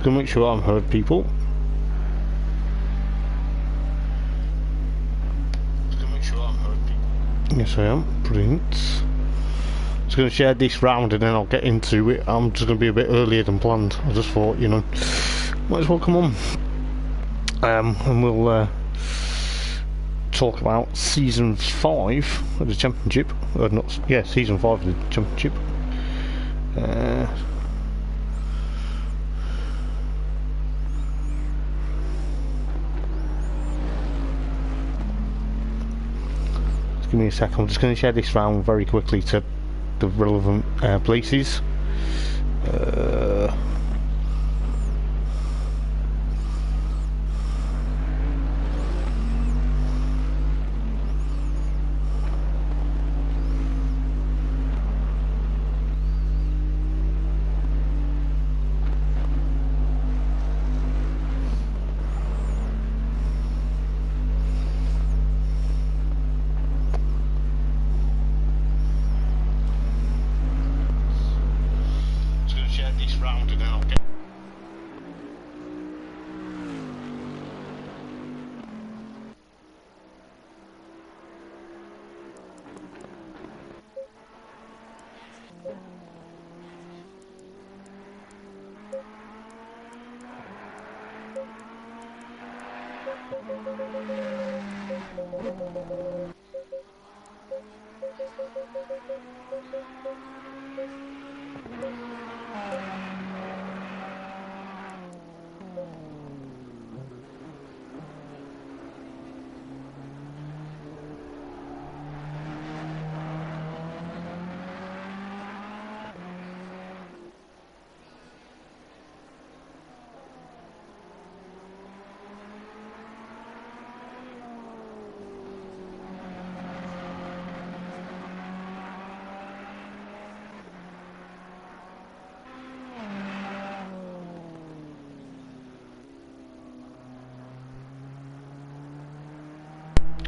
gonna make sure I'm heard, people. Yes, I am. Brilliant. Just going to share this round and then I'll get into it. I'm just going to be a bit earlier than planned. I just thought, you know, might as well come on. And we'll talk about season 5 of the championship. Season 5 of the championship. Give me a second. I'm just going to share this round very quickly to the relevant places.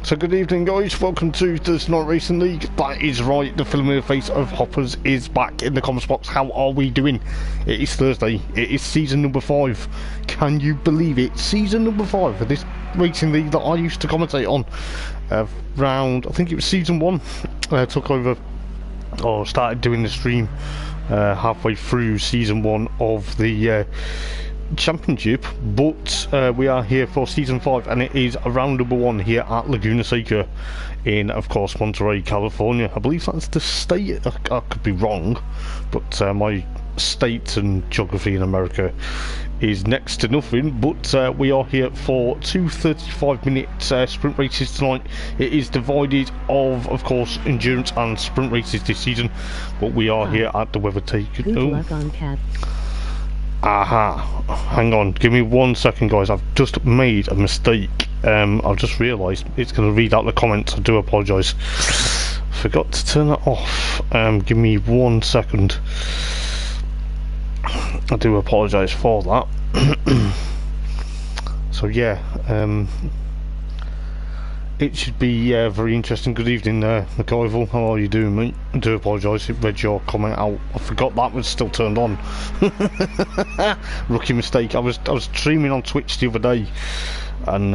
So good evening guys, welcome to the Tonight Racing League. That is right, the film in the face of Hoppers is back in the comments box. How are we doing? It is Thursday, it is season number 5. Can you believe it? Season number 5 of this racing league that I used to commentate on around, I think it was season 1. I took over, or started doing the stream halfway through season 1 of the championship, but we are here for season 5 and it is round number 1 here at Laguna Seca in, of course, Monterey, California. I believe that's the state. I could be wrong, but my state and geography in America is next to nothing. But we are here for two 35-minute sprint races tonight. It is divided of course, endurance and sprint races this season, but we are here at the Weather Take. Good luck on Cap. Aha, hang on, give me 1 second guys, I've just made a mistake. I've just realised it's going to read out the comments. I do apologise, forgot to turn that off. Give me 1 second, I do apologise for that. So yeah, it should be very interesting. Good evening McIval, how are you doing mate? I do apologise, it read your comment out. I forgot that was still turned on. Rookie mistake. I was streaming on Twitch the other day and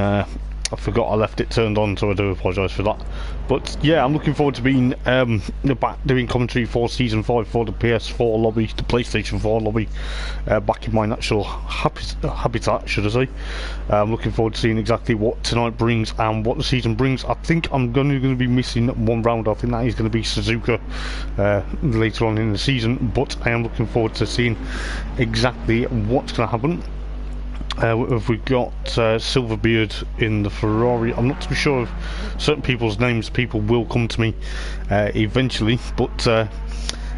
I forgot I left it turned on, so I do apologise for that. But yeah, I'm looking forward to being back doing commentary for season 5 for the PS4 lobby, the PlayStation 4 lobby, back in my natural habitat, should I say. I'm looking forward to seeing exactly what tonight brings and what the season brings. I think I'm going to be missing one round. I think that is going to be Suzuka later on in the season, but I am looking forward to seeing exactly what's going to happen. We've got Silverbeard in the Ferrari. I'm not too sure of certain people's names. People will come to me eventually, but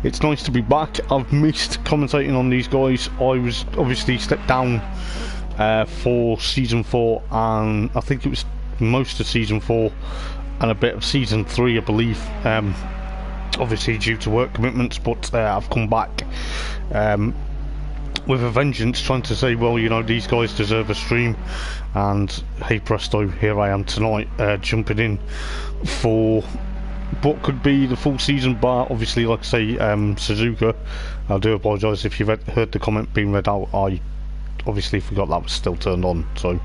it's nice to be back. I've missed commentating on these guys. I was obviously stepped down for season 4, and I think it was most of season 4 and a bit of season 3, I believe, obviously due to work commitments, but I've come back with a vengeance, trying to say, well, you know, these guys deserve a stream, and hey presto, here I am tonight, jumping in for what could be the full season bar. Obviously, like I say, Suzuka, I do apologise if you've heard the comment being read out. I obviously forgot that was still turned on, so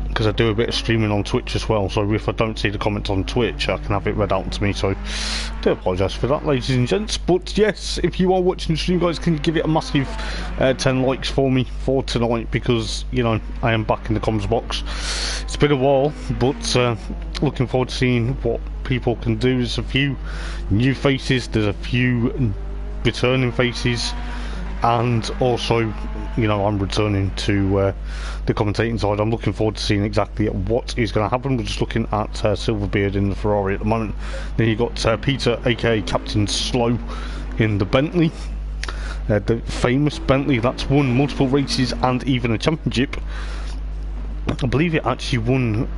because I do a bit of streaming on Twitch as well, so if I don't see the comments on Twitch I can have it read out to me, so I do apologise for that, ladies and gents. But yes, if you are watching the stream, guys, can you give it a massive 10 likes for me for tonight, because you know I am back in the comms box. It's been a while, but looking forward to seeing what people can do. There's a few new faces, there's a few returning faces, and also, you know, I'm returning to the commentating side. I'm looking forward to seeing exactly what is going to happen. We're just looking at Silverbeard in the Ferrari at the moment. Then you got Peter, aka Captain Slow, in the Bentley, the famous Bentley that's won multiple races and even a championship. I believe it actually won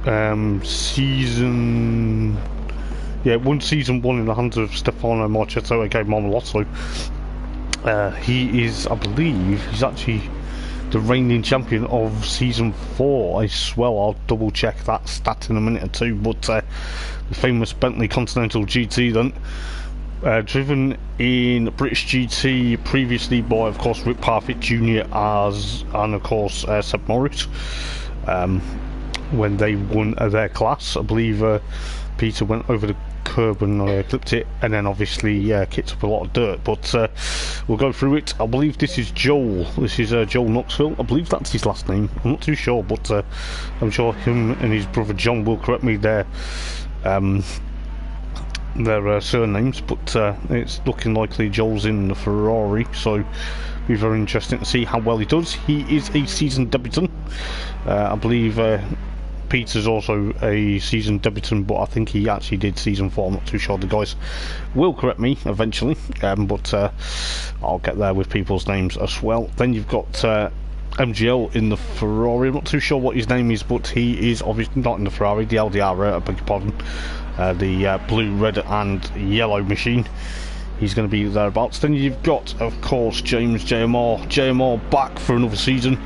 season 1 in the hands of Stefano Marchetto, aka Marmolotto. He is, I believe, he's actually the reigning champion of season 4. I swear, I'll double check that stat in a minute or two. But the famous Bentley Continental GT then, driven in British GT previously by, of course, Rick Parfitt Jr. and of course Seb Morris, when they won their class. I believe Peter went over the curb and clipped it, and then obviously kicked up a lot of dirt, but we'll go through it. I believe this is Joel. This is Joel Knoxville. I believe that's his last name. I'm not too sure, but I'm sure him and his brother John will correct me their surnames, but it's looking likely Joel's in the Ferrari, so be very interesting to see how well he does. He is a seasoned debutant. I believe Peter's also a seasoned debutant, but I think he actually did season 4. I'm not too sure. The guys will correct me eventually, but I'll get there with people's names as well. Then you've got MGL in the Ferrari. I'm not too sure what his name is, but he is obviously not in the Ferrari, the LDR, I beg your pardon, the blue, red and yellow machine. He's going to be thereabouts. Then you've got, of course, James JMR back for another season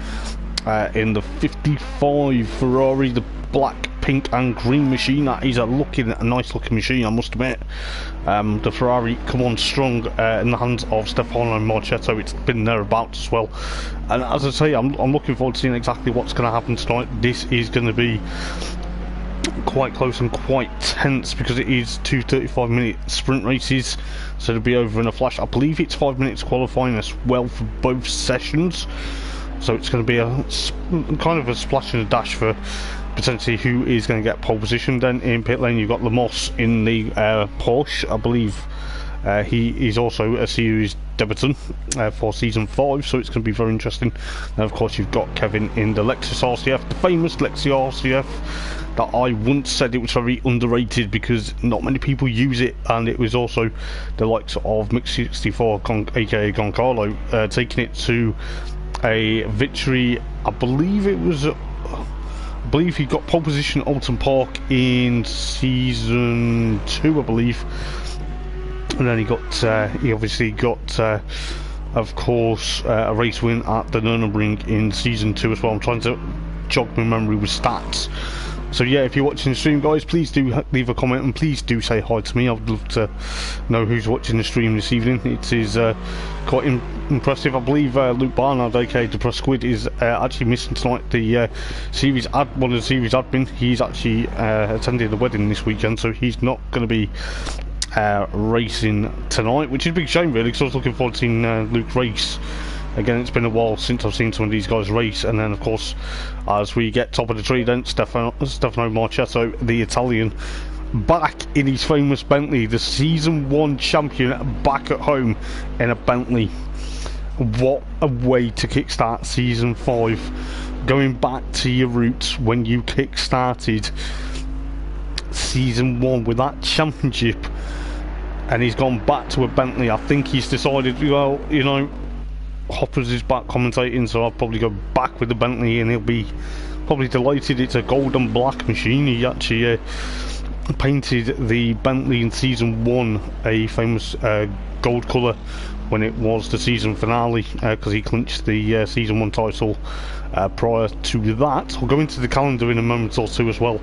in the 55 Ferrari, the black, pink and green machine. That is a nice looking machine, I must admit. The Ferrari come on strong in the hands of Stefano Marchetto. It's been thereabouts as well, and as I say, I'm looking forward to seeing exactly what's going to happen tonight. This is going to be quite close and quite tense, because it is 2 35-minute sprint races, so it'll be over in a flash. I believe it's 5 minutes qualifying as well for both sessions, so it's going to be a kind of a splash and a dash for potentially who is going to get pole position. Then in pit lane you've got Lamos in the Porsche. I believe he is also a series debutant for season 5, so it's going to be very interesting. And of course you've got Kevin in the Lexus RCF, the famous Lexus RCF that I once said it was very underrated because not many people use it, and it was also the likes of Mix64 aka Goncalo taking it to a victory. I believe he got pole position at Alton Park in season 2, I believe, and then he obviously got of course a race win at the Nürburgring in season 2 as well. I'm trying to jog my memory with stats. So yeah, if you're watching the stream, guys, please do leave a comment and please do say hi to me. I'd love to know who's watching the stream this evening. It is quite impressive. I believe Luke Barnard, aka Depressed Squid, is actually missing tonight. The one of the series admin, he's actually attending the wedding this weekend, so he's not going to be racing tonight, which is a big shame really, because I was looking forward to seeing Luke race. Again, it's been a while since I've seen some of these guys race. And then of course, as we get top of the tree, then Stefano Marchetto, the Italian, back in his famous Bentley, the season 1 champion, back at home in a Bentley. What a way to kickstart season 5, going back to your roots when you kick-started season 1 with that championship, and he's gone back to a Bentley. I think he's decided, well, you know, Hoppers is back commentating, so I'll probably go back with the Bentley, and he'll be probably delighted. It's a gold and black machine. He actually painted the Bentley in season 1 a famous gold colour when it was the season finale, because he clinched the season 1 title prior to that. I'll go into the calendar in a moment or two as well,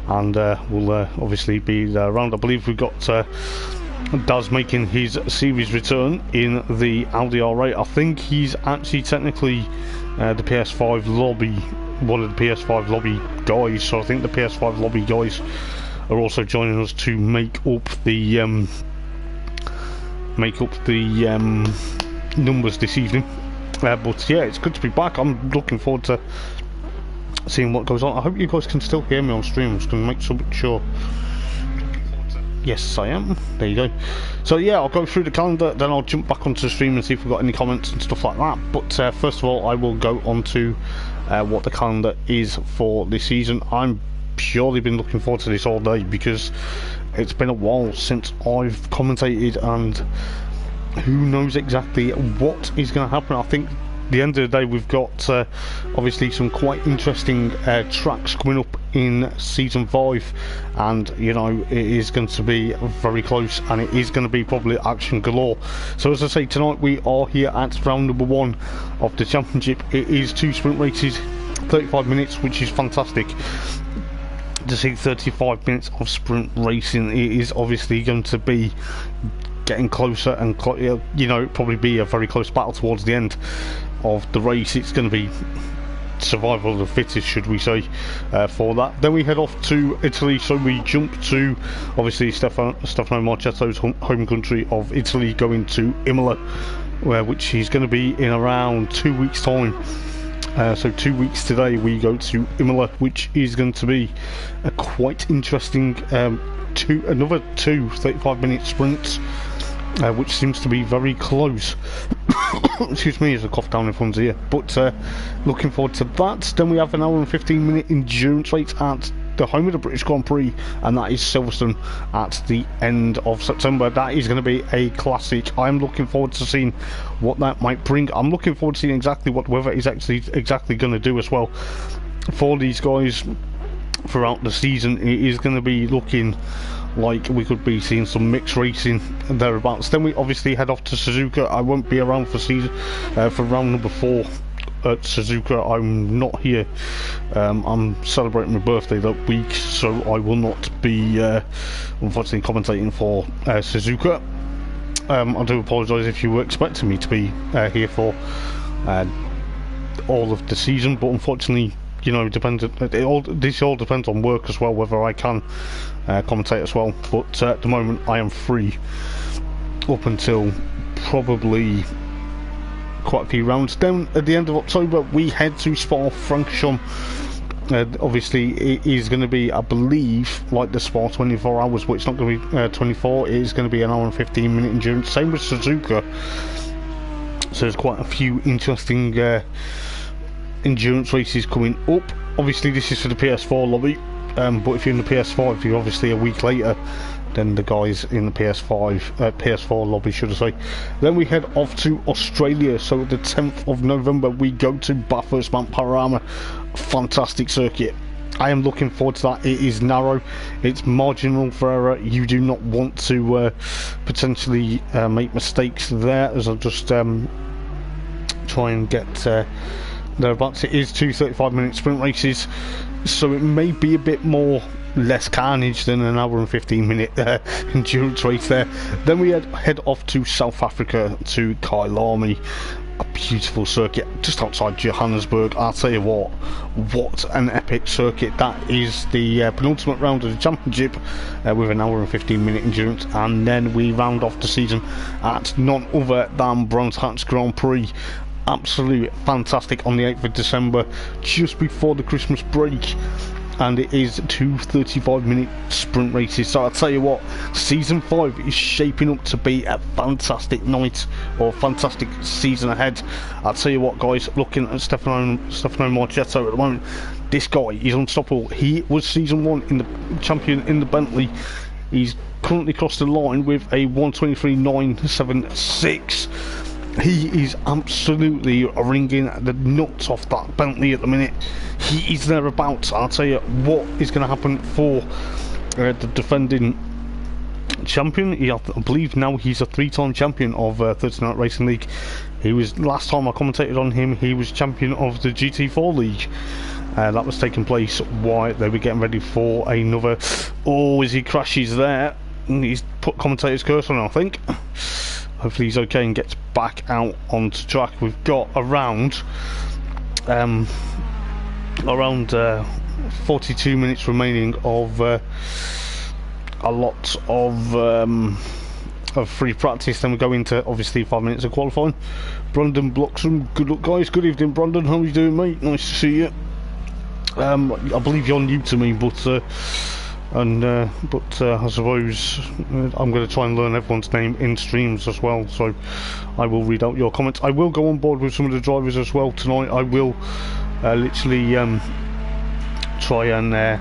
and we'll obviously be around. I believe we've got Daz making his series return in the Audi R8. I think he's actually technically the PS5 lobby, one of the PS5 lobby guys. So I think the PS5 lobby guys are also joining us to make up the numbers this evening. But yeah, it's good to be back. I'm looking forward to seeing what goes on. I hope you guys can still hear me on stream. I'm just going to make sure. Yes, I am. There you go. So yeah, I'll go through the calendar, then I'll jump back onto the stream and see if we've got any comments and stuff like that. But first of all, I will go on to what the calendar is for this season. I'm purely been looking forward to this all day because it's been a while since I've commentated, and who knows exactly what is going to happen. I think at the end of the day we've got obviously some quite interesting tracks coming up in season 5, and you know, it is going to be very close, and it is going to be probably action galore. So as I say, tonight we are here at round number 1 of the championship. It is 2 sprint races, 35 minutes, which is fantastic to see. 35 minutes of sprint racing. It is obviously going to be getting closer and you know, probably be a very close battle towards the end of the race. It's going to be survival of the fittest, should we say, for that. Then we head off to Italy, so we jump to obviously Stefano Marchetto's home country of Italy, going to Imola, which he's going to be in around 2 weeks time. So 2 weeks today we go to Imola, which is going to be a quite interesting another 2 35-minute sprints, which seems to be very close. Excuse me, as I cough down everyone's ear. But looking forward to that. Then we have an hour and 15-minute endurance race at the home of the British Grand Prix, and that is Silverstone at the end of September. That is going to be a classic. I'm looking forward to seeing what that might bring. I'm looking forward to seeing exactly what the weather is exactly going to do as well for these guys throughout the season. It is going to be looking like we could be seeing some mixed racing and thereabouts. Then we obviously head off to Suzuka. I won't be around for round number 4 at Suzuka. I'm not here. I'm celebrating my birthday that week, so I will not be unfortunately commentating for Suzuka. I do apologise if you were expecting me to be here for all of the season, but unfortunately, you know, this all depends on work as well, whether I can commentate as well. But at the moment I am free up until probably quite a few rounds. Then at the end of October we head to Spa-Francorchamps. Obviously it is going to be, I believe, like the Spa 24 hours, but it's not going to be 24. It is going to be an hour and 15-minute endurance, same with Suzuka. So there's quite a few interesting endurance races coming up. Obviously this is for the PS4 lobby, but if you're in the PS5, you're obviously a week later than the guys in the PS4 lobby, should I say. Then we head off to Australia. So the 10th of November we go to Bathurst Mount Panorama. Fantastic circuit. I am looking forward to that. It is narrow, it's marginal for error. You do not want to potentially make mistakes there, as I'll just try and get thereabouts. It is 2 35-minute sprint races, so it may be a bit less carnage than an hour and 15-minute endurance race there. Then we head off to South Africa, to Kailami, a beautiful circuit just outside Johannesburg. I'll tell you what an epic circuit that is. The penultimate round of the championship with an hour and 15-minute endurance, and then we round off the season at none other than Brands Hatch Grand Prix. Absolutely fantastic, on the 8th of December, just before the Christmas break, and it is 2 35-minute sprint races. So I'll tell you what, season 5 is shaping up to be a fantastic night, or fantastic season ahead. I'll tell you what, guys, looking at Stefano Marchetto at the moment, this guy is unstoppable. He was season 1 in the champion in the Bentley. He's currently crossed the line with a 1:23.976. He is absolutely wringing the nuts off that Bentley at the minute. He is thereabouts. I'll tell you what is going to happen for the defending champion. I believe now he's a 3-time champion of 39 Racing League. He was, last time I commentated on him, he was champion of the GT4 League. That was taking place while they were getting ready for another. Oh, as he crashes there, he's put commentator's curse on, I think. Hopefully he's okay and gets back out onto track. We've got around around 42 minutes remaining of a lot of free practice. Then we go into obviously 5 minutes of qualifying. Brandon Bloxham, good luck guys. Good evening, Brandon. How are you doing, mate? Nice to see you. I believe you're new to me, but I suppose I'm going to try and learn everyone's name in streams as well, so I will read out your comments. I will go on board with some of the drivers as well tonight. I will literally try and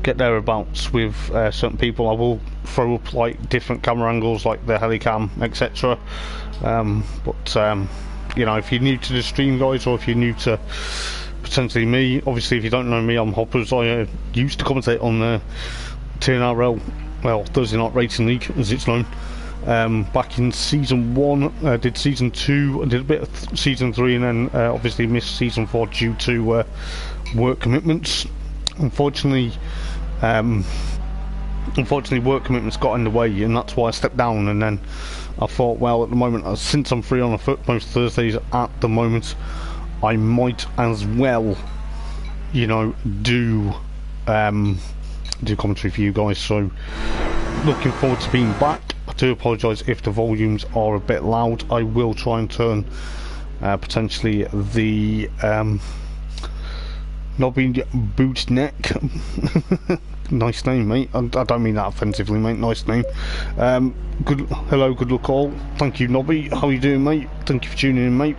get thereabouts with certain people. I will throw up like different camera angles, like the helicam, etc. You know, if you're new to the stream, guys, or if you're new to potentially me, obviously if you don't know me, I'm Hoppers. I used to commentate on the TNRL, well, Thursday Night Racing League as it's known, back in season 1. I did season 2, I did a bit of season 3, and then obviously missed season 4 due to work commitments. Unfortunately work commitments got in the way, and that's why I stepped down. And then I thought, well, at the moment, since I'm free on most Thursdays at the moment, I might as well, you know, do commentary for you guys. So looking forward to being back. I do apologise if the volumes are a bit loud. I will try and turn potentially the Nobby Boot Neck. Nice name, mate. I don't mean that offensively, mate. Nice name. Hello, good luck all. Thank you, Nobby. How you doing, mate? Thank you for tuning in, mate.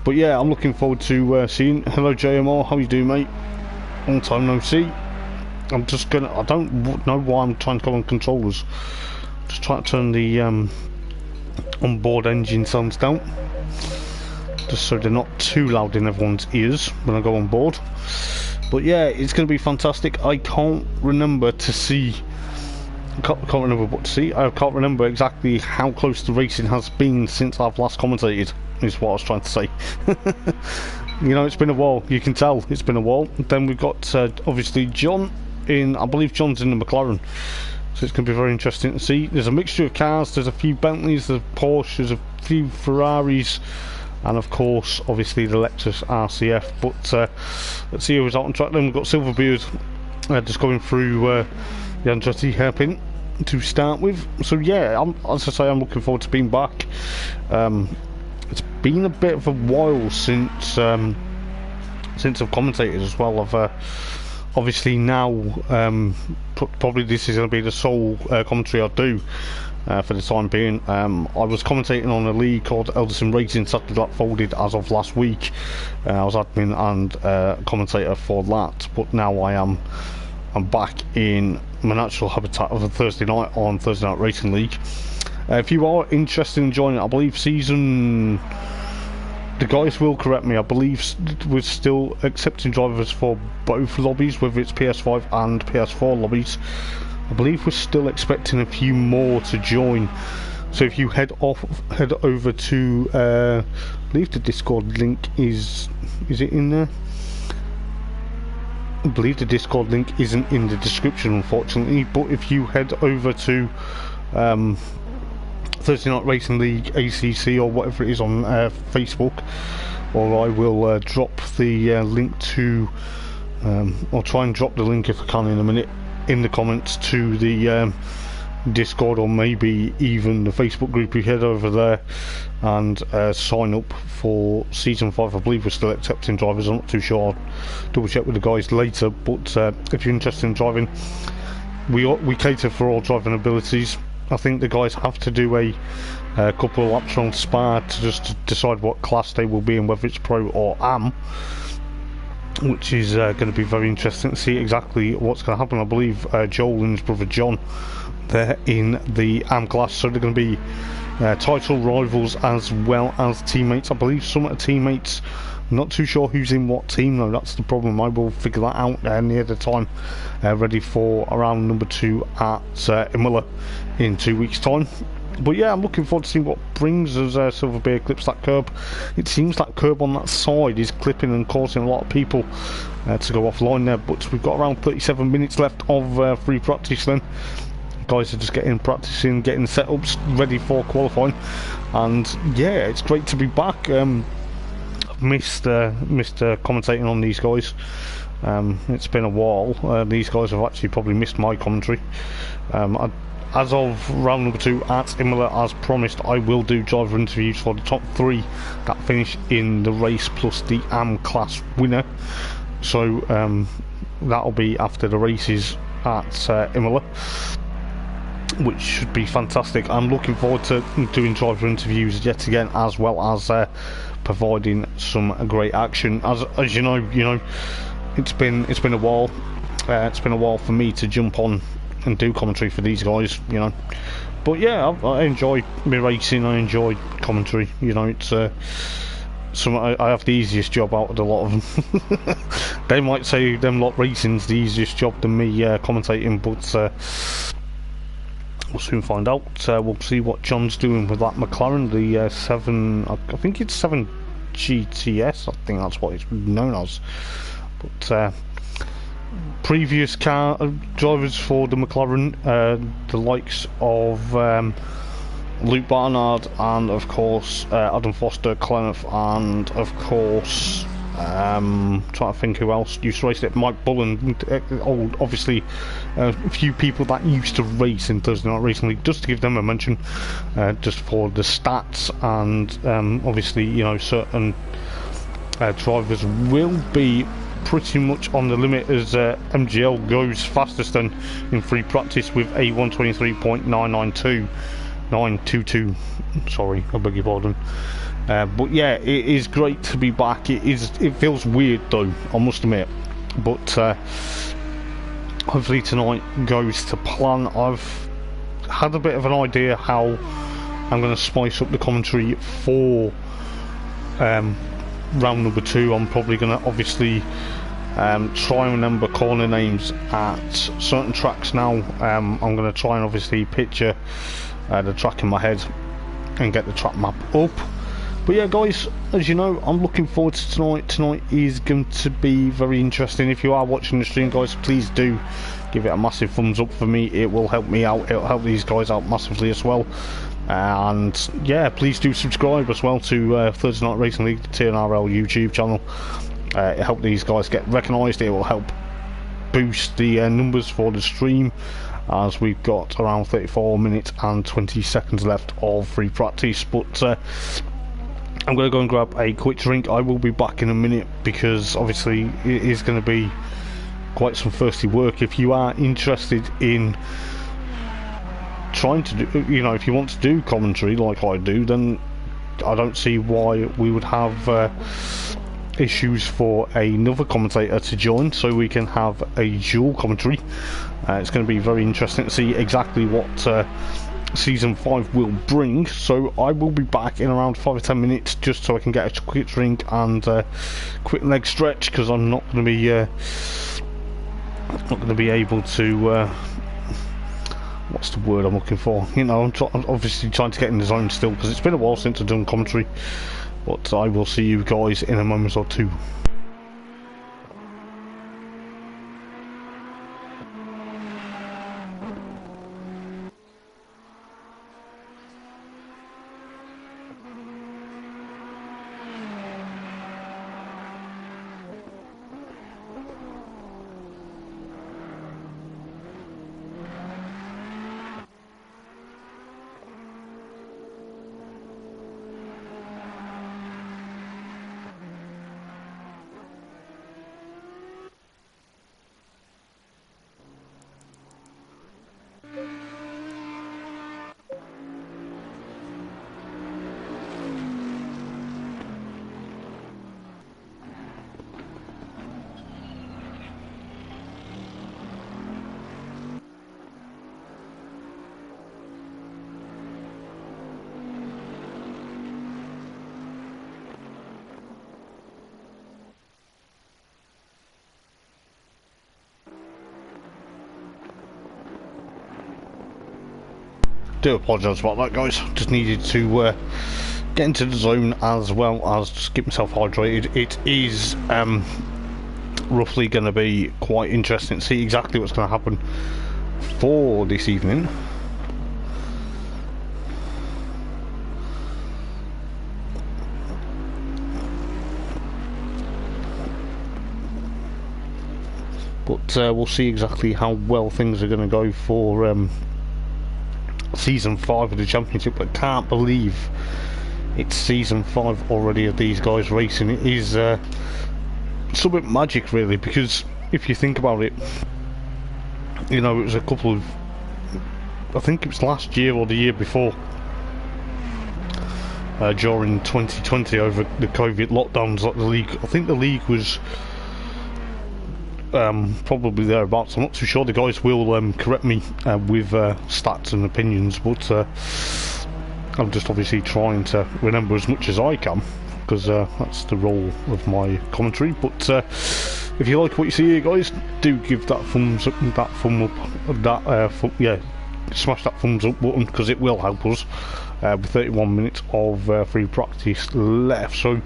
But yeah, I'm looking forward to seeing. Hello, JMR. How you doing, mate? Long time no see. I'm just gonna. I don't know why I'm trying to go on controllers. Just trying to turn the onboard engine sounds down, just so they're not too loud in everyone's ears when I go on board. But yeah, it's going to be fantastic. I can't remember to see. Can't remember what to see. I can't remember exactly how close the racing has been since I've last commentated, is what I was trying to say. You know, it's been a while. You can tell it's been a while. Then we've got obviously John in. I believe John's in the McLaren, so it's going to be very interesting to see. There's a mixture of cars. There's a few Bentleys, there's Porsche, there's a few Ferraris, and of course, obviously the Lexus RCF. But let's see who's out on track. Then we've got Silverbeard just going through the Andretti hairpin to start with. So yeah, as I say, I'm looking forward to being back. It's been a bit of a while since I've commentated as well. I've obviously now probably this is going to be the sole commentary I do for the time being. I was commentating on a league called Elderson Racing, sadly that folded as of last week. I was admin and commentator for that, but now I'm back in my natural habitat of a Thursday night on Thursday Night Racing League. If you are interested in joining, I believe the guys will correct me, I believe we're still accepting drivers for both lobbies, whether it's PS5 and PS4 lobbies. I believe we're still expecting a few more to join. So if you head over to I believe the Discord link is it in there? I believe the Discord link isn't in the description, unfortunately, but if you head over to Thursday Night Racing League ACC or whatever it is on Facebook, or I will drop the link to I'll try and drop the link if I can in a minute in the comments to the Discord, or maybe even the Facebook group. You head over there and sign up for season 5. I believe we're still accepting drivers. I'm not too sure. I'll double check with the guys later, but if you're interested in driving, we cater for all driving abilities. I think the guys have to do a couple of laps on Spa to just decide what class they will be in, whether it's Pro or Am, which is going to be very interesting to see exactly what's going to happen. I believe Joel and his brother John, they're in the Am class, so they're going to be title rivals as well as teammates. I believe some of the teammates, not too sure who's in what team though, that's the problem. I will figure that out near the time, ready for around number 2 at Imola in 2 weeks time. But yeah, I'm looking forward to seeing what brings as Silverbeard clips that curb. It seems that curb on that side is clipping and causing a lot of people to go offline there, but we've got around 37 minutes left of free practice then. Guys are just practicing, getting setups ready for qualifying, and yeah, it's great to be back. I've missed commentating on these guys. It's been a while. These guys have actually probably missed my commentary. As of round number 2 at Imola, as promised, I will do driver interviews for the top 3 that finish in the race, plus the AM class winner. So that'll be after the races at Imola, which should be fantastic. I'm looking forward to doing driver interviews yet again, as well as providing some great action. As you know, it's been a while. It's been a while for me to jump on and do commentary for these guys, but yeah, I enjoy me racing. I enjoy commentary. It's I have the easiest job out of the lot of them. They might say them lot racing's the easiest job than me commentating, but we'll soon find out. We'll see what John's doing with that McLaren, the 7. I think it's 7 GTS. I think that's what it's known as. But previous car drivers for the McLaren, the likes of Luke Barnard, and of course Adam Foster, Clenneth, and of course trying to think who else used to race it. Mike Bullen, obviously a few people that used to race in Thursday Night Racing League, just to give them a mention, just for the stats. And obviously, certain drivers will be pretty much on the limit, as MGL goes fastest in free practice with a 123.922. Sorry, I beg your pardon. But yeah, it is great to be back. It feels weird though, I must admit, but hopefully tonight goes to plan. I've had a bit of an idea how I'm going to spice up the commentary for round number 2. I'm probably going to obviously try and remember corner names at certain tracks now. I'm going to try and obviously picture the track in my head and get the track map up. But yeah, guys, as you know, I'm looking forward to tonight. Tonight is going to be very interesting. If you are watching the stream, guys, please do give it a massive thumbs up for me. It will help me out. It'll help these guys out massively as well. And yeah, please do subscribe as well to Thursday Night Racing League, the TNRL YouTube channel. It help these guys get recognised. It will help boost the numbers for the stream, as we've got around 34 minutes and 20 seconds left of free practice. But I'm going to go and grab a quick drink. I will be back in a minute, because obviously it is going to be quite some thirsty work. If you are interested in trying to do, if you want to do commentary like I do, then I don't see why we would have issues for another commentator to join, so we can have a dual commentary. It's going to be very interesting to see exactly what Season 5 will bring. So I will be back in around 5 or 10 minutes, just so I can get a quick drink and quick leg stretch, because I'm not going to be able to what's the word I'm looking for? I'm obviously trying to get in the zone still, because it's been a while since I've done commentary. But I will see you guys in a moment or two. Do apologise about that, guys. Just needed to get into the zone, as well as just keep myself hydrated. It is roughly going to be quite interesting to see exactly what's going to happen for this evening. But we'll see exactly how well things are going to go for Season 5 of the Championship. I can't believe it's Season 5 already of these guys racing. It is somewhat magic, really, because if you think about it, you know, it was a couple of, I think it was last year or the year before, during 2020, over the COVID lockdowns, like the league, I think the league was probably thereabouts. I'm not too sure. The guys will correct me with stats and opinions, but I'm just obviously trying to remember as much as I can, because that's the role of my commentary. But if you like what you see here, guys, do give that thumbs up, smash that thumbs up button, because it will help us with 31 minutes of free practice left. So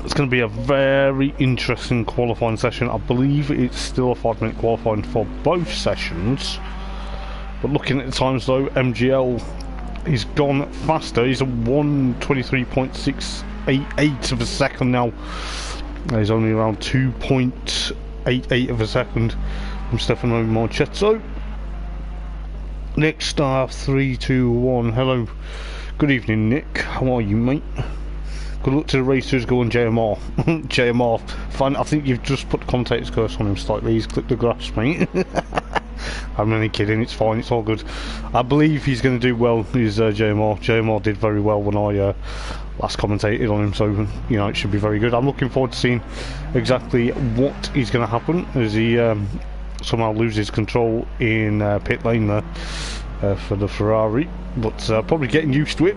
it's going to be a very interesting qualifying session. I believe it's still a 5-minute qualifying for both sessions, but looking at the times though, MGL, he's gone faster. He's a 1:23.688 of a second now. He's only around 2.88 of a second from Stefano Marchetto. Nick Star 321. Hello, good evening, Nick. How are you, mate? Good luck to the racers. Go on, JMR. JMR, fine. I think you've just put the commentator's curse on him slightly. He's clipped the grass, mate. I'm only kidding, it's fine, it's all good. I believe he's going to do well, is JMR. JMR did very well when I last commentated on him, so you know, it should be very good. I'm looking forward to seeing exactly what is going to happen as he somehow loses control in pit lane there for the Ferrari, but probably getting used to it.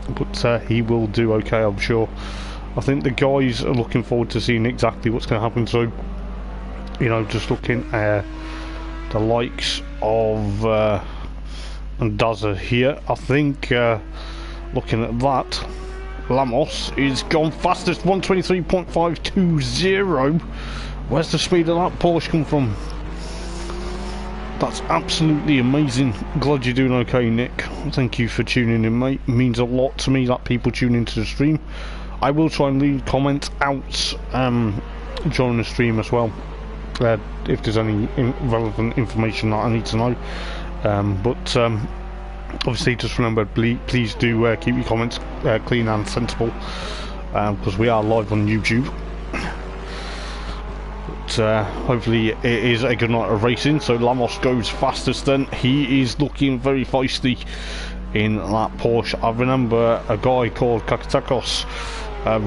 But he will do okay, I'm sure. I think the guys are looking forward to seeing exactly what's going to happen. So, you know, just looking at the likes of Daza here, I think looking at that, Lamos is gone fastest, 1:23.520. Where's the speed of that Porsche come from? That's absolutely amazing. Glad you're doing okay, Nick. Thank you for tuning in, mate. It means a lot to me that people tune into the stream. I will try and leave comments out during the stream as well, if there's any relevant information that I need to know. But obviously, just remember, please do keep your comments clean and sensible, because we are live on YouTube. Hopefully it is a good night of racing. So Lamos goes fastest then. He is looking very feisty in that Porsche. I remember a guy called Kakatakos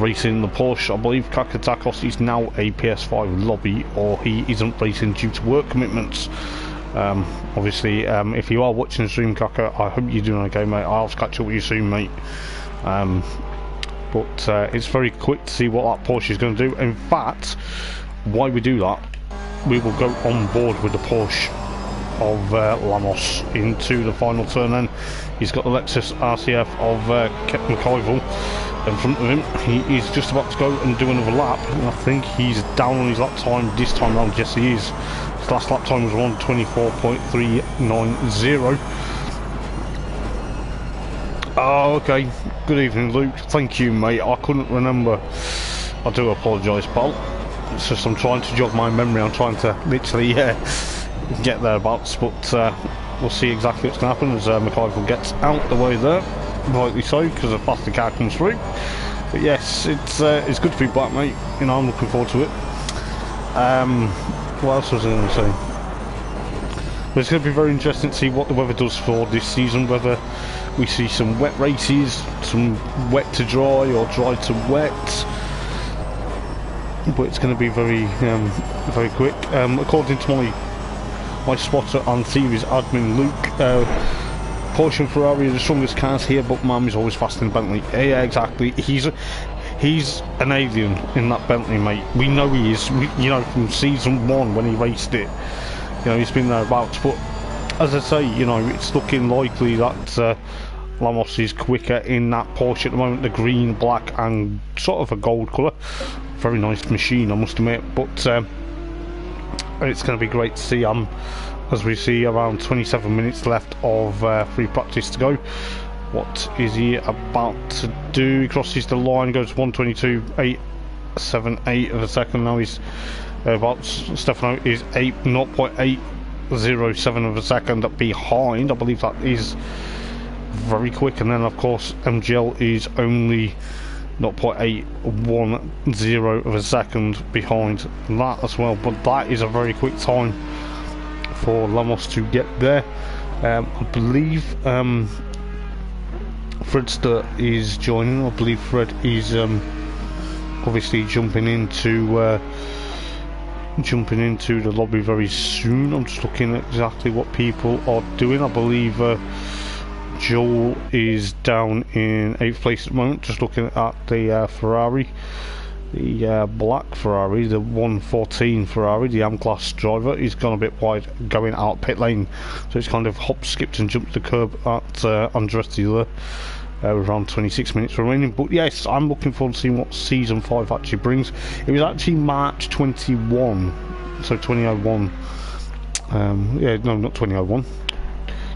racing the Porsche. I believe Kakatakos is now a PS5 lobby, or he isn't racing due to work commitments. Obviously, if you are watching the stream, Kaka, I hope you're doing okay, mate. I'll catch up with you soon, mate. But it's very quick to see what that Porsche is going to do. In fact, while we do that, we will go on board with the Porsche of Lamos into the final turn. Then he's got the Lexus RCF of McIvor in front of him. He is just about to go and do another lap, and I think he's down on his lap time this time round. Yes, he is. His last lap time was 1:24.390. Oh, okay. Good evening, Luke. Thank you, mate. I couldn't remember. I do apologise, pal. It's just I'm trying to jog my memory. I'm trying to literally get thereabouts, but we'll see exactly what's going to happen as McIvor gets out the way there. Rightly so, because a faster car comes through. But yes, it's good to be back, mate. You know, I'm looking forward to it. What else was I going to say? But it's going to be very interesting to see what the weather does for this season. Whether we see some wet races, some wet to dry, or dry to wet. But it's going to be very very quick. According to my spotter and series admin Luke, Porsche and Ferrari are the strongest cars here, but Mum is always faster than Bentley. Yeah, exactly. He's an alien in that Bentley, mate. We know he is. You know, from season 1 when he raced it, you know, he's been thereabouts. But as I say, you know, it's looking likely that Lamos is quicker in that Porsche at the moment. The green, black and sort of a gold colour. Very nice machine, I must admit. But it's going to be great to see. As we see, around 27 minutes left of free practice to go. What is he about to do? He crosses the line, goes 1:22.878 of a second. Now he's Stefano is 0.807 of a second behind. I believe that is very quick. And then of course MGL is only 0.810 of a second behind that as well, but that is a very quick time for Lamos to get there. I believe Fredster is joining. I believe Fred is obviously jumping into the lobby very soon. I'm just looking at exactly what people are doing. I believe Joel is down in 8th place at the moment, just looking at the Ferrari, the black Ferrari, the 114 Ferrari, the M-Class driver. He's gone a bit wide going out pit lane, so it's kind of hop, skipped and jumped the curb at Andretti there. Around 26 minutes remaining. But yes, I'm looking forward to seeing what Season 5 actually brings. It was actually March 21, so 2001. Yeah, no, not 2001.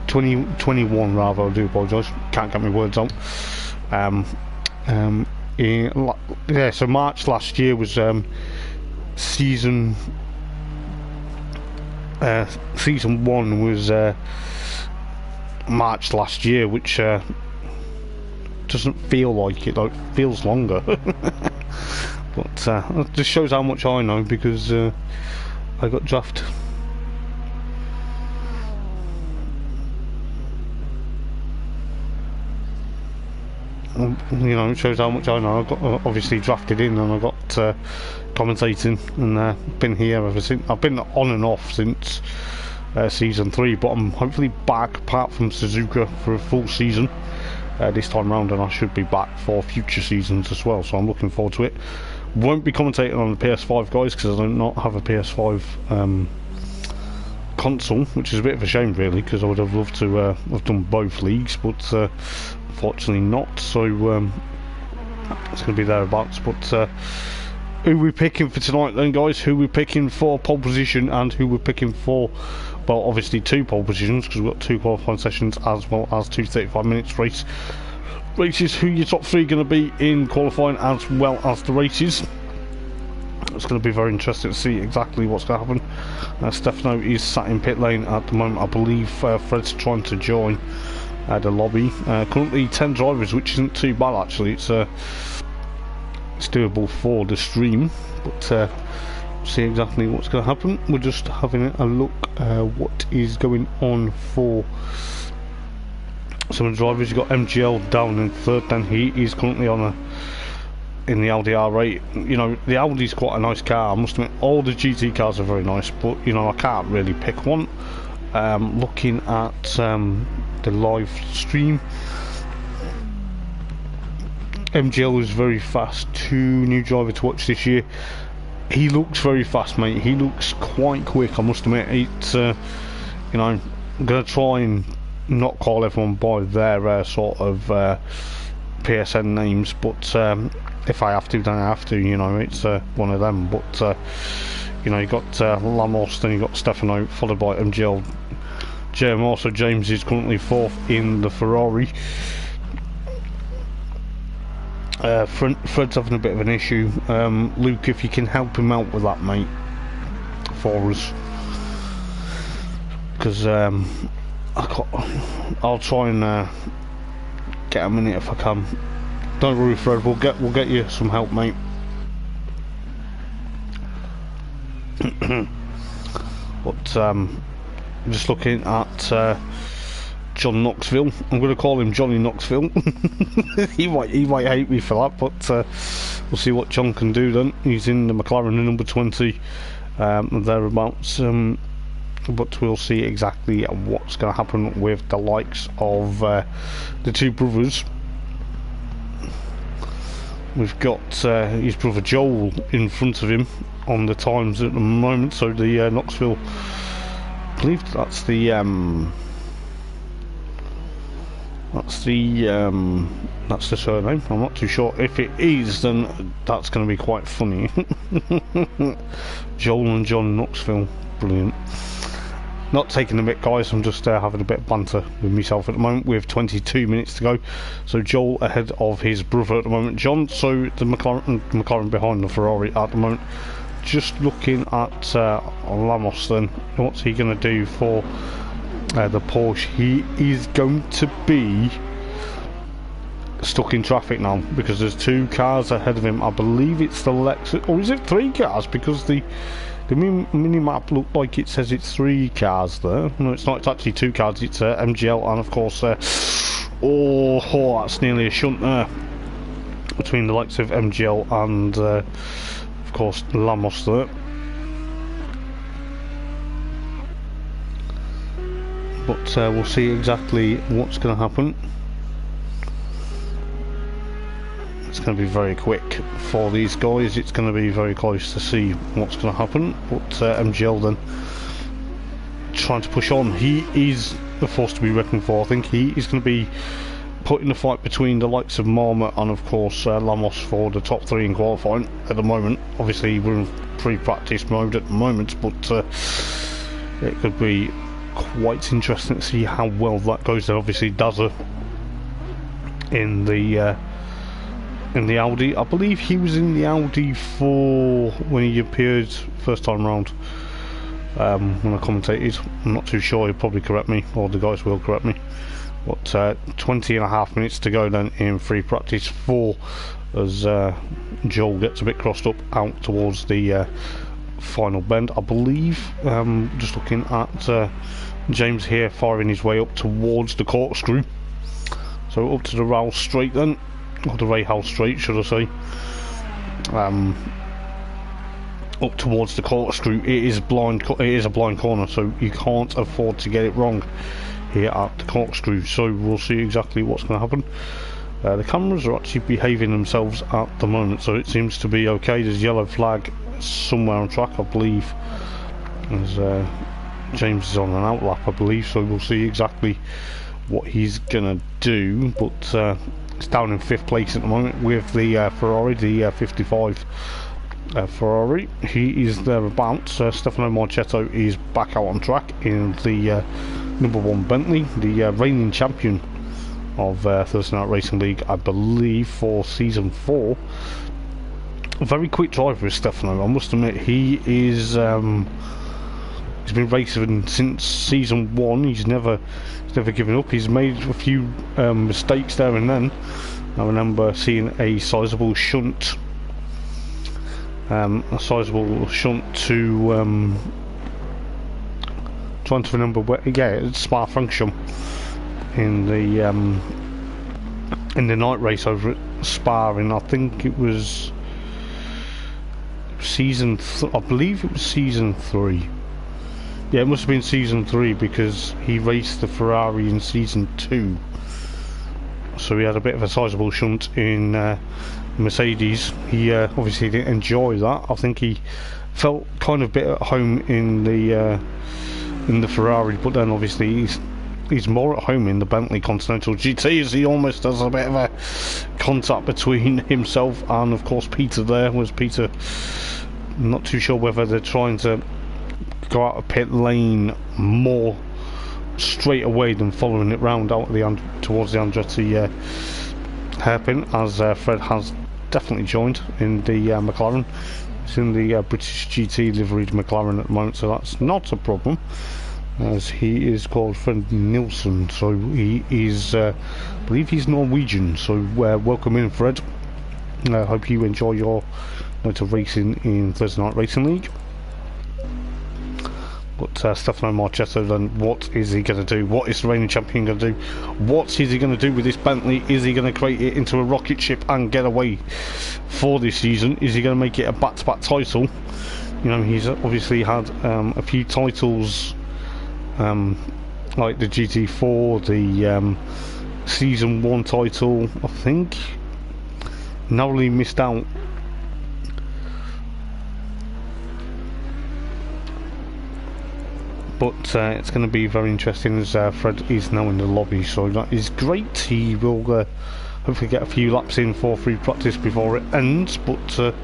2021 rather, I do apologise, can't get my words out. Yeah, so March last year was season 1 was March last year, which doesn't feel like it, though. It feels longer. But it just shows how much I know, because I got drafted. You know, it shows how much I know. I got obviously drafted in, and I got commentating, and been here ever since. I've been on and off since season 3, but I'm hopefully back, apart from Suzuka, for a full season this time round, and I should be back for future seasons as well. So I'm looking forward to it. Won't be commentating on the PS5, guys, because I do not have a PS5 console, which is a bit of a shame, really, because I would have loved to have done both leagues, but unfortunately not. So it's going to be thereabouts. But who we're picking for tonight then, guys? Who we're picking for pole position, and who we're picking for, well, obviously 2 pole positions, because we've got 2 qualifying sessions as well as 2 35 minutes races. Who your top 3 going to be in qualifying as well as the races? It's going to be very interesting to see exactly what's going to happen. Stefano is sat in pit lane at the moment. I believe Fred's trying to join the lobby. Currently 10 drivers, which isn't too bad actually. It's doable for the stream, but see exactly what's going to happen. We're just having a look what is going on for some of the drivers. You've got MGL down in 3rd, then he is currently on in the Audi R8. You know, the Audi's quite a nice car, I must admit. All the GT cars are very nice, but you know, I can't really pick one. Looking at the live stream, MGL is very fast. 2 new driver to watch this year. He looks very fast, mate. He looks quite quick, I must admit. It's you know, I'm gonna try and not call everyone by their sort of PSN names, but if I have to, then I have to. You know, it's one of them. But you know, you got Lamos, then you got Stefano, followed by MGL, JMR. So James is currently 4th in the Ferrari. Fred's having a bit of an issue. Luke, if you can help him out with that, mate, for us, because I'll try and get a minute if I can. Don't worry, Fred. We'll get you some help, mate. But I'm just looking at John Knoxville. I'm going to call him Johnny Knoxville. he might hate me for that, but we'll see what John can do then. He's in the McLaren, the number 20, thereabouts. But we'll see exactly what's going to happen with the likes of the 2 brothers. We've got his brother Joel in front of him on the times at the moment. So the Knoxville, I believe that's the surname. I'm not too sure. If it is, then that's going to be quite funny. Joel and John Knoxville, brilliant. Not taking a bit, guys. I'm just having a bit of banter with myself at the moment. We have 22 minutes to go. So Joel ahead of his brother at the moment, John. So the McLaren behind the Ferrari at the moment. just looking at Lamos then. What's he going to do for the Porsche? He is going to be stuck in traffic now because there's 2 cars ahead of him. I believe it's the Lexus, or is it 3 cars? Because the mini map looked like it says it's 3 cars there. No, it's not. It's actually 2 cars. It's MGL and of course oh, that's nearly a shunt there between the likes of MGL and of course Lamos there. But we'll see exactly what's going to happen. It's going to be very quick for these guys. It's going to be very close to see what's going to happen. But MGL then trying to push on. He is a force to be reckoned for. I think he is going to be putting the fight between the likes of Marmot and of course Lamos for the top 3 in qualifying at the moment. Obviously we're in pre-practice mode at the moment, but it could be quite interesting to see how well that goes. There obviously Dazza in the Audi. I believe he was in the Audi for when he appeared first time round when I commentated. I'm not too sure, he'll probably correct me, or the guys will correct me. But 20.5 minutes to go then in free practice 4 as Joel gets a bit crossed up out towards the final bend. I believe, just looking at James here firing his way up towards the corkscrew. So up to the rail straight then, or the rail straight should I say. Up towards the corkscrew. It is blind. It is a blind corner, so you can't afford to get it wrong here at the corkscrew. So we'll see exactly what's going to happen. The cameras are actually behaving themselves at the moment, so it seems to be okay. There's a yellow flag somewhere on track, I believe. As James is on an outlap, I believe. So we'll see exactly what he's gonna do. But it's down in 5th place at the moment with the Ferrari, the 55. Ferrari. He is thereabouts. Stefano Marchetto is back out on track in the number 1 Bentley, the reigning champion of Thursday Night Racing League, I believe, for season 4. A very quick driver is Stefano, I must admit. He is he's been racing since season 1. He's never given up. He's made a few mistakes there and then. I remember seeing a sizable shunt to trying to remember where, yeah, it's Spa Francorchamps in the night race over at Spa, and I think it was I believe it was season 3. Yeah, it must have been season 3 because he raced the Ferrari in season 2. So he had a bit of a sizable shunt in Mercedes. He obviously didn't enjoy that. I think he felt kind of a bit at home in the Ferrari, but then obviously he's more at home in the Bentley Continental GT, as he almost has a bit of a contact between himself and of course Peter. There was Peter. I'm not too sure whether they're trying to go out of pit lane more straight away than following it round out towards the Andretti hairpin, as Fred has definitely joined in the McLaren. It's in the British GT liveried McLaren at the moment, so that's not a problem, as he is called Fred Nilsson. So he is, I believe he's Norwegian. So welcome in, Fred. I hope you enjoy your night of racing in Thursday Night Racing League. But Stefano Marchetto, then, what is he going to do? What is the reigning champion going to do? What is he going to do with this Bentley? Is he going to create it into a rocket ship and get away for this season? Is he going to make it a back-to-back title? You know, he's obviously had a few titles, like the GT4, the Season 1 title, I think. Narrowly missed out. But it's going to be very interesting, as Fred is now in the lobby, so that is great. He will hopefully get a few laps in for free practice before it ends, but I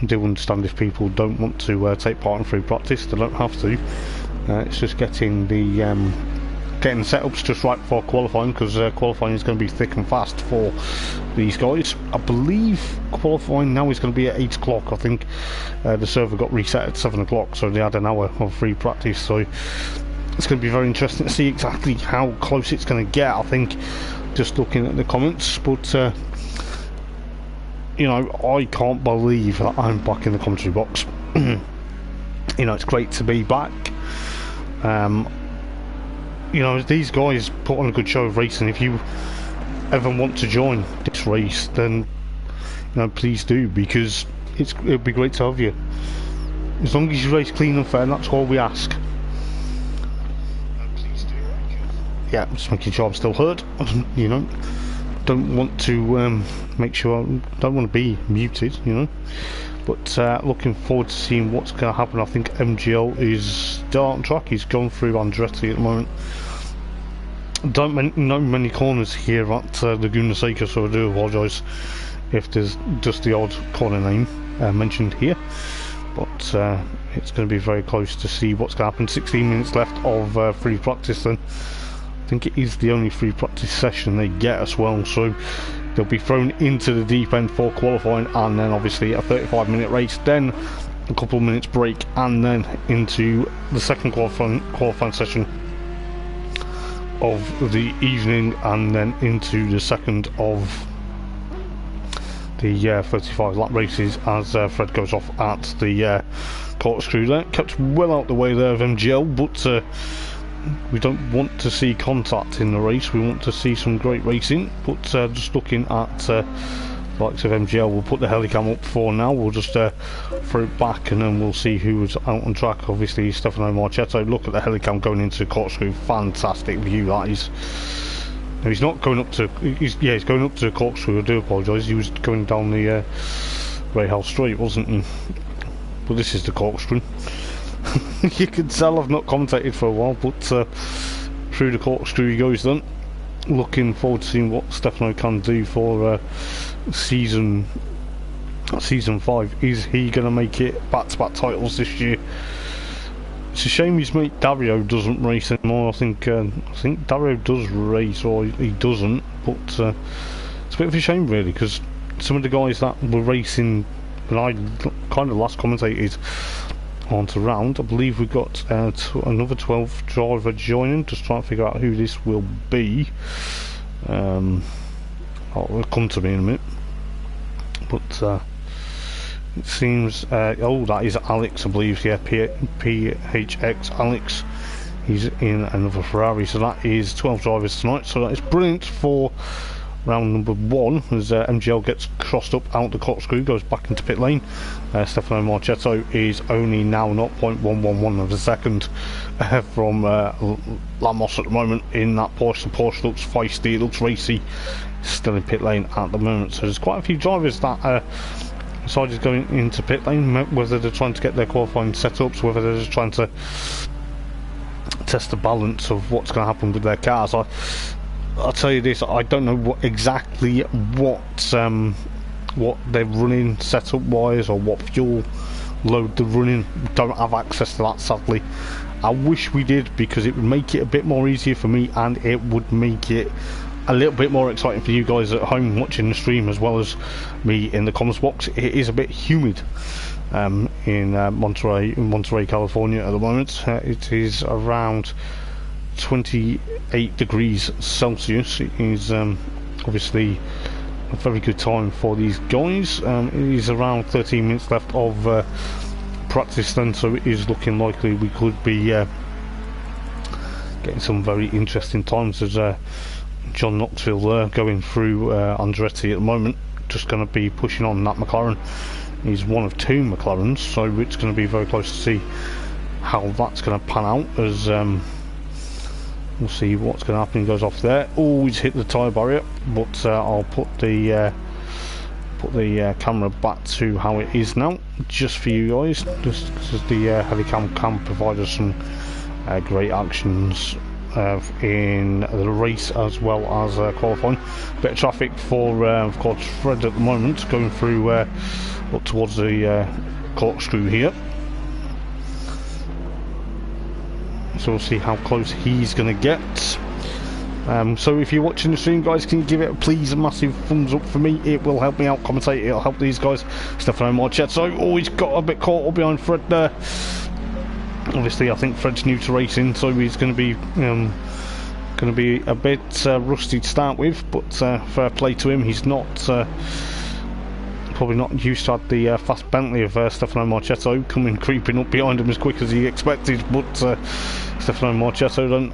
do understand if people don't want to take part in free practice, they don't have to. It's just getting the getting the setups just right for qualifying, because qualifying is going to be thick and fast for these guys. I believe qualifying now is going to be at 8 o'clock. I think the server got reset at 7 o'clock, so they had an hour of free practice, so it's going to be very interesting to see exactly how close it's going to get. I think, just looking at the comments, but you know, I can't believe that I'm back in the commentary box. You know, it's great to be back. You know, these guys put on a good show of racing. If you ever want to join this race, then, you know, please do, because it'll be great to have you. As long as you race clean and fair, that's all we ask. Please do. Yeah, just making sure I'm still heard. You know, don't want to make sure, don't want to be muted, you know. But looking forward to seeing what's going to happen. I think MGL is still on track. He's gone through Andretti at the moment. Don't know many corners here at Laguna Seca, so I do apologise if there's just the odd corner name mentioned here. But it's going to be very close to see what's going to happen. 16 minutes left of free practice then. I think it is the only free practice session they get as well, so they'll be thrown into the deep end for qualifying, and then obviously a 35-minute race, then a couple of minutes break, and then into the second qualifying session of the evening, and then into the second of the 35 lap races as Fred goes off at the corkscrew there. Kept well out the way there of MGL, but we don't want to see contact in the race. We want to see some great racing. But just looking at the likes of MGL, we'll put the helicam up for now. We'll just throw it back, and then we'll see who was out on track. Obviously Stefano Marchetto. Look at the helicam going into the corkscrew. Fantastic view that is. No, he's not going up to, he's going up to the corkscrew. I do apologise, he was going down the Rahal Straight, wasn't he? But this is the corkscrew. You can tell I've not commentated for a while, but through the corkscrew he goes then. Looking forward to seeing what Stefano can do for season 5. Is he going to make it back-to-back titles this year? It's a shame his mate Dario doesn't race anymore. I think Dario does race, or he doesn't, but it's a bit of a shame really, because some of the guys that were racing when I kind of last commentated onto round, I believe we've got another 12 driver joining. Just trying to figure out who this will be. It'll come to me in a minute, but it seems, oh, that is Alex, I believe, yeah, PHX Alex. He's in another Ferrari, so that is 12 drivers tonight, so that is brilliant for round number 1, as MGL gets crossed up out the corkscrew, goes back into pit lane. Stefano Marchetto is only now 0.111 of a second from Lamos at the moment in that Porsche. The Porsche looks feisty, it looks racy, still in pit lane at the moment, so there's quite a few drivers that decided going into pit lane, whether they're trying to get their qualifying setups, whether they're just trying to test the balance of what's going to happen with their cars. I'll tell you this, I don't know exactly what they're running setup wise, or what fuel load they're running. Don't have access to that, sadly. I wish we did, because it would make it a bit more easier for me, and it would make it a little bit more exciting for you guys at home watching the stream, as well as me in the comments box. It is a bit humid in Monterey, California at the moment. It is around 28 degrees Celsius. It is obviously a very good time for these guys. It is around 13 minutes left of practice then, so it is looking likely we could be getting some very interesting times. There's John Knoxville there going through Andretti at the moment, just going to be pushing on that McLaren. He's one of 2 McLarens, so it's going to be very close to see how that's going to pan out, as we'll see what's going to happen. He goes off there. Oh, he's hit the tyre barrier, but I'll put the camera back to how it is now, just for you guys, just because the helicam can provide us some great actions in the race as well as qualifying. Bit of traffic for of course Fred at the moment, going through up towards the corkscrew here. so we'll see how close he's going to get. So if you're watching the stream, guys, can you give it please a massive thumbs up for me? It will help me out commentate, it'll help these guys. Stefano Marchetto, oh, he's got a bit caught up behind Fred there. Obviously I think Fred's new to racing, so he's going to be a bit rusty to start with, but fair play to him. He's not probably not used to the fast Bentley of Stefano Marchetto coming creeping up behind him as quick as he expected. But Stefano Marchetto, then,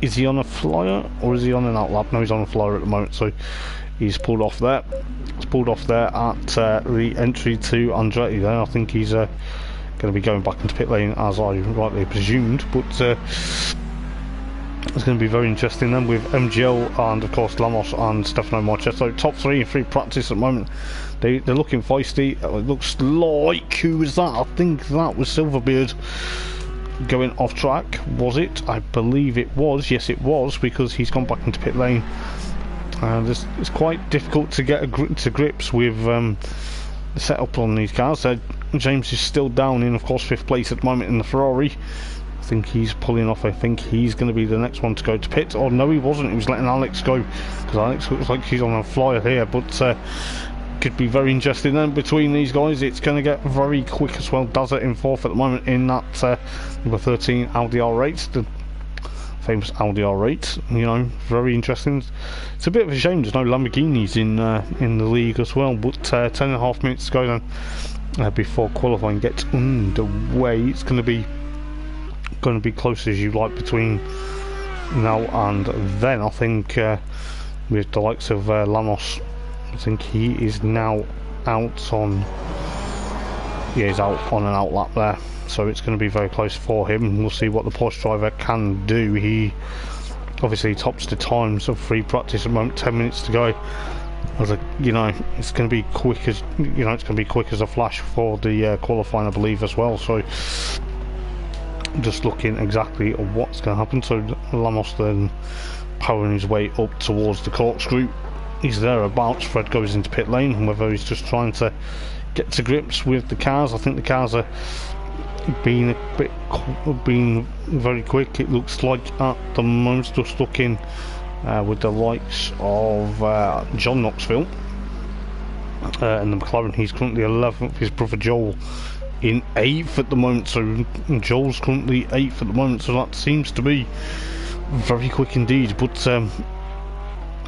is he on a flyer or is he on an outlap? No, he's on a flyer at the moment, so he's pulled off there. He's pulled off there at the entry to Andretti there. I think he's going to be going back into pit lane as I rightly presumed, but it's going to be very interesting then with MGL and of course Lamos and Stefano Marchetto. Top 3 in free practice at the moment. They're looking feisty. It looks like, who was that? I think that was Silverbeard going off track, was it? I believe it was. Yes, it was, because he's gone back into pit lane. It's quite difficult to get to grips with the setup on these cars. James is still down in, of course, 5th place at the moment in the Ferrari. I think he's pulling off. I think he's going to be the next one to go to pit. Oh no, he wasn't. He was letting Alex go, because Alex looks like he's on a flyer here. But could be very interesting then between these guys. It's going to get very quick as well. Dazzert in 4th at the moment in that number 13 Audi R8, the famous Audi R8. You know, very interesting. It's a bit of a shame there's no Lamborghinis in the league as well. But 10.5 minutes to go then before qualifying gets underway. It's going to be close as you like between now and then. I think with the likes of Lamos, I think he is now out on, yeah, he's out on an outlap there, so it's going to be very close for him. We'll see what the Porsche driver can do. He obviously tops the times of free practice at the moment. 10 minutes to go. You know, it's going to be quick as, you know, it's going to be quick as a flash for the qualifying, I believe, as well. So just looking exactly at what's going to happen. So Lamos then powering his way up towards the corkscrew. He's thereabouts. Fred goes into pit lane, and whether he's just trying to get to grips with the cars. I think the cars are being very quick. It looks like at the moment, just looking with the likes of John Knoxville and the McLaren, he's currently 11th. His brother Joel in 8th at the moment, so Joel's currently 8th at the moment, so that seems to be very quick indeed. But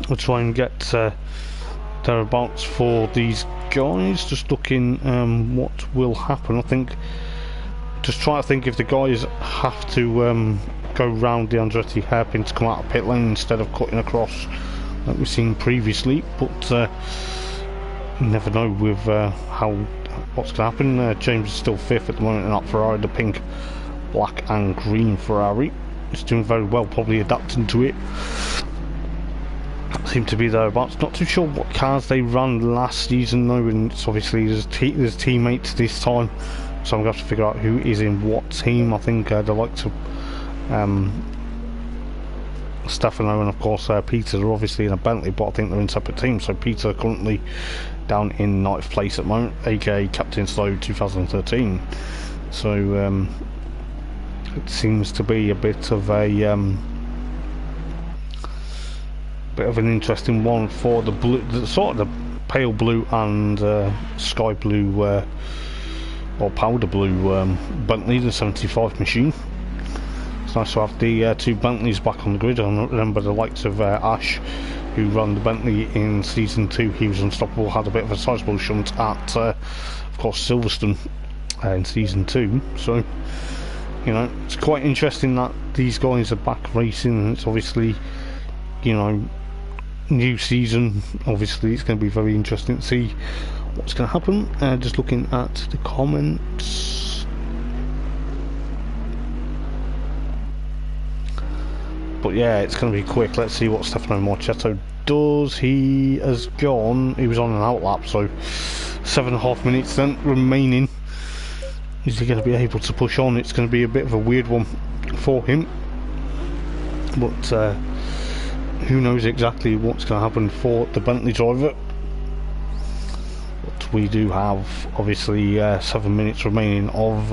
we'll try and get thereabouts for these guys. Just looking what will happen. I think, just try to think if the guys have to go round the Andretti hairpin to come out of pit lane instead of cutting across like we've seen previously. But you never know with what's going to happen. James is still 5th at the moment in that Ferrari, the pink, black and green Ferrari. It's doing very well, probably adapting to it. Seem to be thereabouts. Not too sure what cars they ran last season though, and it's obviously there's teammates this time, so I'm going to have to figure out who is in what team. I think the likes of Stefano and of course Peter are obviously in a Bentley, but I think they're in separate teams. So Peter currently down in 9th place at the moment, aka Captain Slow 2013. So it seems to be a bit of an interesting one for the blue, sort of the pale blue and sky blue or powder blue Bentley, the 75 machine. It's nice to have the 2 Bentleys back on the grid. I remember the likes of Ash, who ran the Bentley in season 2. He was unstoppable, had a bit of a sizable shunt at of course Silverstone in season 2. So you know, it's quite interesting that these guys are back racing, and it's obviously, you know, new season. Obviously it's going to be very interesting to see what's going to happen. Just looking at the comments, but yeah, it's going to be quick. Let's see what Stefano Marchetto does. He has gone, he was on an outlap, so 7.5 minutes then remaining. Is he going to be able to push on? It's going to be a bit of a weird one for him, but who knows exactly what's going to happen for the Bentley driver. But we do have obviously 7 minutes remaining of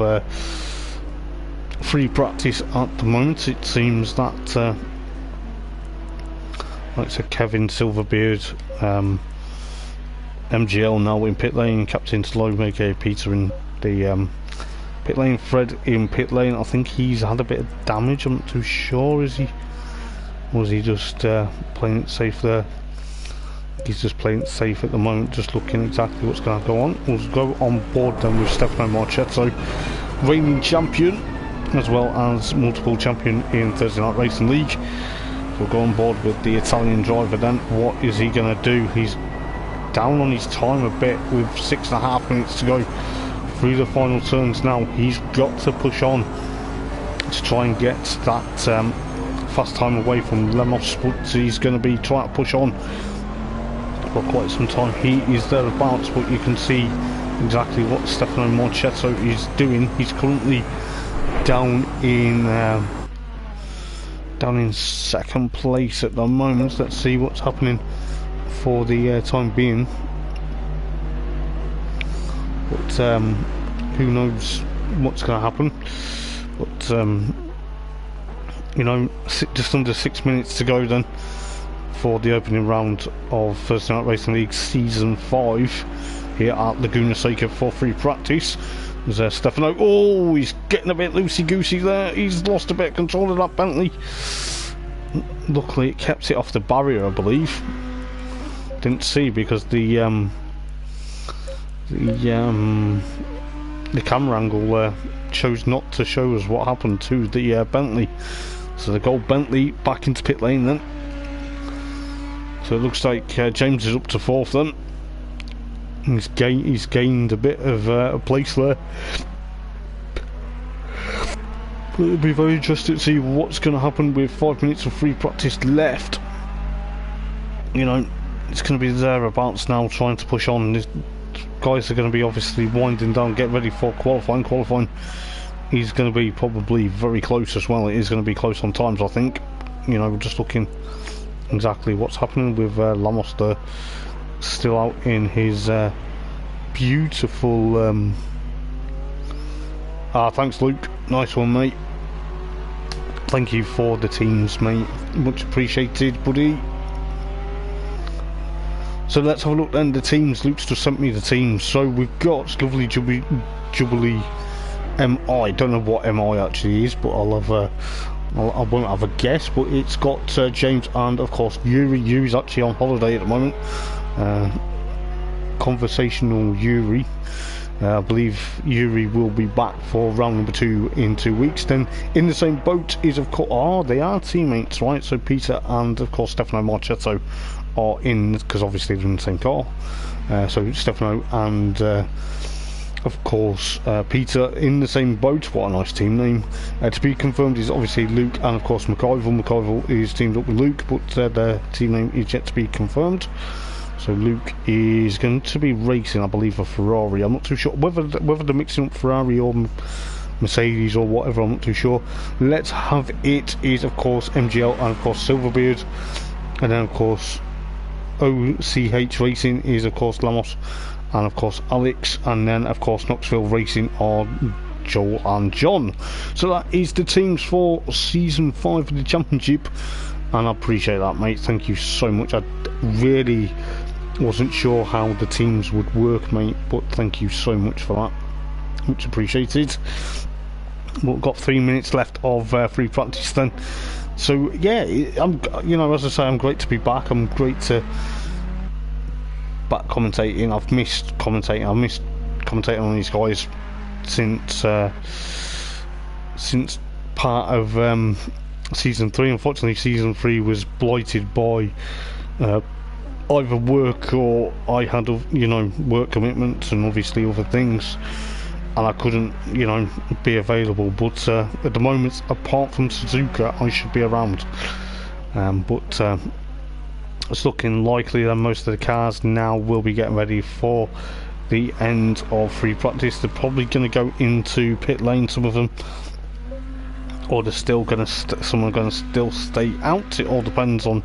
free practice at the moment. It seems that like I said, Kevin Silverbeard, MGL now in pit lane, Captain Slow, aka Peter in the pit lane, Fred in pit lane. I think he's had a bit of damage, I'm not too sure. Is he, or is he just playing it safe there? He's just playing it safe at the moment, just looking exactly what's going to go on. We'll go on board then with Stefano Marchetto, reigning champion as well as multiple champion in Thursday Night Racing League. We'll go on board with the Italian driver then. What is he going to do? He's down on his time a bit with 6.5 minutes to go through the final turns now. He's got to push on to try and get that fast time away from Lemos, but he's going to be trying to push on for quite some time. He is thereabouts, but you can see exactly what Stefano Marchetto is doing. He's currently down in second place at the moment. Let's see what's happening for the time being, but who knows what's going to happen. But you know, just under 6 minutes to go then for the opening round of Thursday Night Racing League Season 5 here at Laguna Seca for free practice. There's Stefano. Oh, he's getting a bit loosey-goosey there. He's lost a bit of control of that Bentley. Luckily it kept it off the barrier, I believe. Didn't see, because the camera angle chose not to show us what happened to the Bentley. So the gold Bentley back into pit lane then. So it looks like James is up to 4th then. He's gained a bit of a place there. But it'll be very interesting to see what's going to happen with 5 minutes of free practice left. You know, it's going to be thereabouts now, trying to push on. These guys are going to be obviously winding down, get ready for qualifying. Qualifying is going to be probably very close as well. It is going to be close on times, I think. You know, we're just looking exactly what's happening with Lamos there, still out in his beautiful thanks Luke, nice one mate, thank you for the teams mate, much appreciated buddy. So let's have a look then, the teams. Luke's just sent me the teams. So we've got lovely Jubilee MI, don't know what MI actually is, but I'll have I won't have a guess, but it's got James and of course Yuri. Yuri's actually on holiday at the moment. Conversational Yuri. I believe Yuri will be back for round number 2 in 2 weeks. Then in the same boat is of course, they are teammates, right? So Peter and of course Stefano Marchetto are in, because obviously they're in the same car. So Stefano and of course Peter in the same boat. What a nice team name. To be confirmed is obviously Luke and of course McIver. McIver is teamed up with Luke, but their team name is yet to be confirmed. So Luke is going to be racing, I believe, a Ferrari. I'm not too sure whether they're mixing up Ferrari or Mercedes or whatever. I'm not too sure. Let's have it is of course MGL and of course Silverbeard, and then of course OCH Racing is of course Lamos and of course Alex, and then of course Knoxville Racing are Joel and John. So that is the teams for season 5 of the championship, and I appreciate that mate, thank you so much. I really wasn't sure how the teams would work mate, but thank you so much for that, much appreciated. We've got 3 minutes left of free practice then. So yeah, I'm, you know, as I say, I'm great to be back. I'm great to back commentating. I've missed commentating. I've missed commentating on these guys since part of season 3. Unfortunately, season 3 was blighted by either work, or I had, you know, work commitments and obviously other things, and I couldn't, you know, be available. But at the moment, apart from Suzuka, I should be around. But it's looking likely that most of the cars now will be getting ready for the end of free practice. They're probably going to go into pit lane, some of them, or they're still going to some are going to still stay out. It all depends on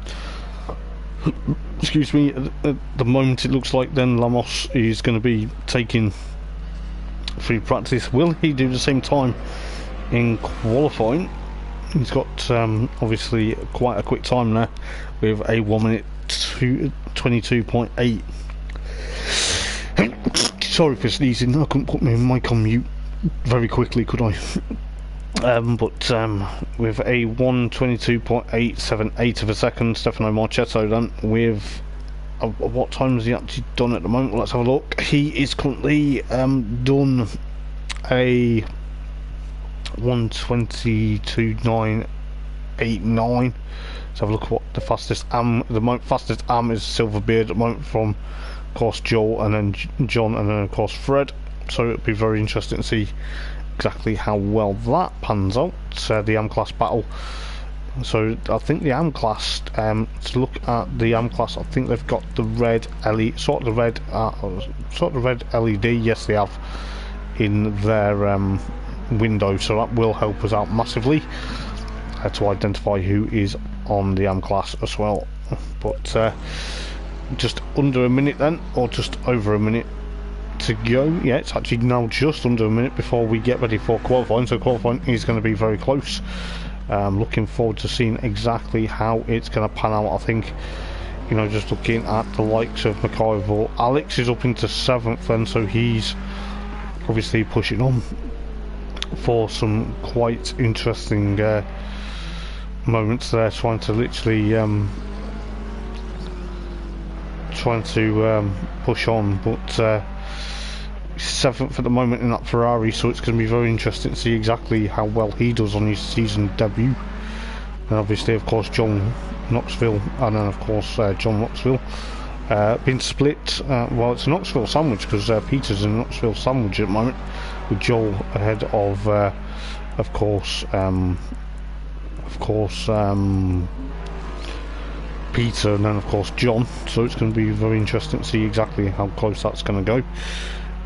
excuse me. At the moment it looks like then Lamos is going to be taking free practice. Will he do the same time in qualifying. He's got obviously quite a quick time there with a 1 minute 22.8. Sorry for sneezing, I couldn't put my mic on mute very quickly, could I? But with a 1:22.878 of a second, Stefano Marchetto then with what time has he actually done at the moment? Let's have a look. He is currently done a 1:22.989. Let's have a look at what the fastest fastest am is. Silverbeard at the moment from, of course, Joel, and then John, and then of course Fred. So it'll be very interesting to see exactly how well that pans out. The AM class battle. So I think the AM class, to look at the AM class, I think they've got the red LED, sort of red LED. Yes, they have in their window, so that will help us out massively to identify who is on the AM class as well. But just under a minute then, or just over a minute to go. Yeah, it's actually now just under a minute before we get ready for qualifying, so qualifying is going to be very close. Looking forward to seeing exactly how it's going to pan out. I think, you know, just looking at the likes of McIver, Alex is up into 7th then, so he's obviously pushing on for some quite interesting moments there, trying to literally push on, but 7th at the moment in that Ferrari, so it's going to be very interesting to see exactly how well he does on his season debut. And obviously, of course, John Knoxville, and then of course John Knoxville been split. Well, it's a Knoxville sandwich because Peter's in a Knoxville sandwich at the moment, with Joel ahead of course Peter, and then of course John. So it's going to be very interesting to see exactly how close that's going to go.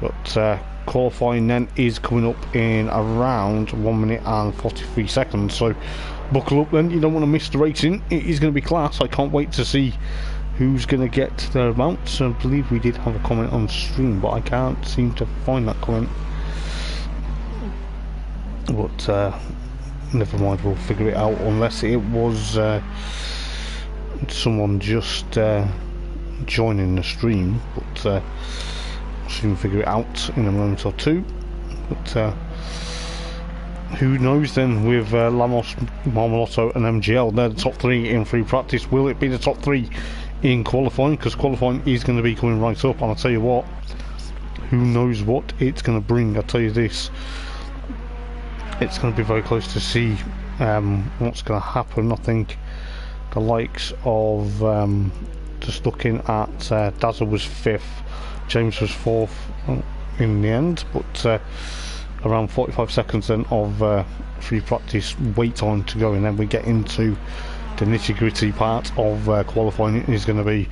But qualifying then is coming up in around 1 minute and 43 seconds, so buckle up then, you don't want to miss the racing. It is going to be class. I can't wait to see who's going to get their amounts. I believe we did have a comment on stream, but I can't seem to find that comment. But never mind, we'll figure it out, unless it was someone just joining the stream. But soon figure it out in a moment or two. But who knows then, with Lamos, Marmolotto and MGL, they're the top 3 in free practice. Will it be the top 3 in qualifying? Because qualifying is going to be coming right up, and I'll tell you what, who knows what it's going to bring. I'll tell you this, it's going to be very close to see what's going to happen. I think the likes of just looking at Dazzle was 5th, James was 4th in the end, but around 45 seconds then of free practice wait time to go, and then we get into the nitty-gritty part of qualifying. It is going to be,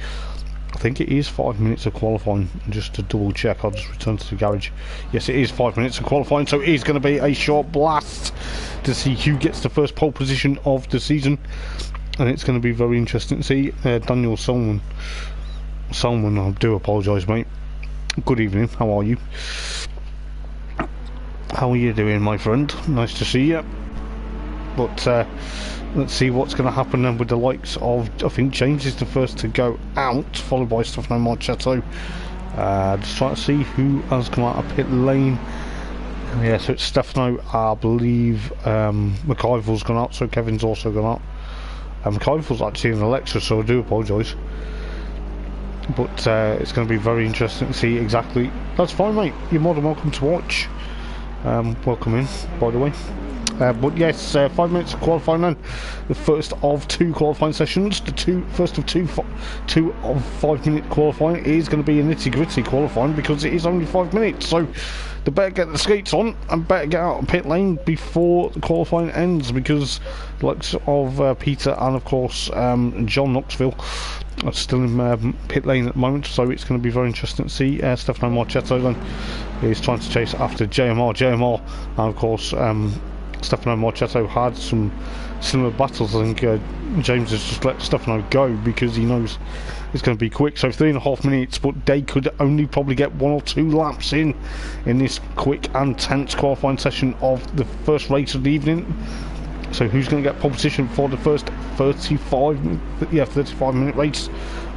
I think it is 5 minutes of qualifying. Just to double check, I'll just return to the garage. Yes, it is 5 minutes of qualifying, so it is going to be a short blast to see who gets the first pole position of the season, and it's going to be very interesting to see. Daniel Solomon, I do apologise, mate. Good evening, how are you? How are you doing, my friend? Nice to see you. But let's see what's going to happen then with the likes of, I think James is the first to go out, followed by Stefano Marchetto. Just trying to see who has come out of pit lane. Yeah, so it's Stefano, I believe. McIver's gone out, so Kevin's also gone out. McIver's actually in the lecture, so I do apologise. But it's going to be very interesting to see exactly. That's fine, mate, you're more than welcome to watch. Welcome in, by the way. But yes, 5 minutes of qualifying then. The first of 2 qualifying sessions. The first of two 5 minute qualifying is going to be a nitty gritty qualifying, because it is only 5 minutes. So they better get the skates on and better get out of pit lane before the qualifying ends, because the likes of Peter and of course John Knoxville are still in pit lane at the moment. So it's going to be very interesting to see. Stefano Marchetto then is trying to chase after JMR, and of course Stefano Marchetto had some similar battles. I think James has just let Stefano go because he knows it's going to be quick. So 3.5 minutes, but they could only probably get 1 or 2 laps in this quick and tense qualifying session of the first race of the evening. So who's going to get pole position for the first 35-minute race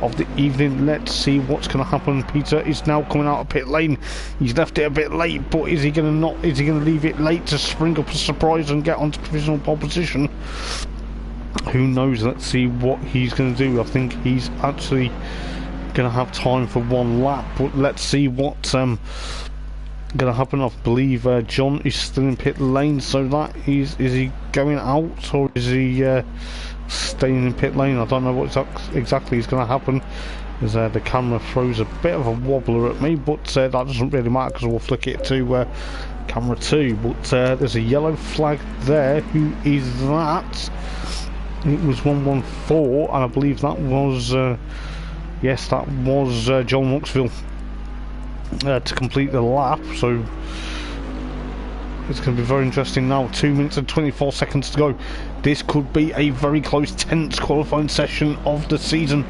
of the evening? Let's see what's going to happen. Peter is now coming out of pit lane. He's left it a bit late, but is he going to leave it late to spring up a surprise and get onto provisional pole position? Who knows? Let's see what he's going to do. I think he's actually going to have time for 1 lap, but let's see what's going to happen. I believe John is still in pit lane, so that is he going out or is he staying in pit lane? I don't know what exactly is going to happen, as the camera throws a bit of a wobbler at me, but that doesn't really matter because we'll flick it to camera 2. But there's a yellow flag there. Who is that? It was 114, and I believe that was yes, that was John Knoxville to complete the lap. So it's going to be very interesting now. 2 minutes and 24 seconds to go. This could be a very close, tense qualifying session of the season.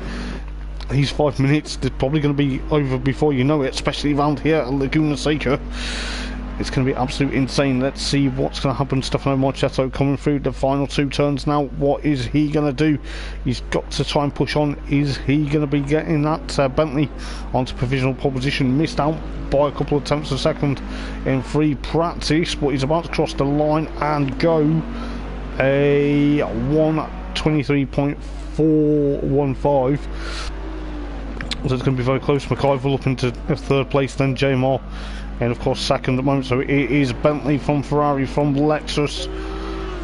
These 5 minutes, they're probably going to be over before you know it, especially around here at Laguna Seca. It's going to be absolutely insane. Let's see what's going to happen. Stefano Marchetto coming through the final 2 turns now. What is he going to do? He's got to try and push on. Is he going to be getting that Bentley onto provisional pole position? Missed out by a couple of tenths of a second in free practice, but he's about to cross the line and go a 1:23.415. So it's going to be very close. McIver up into 3rd place, then JMR, and of course 2nd at the moment. So it is Bentley from Ferrari from Lexus.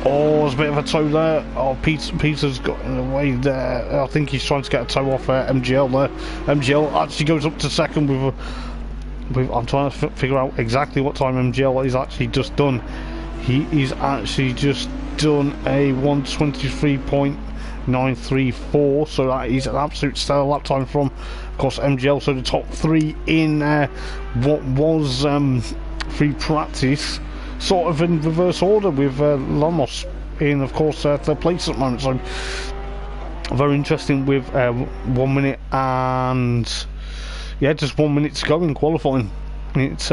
Oh, there's a bit of a toe there. Oh, Peter's got in the way there. I think he's trying to get a toe off MGL there. MGL actually goes up to 2nd with I'm trying to figure out exactly what time MGL is actually just done. He is actually just done a 1:23.934, so that is an absolute stellar lap time from, of course, MGL. So the top 3 in what was free practice, sort of in reverse order, with Lamos in, of course, 3rd place at the moment. So very interesting with 1 minute and just 1 minute to go in qualifying. It's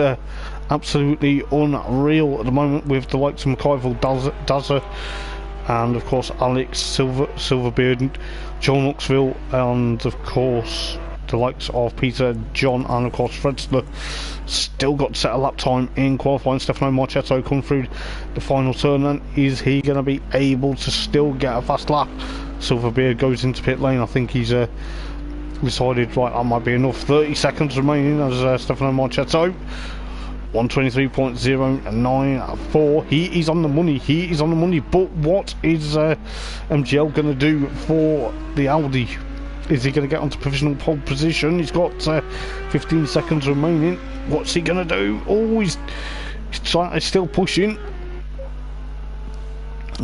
absolutely unreal at the moment with the likes of McIver, Dazza, and of course Alex Silverbeard, John Knoxville, and of course the likes of Peter, John, and of course Fredster still got to set a lap time in qualifying. Stefano Marchetto come through the final turn, and is he going to be able to still get a fast lap? Silverbeard goes into pit lane. I think he's decided, right, that might be enough. 30 seconds remaining as Stefano Marchetto, 1:23.094. He is on the money. But what is MGL going to do for the Audi? Is he going to get onto provisional pole position? He's got 15 seconds remaining. What's he going to do? Oh, he's still pushing.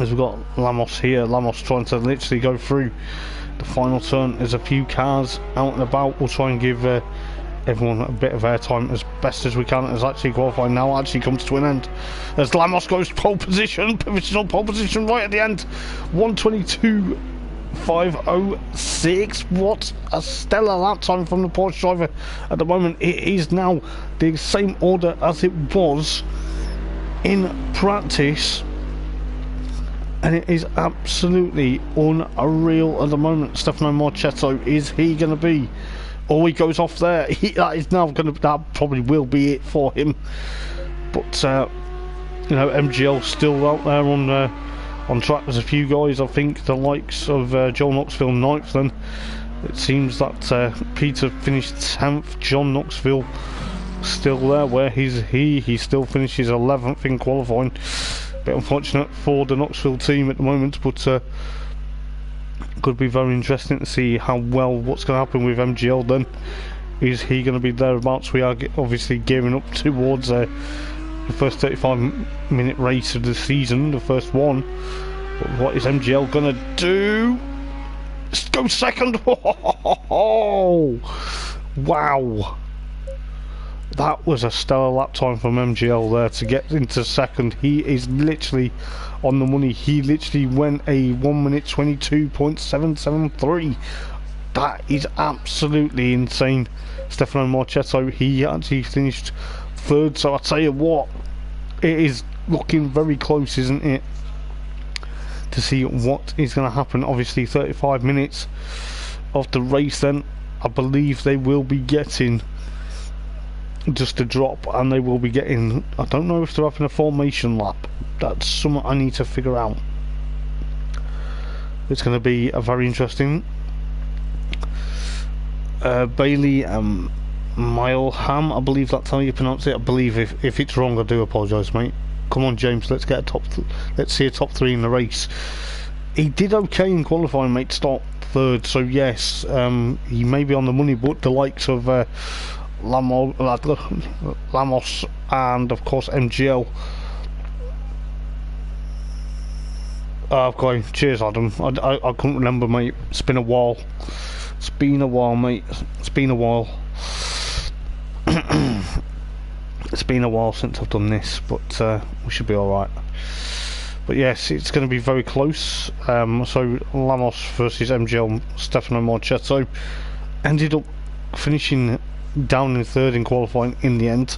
As we've got Lamos here. Lamos trying to literally go through the final turn. There's a few cars out and about. We'll try and give everyone a bit of airtime as best as we can, as actually qualifying now actually comes to an end, as Lamos goes pole position, provisional pole position right at the end. 1:22.506. What a stellar lap time from the Porsche driver at the moment. It is now the same order as it was in practice, and it is absolutely unreal at the moment. Stefano Marchetto, is he going to be? Oh, he goes off there. That probably will be it for him. But you know, MGL still out there on track. There's a few guys, I think the likes of John Knoxville 9th. Then it seems that Peter finished 10th. John Knoxville still there. Where he still finishes 11th in qualifying. Bit unfortunate for the Knoxville team at the moment, but could be very interesting to see what's going to happen with MGL then. Is he going to be thereabouts? We are obviously gearing up towards the first 35-minute race of the season, the first one. But what is MGL going to do? Let's go 2nd. Oh, wow. That was a stellar lap time from MGL there to get into 2nd. He is literally on the money. He literally went a 1:22.773 That is absolutely insane. Stefano Marchetto, he actually finished third, so I tell you what, it is looking very close, isn't it, to see what is going to happen. Obviously 35 minutes of the race, then I believe they will be getting just a drop, and they will be getting, I don't know if they're having a formation lap. That's something I need to figure out. It's going to be a very interesting. Bailey Mileham, I believe that's how you pronounce it. I believe if it's wrong, I do apologise, mate. Come on, James, let's get a let's see a top 3 in the race. He did okay in qualifying, mate, start third, so yes, he may be on the money, but the likes of Lamos and of course MGL. Okay, cheers, Adam. I couldn't remember, mate. It's been a while. It's been a while, mate. It's been a while. It's been a while since I've done this, but we should be alright. But yes, it's going to be very close. So Lamos versus MGL, Stefano Marchetto ended up finishing down in third in qualifying in the end,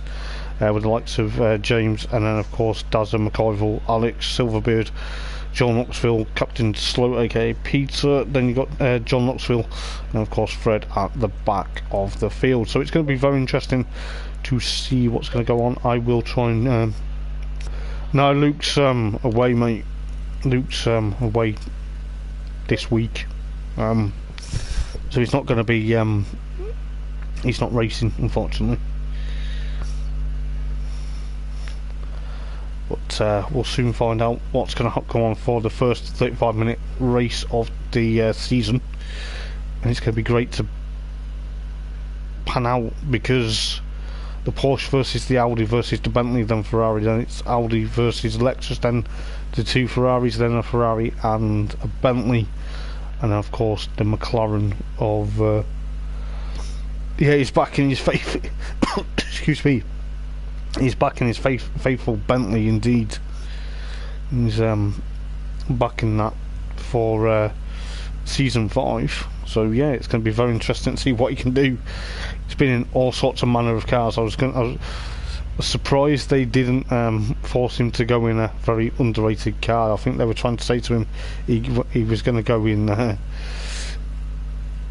with the likes of James, and then of course Dazza McIvor, Alex Silverbeard, John Knoxville, Captain Slow aka Peter, then you got John Knoxville, and of course Fred at the back of the field. So it's going to be very interesting to see what's going to go on. I will try and no, Luke's away, mate. Luke's away this week, so he's not going to be he's not racing, unfortunately. But we'll soon find out what's going to go on for the first 35-minute race of the season, and it's going to be great to pan out, because the Porsche versus the Audi versus the Bentley, then Ferrari, then it's Audi versus Lexus, then the 2 Ferraris, then a Ferrari and a Bentley, and of course the McLaren of yeah, he's back in his faith. Excuse me. He's back in his faithful Bentley, indeed. He's back in that for season 5. So yeah, it's going to be very interesting to see what he can do. He's been in all sorts of manner of cars. I was surprised they didn't force him to go in a very underrated car. I think they were trying to say to him he was going to go in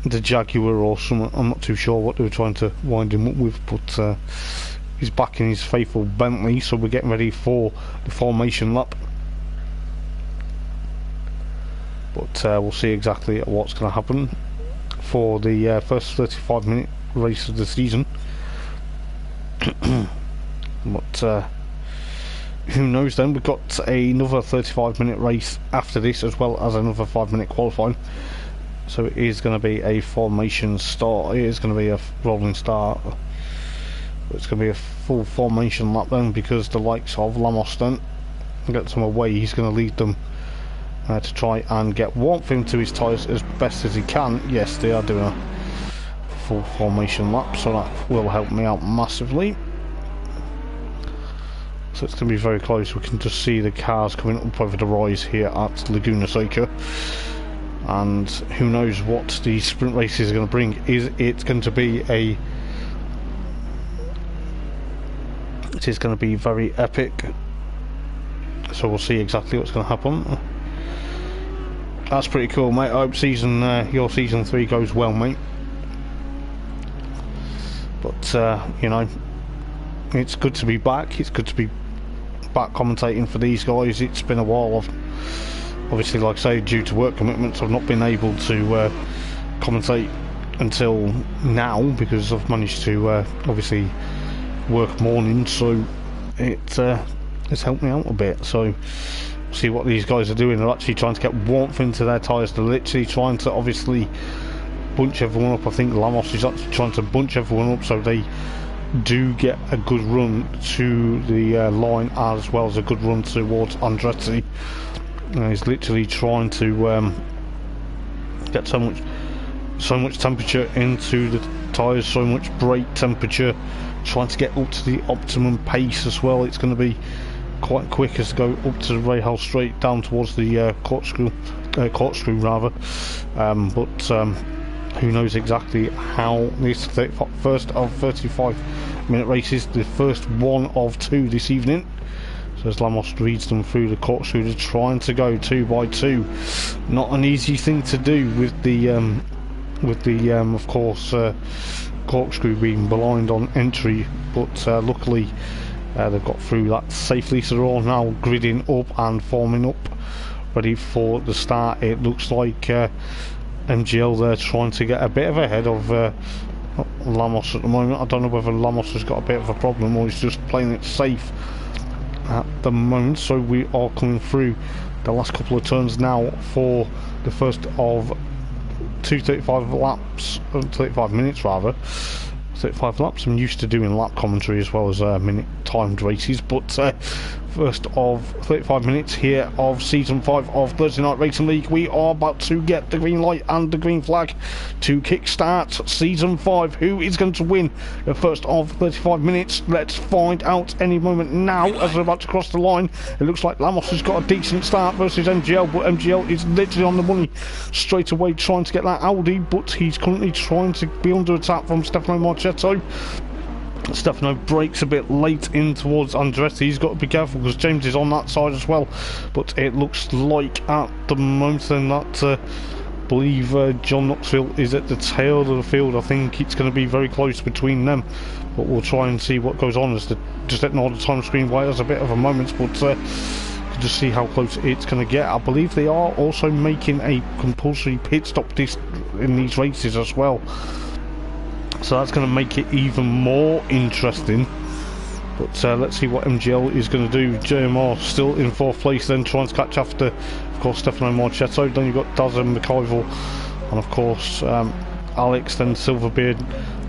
the Jaguar or something. I'm not too sure what they were trying to wind him up with, but he's back in his faithful Bentley, so we're getting ready for the formation lap. But we'll see exactly what's going to happen for the first 35-minute race of the season. But who knows then, we've got another 35-minute race after this, as well as another 5-minute qualifying. So it is going to be a formation start. It is going to be a rolling start. It's going to be a full formation lap then, because the likes of Lamos then gets them away. He's going to lead them to try and get warmth into his tyres as best as he can. Yes, they are doing a full formation lap, so that will help me out massively. So it's going to be very close. We can just see the cars coming up over the rise here at Laguna Seca. And who knows what the sprint races are going to bring. Is it going to be a... It is going to be very epic. So we'll see exactly what's going to happen. That's pretty cool, mate. I hope your season 3 goes well, mate. But you know, it's good to be back. It's good to be back commentating for these guys. It's been a while. Obviously, like I say, due to work commitments, I've not been able to commentate until now, because I've managed to obviously work mornings, so it's helped me out a bit. So see what these guys are doing. They're actually trying to get warmth into their tyres. They're literally trying to obviously bunch everyone up. I think Lamos is actually trying to bunch everyone up so they do get a good run to the line, as well as a good run towards Andretti. He's literally trying to get so much temperature into the tyres, so much brake temperature, trying to get up to the optimum pace as well. It's going to be quite quick as to go up to the Rahal straight down towards the corkscrew rather. But who knows exactly how this first of 35-minute races, the first one of 2 this evening. So as Lamos reads them through the corkscrew, they're trying to go 2 by 2. Not an easy thing to do with the of course corkscrew being blind on entry, but luckily they've got through that safely. So they're all now gridding up and forming up, ready for the start. It looks like MGL there trying to get a bit of ahead of Lamos at the moment. I don't know whether Lamos has got a bit of a problem or he's just playing it safe at the moment. So we are coming through the last couple of turns now for the first of 2:35 laps, 35 minutes rather. 35 laps. I'm used to doing lap commentary as well as minute timed races, but first of 35 minutes here of season 5 of Thursday Night Racing League. We are about to get the green light and the green flag to kickstart season 5. Who is going to win the first of 35 minutes? Let's find out any moment now as we're about to cross the line. It looks like Lamos has got a decent start versus MGL, but MGL is literally on the money straight away trying to get that Audi, but he's currently trying to be under attack from Stefano Marchetto. Stefano breaks a bit late in towards Andretti. He's got to be careful because James is on that side as well, but it looks like at the moment then that I believe John Knoxville is at the tail of the field. I think it's going to be very close between them, but we'll try and see what goes on as the just ignore the time screen while there's a bit of a moment, but just see how close it's going to get. I believe they are also making a compulsory pit stop in these races as well, so that's going to make it even more interesting. But let's see what MGL is going to do. JMR still in 4th place, then trying to catch after, of course, Stefano Marchetto. Then you've got Daz and McIvor, and of course Alex, then Silverbeard,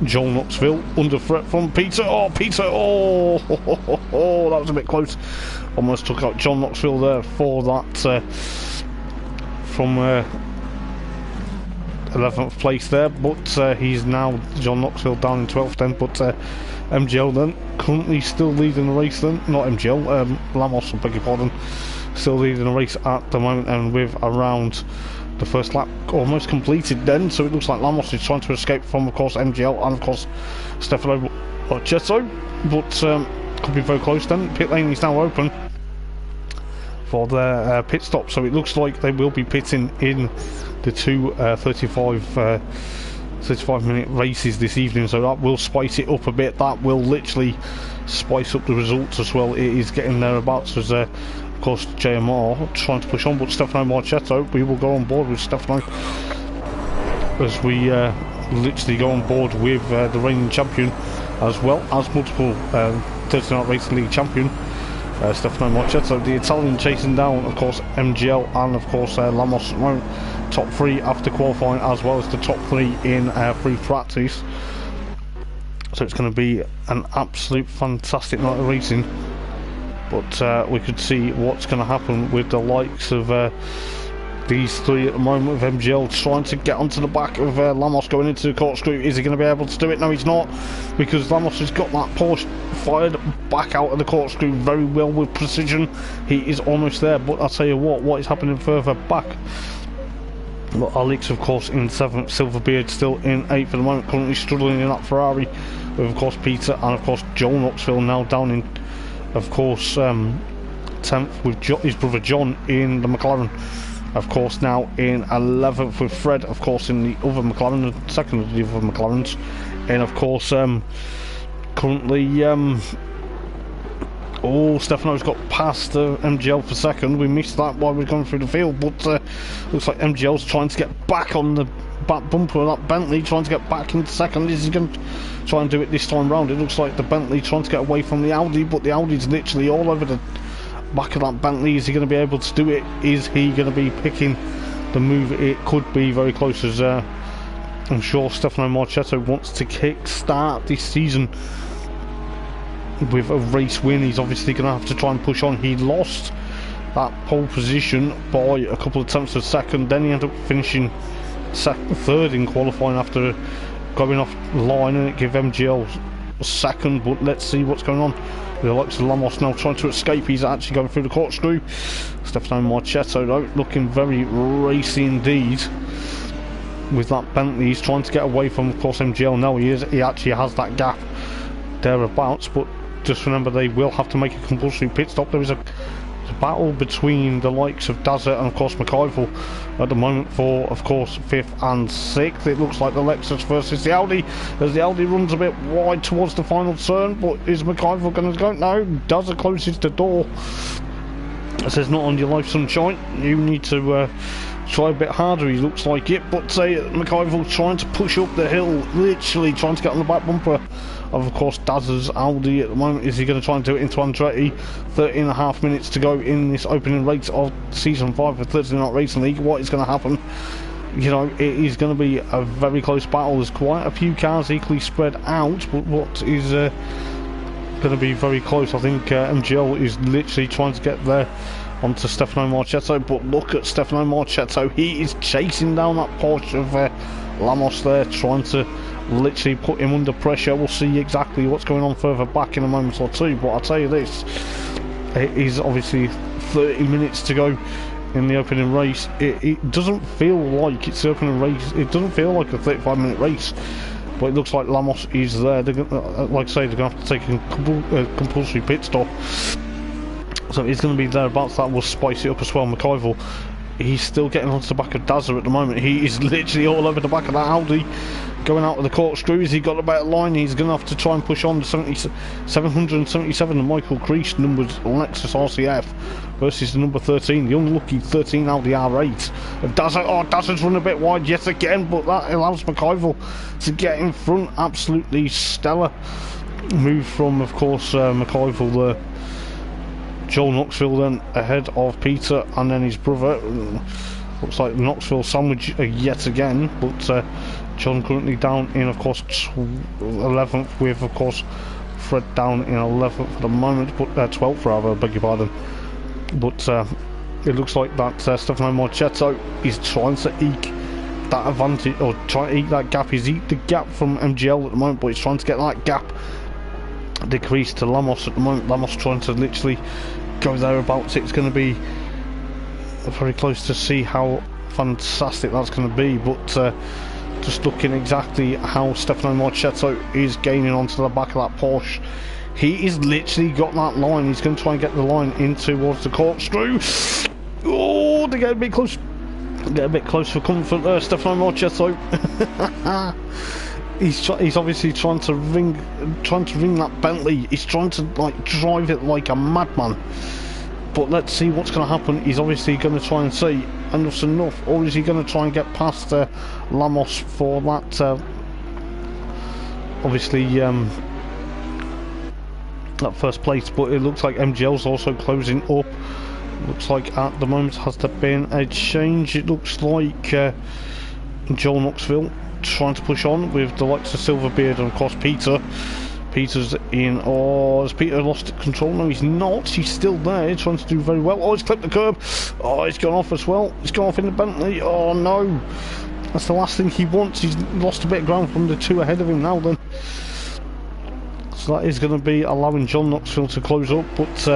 Joel Knoxville under threat from Peter. Oh, Peter! Oh, that was a bit close. Almost took out John Knoxville there for that from 11th place there, but he's now John Knoxville down in 12th then, but MGL then currently still leading the race then, not MGL, Lamos, I beg your pardon, still leading the race at the moment, and with around the first lap almost completed then, so it looks like Lamos is trying to escape from, of course, MGL and of course Stefano Marchetto, but could be very close then. Pit lane is now open for their pit stop, so it looks like they will be pitting in the two 35-minute races this evening, so that will spice it up a bit. That will literally spice up the results as well. It is getting thereabouts as of course JMR trying to push on, but Stefano Marchetto, we will go on board with Stefano as we literally go on board with the reigning champion as well as multiple Thursday Night Racing League champion Stefano Marchetto. The Italian chasing down, of course, MGL and of course Lamos. Top 3 after qualifying, as well as the top 3 in free practice. So it's going to be an absolute fantastic night of racing. But we could see what's going to happen with the likes of these 3 at the moment, with MGL trying to get onto the back of Lamos going into the corkscrew. Is he going to be able to do it? No, he's not, because Lamos has got that Porsche fired back out of the corkscrew very well with precision. He is almost there, but I'll tell you what is happening further back. Well, Alex, of course, in 7th, Silverbeard still in 8th at the moment, currently struggling in that Ferrari, with of course Peter and of course Joel Knoxville now down in, of course, 10th with his brother John in the McLaren, of course now in 11th with Fred, of course, in the other McLaren, the second of the other McLarens, and of course currently Stefano's got past MGL for second. We missed that while we were going through the field, but looks like MGL's trying to get back on the back bumper of that Bentley, trying to get back into second. Is he going to try and do it this time round? It looks like the Bentley trying to get away from the Audi, but the Audi's literally all over the back of that Bentley. Is he going to be able to do it? Is he going to be picking the move? It could be very close, as I'm sure Stefano Marchetto wants to kick-start this season with a race win. He's obviously going to have to try and push on. He lost that pole position by a couple of tenths of second, then he ended up finishing third in qualifying after going off the line, and it gave MGL a second. But let's see what's going on. The likes of Lamos now trying to escape. He's actually going through the corkscrew. Stefano Marchetto though looking very racy indeed. with that Bentley. He's trying to get away from, of course, MGL. No, he actually has that gap thereabouts, but just remember they will have to make a compulsory pit stop. There is a battle between the likes of Dazzert and, of course, McIvor at the moment for, of course, 5th and 6th. It looks like the Lexus versus the Audi, as the Audi runs a bit wide towards the final turn. But is McIvor going to go? No, Dazzert closes the door. It says, not on your life, sunshine. You need to try a bit harder, he looks like it. But McIvor trying to push up the hill, literally trying to get on the back bumper of course, Dazzer's Audi at the moment. Is he going to try and do it into Andretti? 13.5 minutes to go in this opening race of Season 5 of Thursday Night Racing League. What is going to happen? You know, it is going to be a very close battle. There's quite a few cars equally spread out, but what is going to be very close, I think MGL is literally trying to get there onto Stefano Marchetto. But look at Stefano Marchetto, he is chasing down that Porsche of Lamos there, trying to literally put him under pressure. We'll see exactly what's going on further back in a moment or two, but I'll tell you this, it is obviously 30 minutes to go in the opening race. It doesn't feel like it's the opening race, it doesn't feel like a 35-minute race, but it looks like Lamos is there. They're gonna, like I say, they're going to have to take a compulsory pit stop, so it's going to be thereabouts. That will spice it up as well. McIvor, he's still getting onto the back of Dazzler at the moment. He is literally all over the back of that Audi, going out with the corkscrew. Has he got a better line? He's going to have to try and push on the 777, the Michael Creech numbered Lexus RCF versus the number 13, the unlucky 13 Audi R8 of Dazzler. Oh, Dazzler's run a bit wide yet again, but that allows McIvor to get in front. Absolutely stellar move from, of course, McIvor there. Joel Knoxville then ahead of Peter and then his brother. Looks like Knoxville sandwich yet again, but John currently down in, of course, 11th, with, of course, Fred down in 11th at the moment, but 12th rather, I beg your pardon. But it looks like that Stefano Marchetto is trying to eke that advantage, or trying to eke that gap. He's eked the gap from MGL at the moment, but he's trying to get that gap decreased to Lamos at the moment. Lamos trying to literally go thereabouts. It's going to be very close to see how fantastic that's going to be, but just looking exactly how Stefano Marchetto is gaining onto the back of that Porsche. He is literally got that line. He's going to try and get the line in towards the corkscrew. Oh, they get a bit close. Get a bit close for comfort there, Stefano Marchetto. He's obviously trying to ring that Bentley. He's trying to like drive it like a madman. But let's see what's going to happen. He's obviously going to try and say enough's enough, or is he going to try and get past Lamos for that? Obviously, that first place. But it looks like MGL's also closing up. Looks like at the moment has there been a change. It looks like Joel Knoxville trying to push on with the likes of Silverbeard and of course Peter. Peter's in. Oh, has Peter lost control? No, he's not. He's still there, trying to do very well. Oh, he's clipped the curb. Oh, he's gone off as well. He's gone off in the Bentley. Oh no, that's the last thing he wants. He's lost a bit of ground from the two ahead of him now then. So that is going to be allowing John Knoxville to close up, but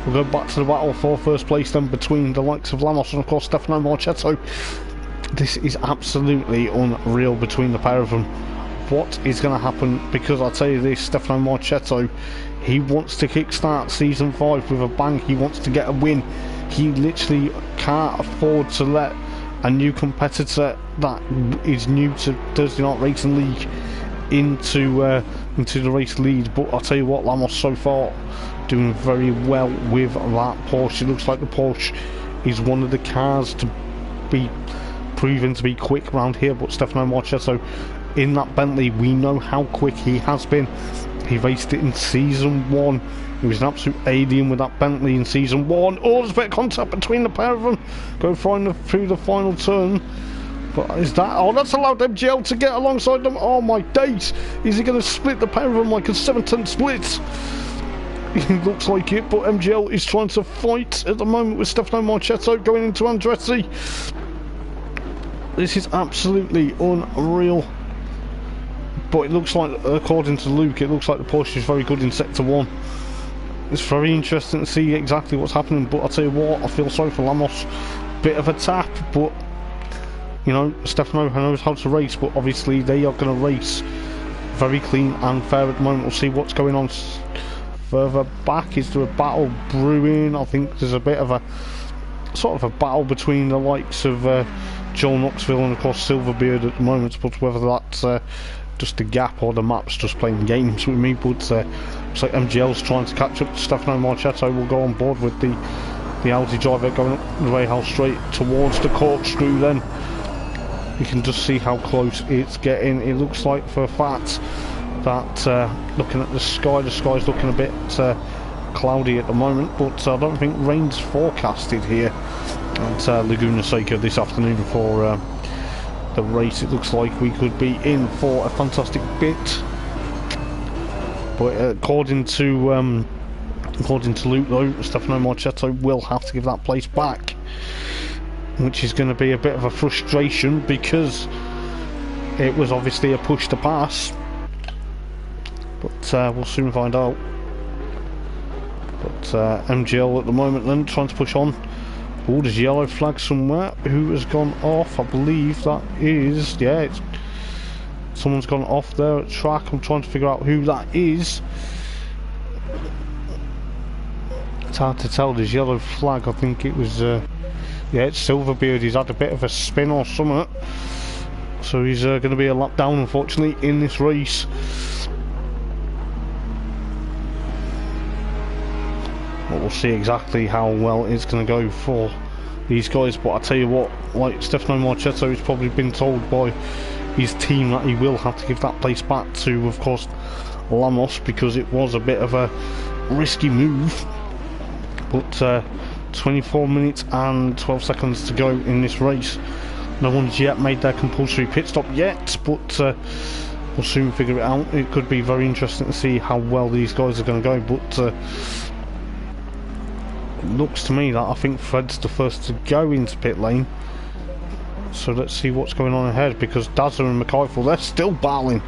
we'll go back to the battle for first place then between the likes of Lamos and of course Stefano Marchetto. This is absolutely unreal between the pair of them. What is going to happen? Because I'll tell you this, Stefano Marchetto, he wants to kickstart Season 5 with a bang. He wants to get a win. He literally can't afford to let a new competitor that is new to Thursday Night Racing League into the race lead. But I'll tell you what, Lamos so far doing very well with that Porsche. It looks like the Porsche is one of the cars to be proven to be quick around here. But Stefano Marchetto in that Bentley, we know how quick he has been. He raced it in Season 1. He was an absolute alien with that Bentley in Season 1. Oh, there's a bit of contact between the pair of them. Go through the final turn. But is that... Oh, that's allowed MGL to get alongside them. Oh my days. Is he going to split the pair of them like a 7-10 split? It looks like it, but MGL is trying to fight at the moment with Stefano Marchetto going into Andretti. This is absolutely unreal. But it looks like, according to Luke, it looks like the Porsche is very good in Sector 1. It's very interesting to see exactly what's happening, but I'll tell you what, I feel sorry for Lamos. Bit of a tap, but you know, Stefano knows how to race, but obviously they are going to race very clean and fair at the moment. We'll see what's going on further back. Is there a battle brewing? I think there's a bit of a sort of a battle between the likes of Joel Knoxville and of course Silverbeard at the moment, but whether that's just a gap or the map's just playing games with me. But looks like MGL's trying to catch up to Stefano Marchetto. Will go on board with the Audi driver going up the Rahal straight towards the corkscrew. Then you can just see how close it's getting. It looks like for a fact that looking at the sky's looking a bit cloudy at the moment, but I don't think rain's forecasted here at Laguna Seca this afternoon for the race. It looks like we could be in for a fantastic bit, but according to Luke though, Stefano Marchetto will have to give that place back, which is going to be a bit of a frustration because it was obviously a push to pass, but we'll soon find out. But MGL at the moment then trying to push on. Oh, there's a yellow flag somewhere. Who has gone off? I believe that is, yeah, someone's gone off there at track. I'm trying to figure out who that is. It's hard to tell. There's yellow flag. I think it was yeah, it's Silverbeard. He's had a bit of a spin or something, so he's going to be a lap down unfortunately in this race. But we'll see exactly how well it's going to go for these guys. But I tell you what, like Stefano Marchetto has probably been told by his team that he will have to give that place back to, of course, Lamos, because it was a bit of a risky move. But 24 minutes and 12 seconds to go in this race. No one's yet made their compulsory pit stop yet, but we'll soon figure it out. It could be very interesting to see how well these guys are going to go. But it looks to me that I think Fred's the first to go into pit lane, so let's see what's going on ahead, because Dazza and McIfel, they're still battling.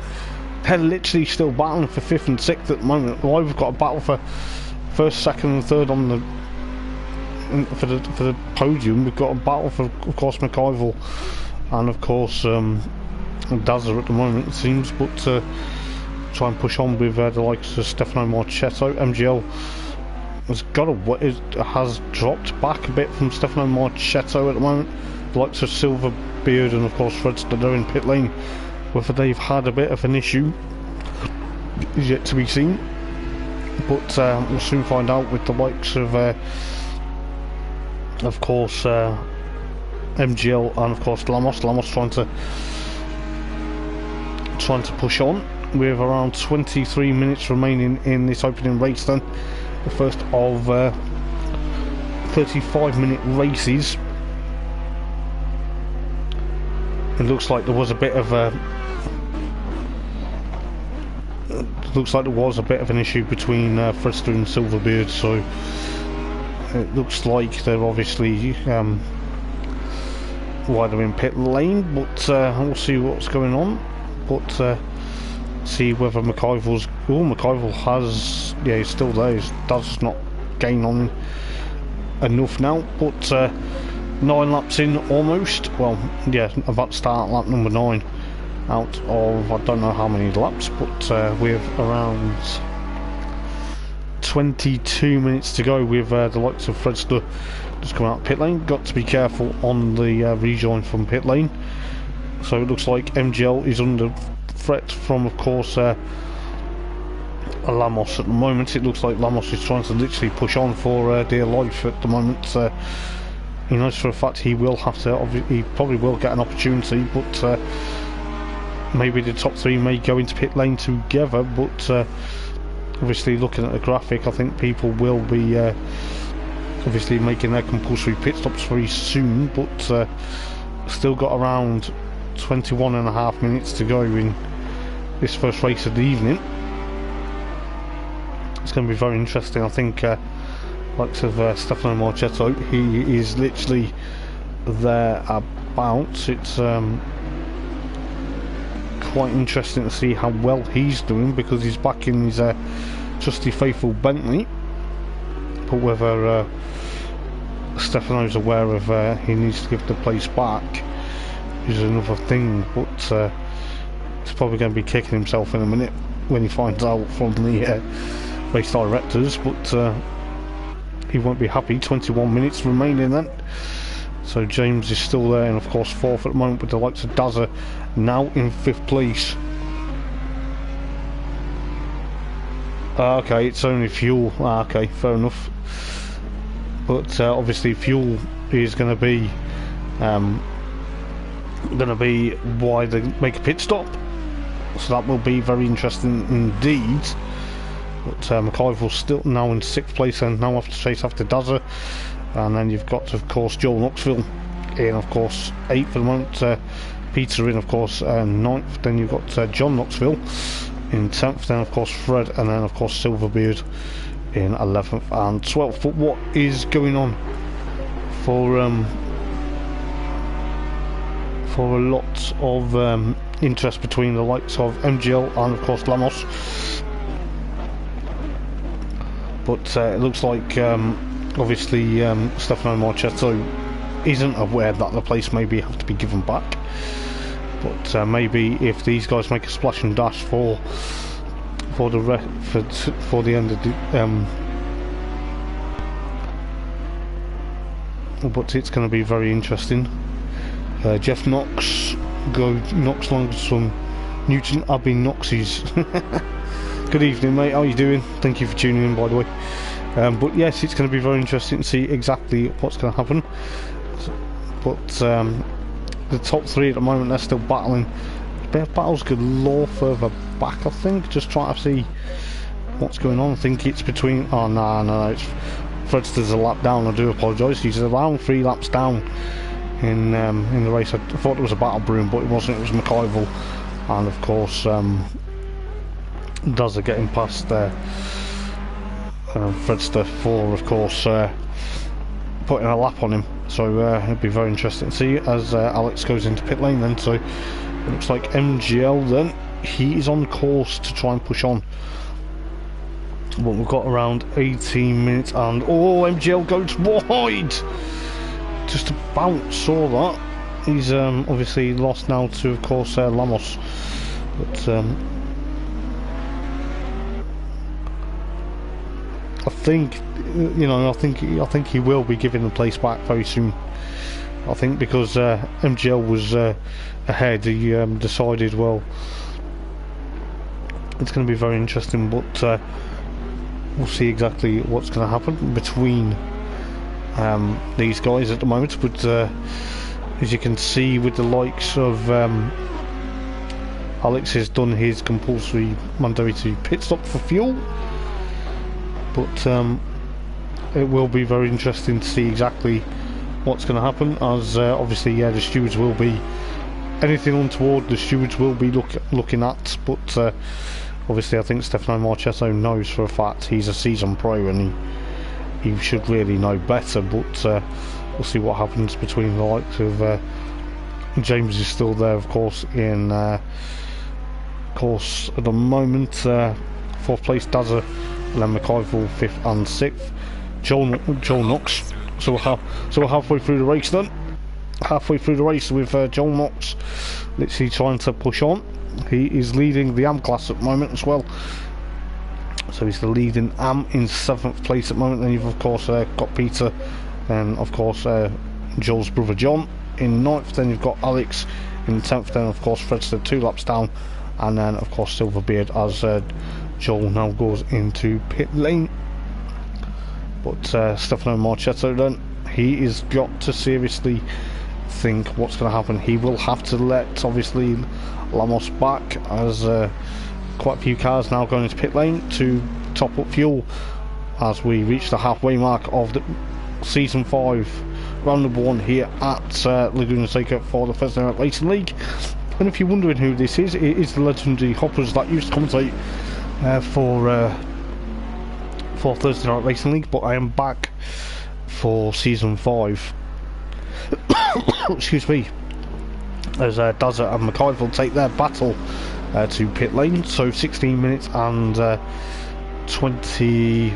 They're literally still battling for 5th and 6th at the moment. Well, we've got a battle for 1st, 2nd and 3rd on the for the podium. We've got a battle for, of course, McIfel and of course Dazza at the moment it seems, but try and push on with the likes of Stefano Marchetto. MGL has dropped back a bit from Stefano Marchetto at the moment. The likes of Silverbeard and of course Fred Stoddard in pit lane. Whether they've had a bit of an issue is yet to be seen, but we'll soon find out with the likes of course MGL and of course Lamos trying to push on with around 23 minutes remaining in this opening race. Then the first of 35-minute races. It looks like there was a bit of an issue between Frester and Silverbeard, so it looks like they're obviously why they're in pit lane, but we'll see what's going on. But see whether McIfel has, yeah, he's still there. He does not gain on enough now, but 9 laps in almost. Well, yeah, about to start lap number 9 out of I don't know how many laps, but with around 22 minutes to go with the likes of Fredster just coming out pit lane. Got to be careful on the rejoin from pit lane. So it looks like MGL is under threat from, of course, Lamos at the moment. It looks like Lamos is trying to literally push on for dear life at the moment. He knows for a fact he will have to, he probably will get an opportunity, but maybe the top 3 may go into pit lane together. But obviously looking at the graphic, I think people will be obviously making their compulsory pit stops very soon, but still got around 21.5 minutes to go in this first race of the evening. It's going to be very interesting. I think likes of Stefano Marchetto, he is literally thereabouts. It's quite interesting to see how well he's doing, because he's back in his trusty faithful Bentley. But whether Stefano's aware of he needs to give the place back is another thing, but he's probably going to be kicking himself in a minute when he finds out from the race directors, but he won't be happy. 21 minutes remaining then. So James is still there, and of course fourth at the moment with the likes of Dazza now in fifth place. Okay, it's only fuel. Okay, fair enough. But obviously fuel is going to be why they make a pit stop. So that will be very interesting indeed. But McIver's still now in sixth place and now have to chase after Dazza. And then you've got, of course, Joel Knoxville in, of course, 8th at the moment. Peter in, of course, 9th. Then you've got John Knoxville in 10th. Then, of course, Fred. And then, of course, Silverbeard in 11th and 12th. But what is going on for a lot of interest between the likes of MGL and, of course, Lamos? But it looks like... obviously, Stefano Marchetto isn't aware that the place maybe have to be given back. But maybe if these guys make a splash and dash for the end of the but it's going to be very interesting. Jeff Knox knocks longer from Newton Abbey Knoxes. Good evening, mate. How are you doing? Thank you for tuning in, by the way. But yes, it's going to be very interesting to see exactly what's going to happen. But the top three at the moment, they're still battling. Battles galore further back, I think. Just trying to see what's going on. I think it's between... Oh, no, it's Fredster's a lap down. I do apologise. He's around 3 laps down in the race. I thought it was a battle broom, but it wasn't. It was McIver. And, of course, Dazza getting past there. Fredster for, of course, putting a lap on him. So it'll be very interesting to see as Alex goes into pit lane then. So it looks like MGL then, he is on course to try and push on. But we've got around 18 minutes and... Oh, MGL goes wide! Just about saw that. He's obviously lost now to, of course, Lamos. But... I think, you know, I think he will be giving the place back very soon. I think because MGL was ahead, he decided, well, it's going to be very interesting, but we'll see exactly what's going to happen between these guys at the moment. But as you can see, with the likes of Alex has done his compulsory mandatory pit stop for fuel. But it will be very interesting to see exactly what's going to happen, as obviously, yeah, the stewards will be... Anything untoward, the stewards will be looking at, but obviously I think Stefano Marchetto knows for a fact he's a seasoned pro and he should really know better, but we'll see what happens between the likes of... James is still there, of course, in course at the moment. 4th place, Dazza. And then McIver 5th and 6th. Joel Knox. So we're halfway through the race then. Halfway through the race with Joel Knox literally trying to push on. He is leading the AM class at the moment as well. So he's the leading AM in 7th place at the moment. Then you've of course got Peter. Then of course Joel's brother John in 9th. Then you've got Alex in 10th. Then of course Fredster 2 laps down. And then of course Silverbeard as Joel now goes into pit lane. But Stefano Marchetto then, he has got to seriously think what's going to happen. He will have to let obviously Lamos back, as quite a few cars now going into pit lane to top up fuel as we reach the halfway mark of the season 5 round number 1 here at Laguna Seca for the First Night Racing League. And if you're wondering who this is, it is the legendary Hoppers that used to commentate for Thursday Night Racing League, but I am back for season 5. Excuse me. As Dazza and McIver take their battle to pit lane. So 16 minutes and 20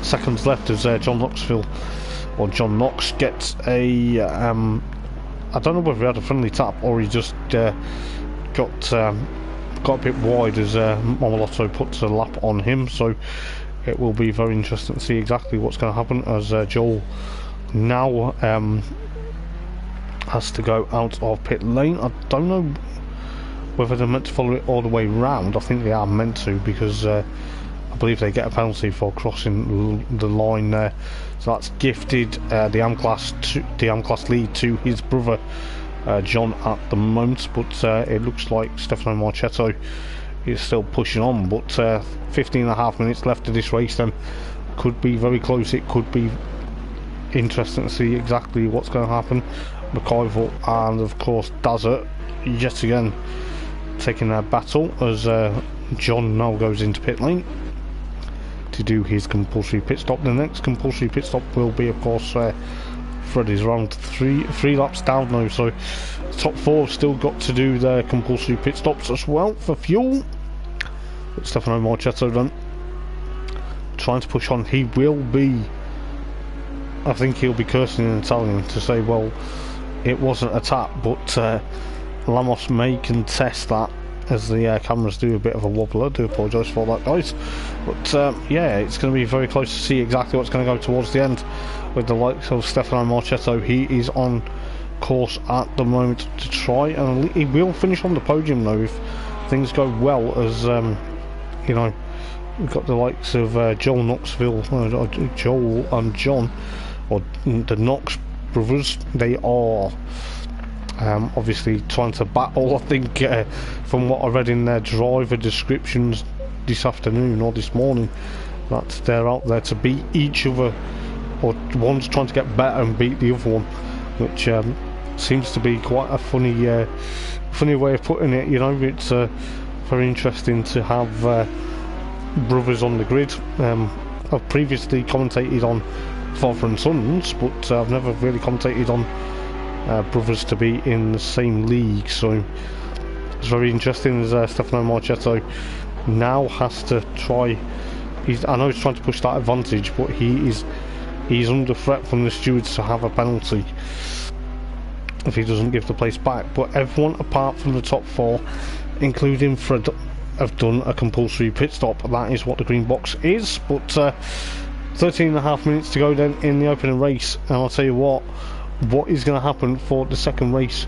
seconds left as John Knox gets a I don't know whether he had a friendly tap or he just got a bit wide as Momolotto puts a lap on him. So it will be very interesting to see exactly what's going to happen as Joel now has to go out of pit lane. I don't know whether they're meant to follow it all the way round. I think they are meant to, because I believe they get a penalty for crossing the line there. So that's gifted the AM class lead to his brother John at the moment, but it looks like Stefano Marchetto is still pushing on. But 15.5 minutes left of this race, then could be very close. It could be interesting to see exactly what's going to happen. McIver and of course Dazza yet again taking their battle as John now goes into pit lane to do his compulsory pit stop. The next compulsory pit stop will be of course Freddie's around three laps down though, so the top four have still got to do their compulsory pit stops as well for fuel. But Stefano Marchetto then trying to push on. He will be, I think he'll be cursing in Italian to say, well, it wasn't a tap, but Lamos may contest that as the cameras do a bit of a wobble. I do apologise for that, guys. But yeah, it's going to be very close to see exactly what's going to go towards the end with the likes of Stefano Marchetto. He is on course at the moment to try, and he will finish on the podium though if things go well, as you know, we've got the likes of Joel Knoxville, Joel and John, or the Knox brothers. They are obviously trying to battle. I think from what I read in their driver descriptions this afternoon or this morning, that they're out there to beat each other, or one's trying to get better and beat the other one, which seems to be quite a funny way of putting it. You know, it's very interesting to have brothers on the grid. I've previously commentated on father and sons, but I've never really commentated on brothers to be in the same league, so it's very interesting as Stefano Marchetto now has to try. I know he's trying to push that advantage, but he's under threat from the stewards to have a penalty if he doesn't give the place back. But everyone apart from the top four, including Fred, have done a compulsory pit stop. That is what the green box is. But 13.5 minutes to go then in the opening race, and I'll tell you what is going to happen for the second race,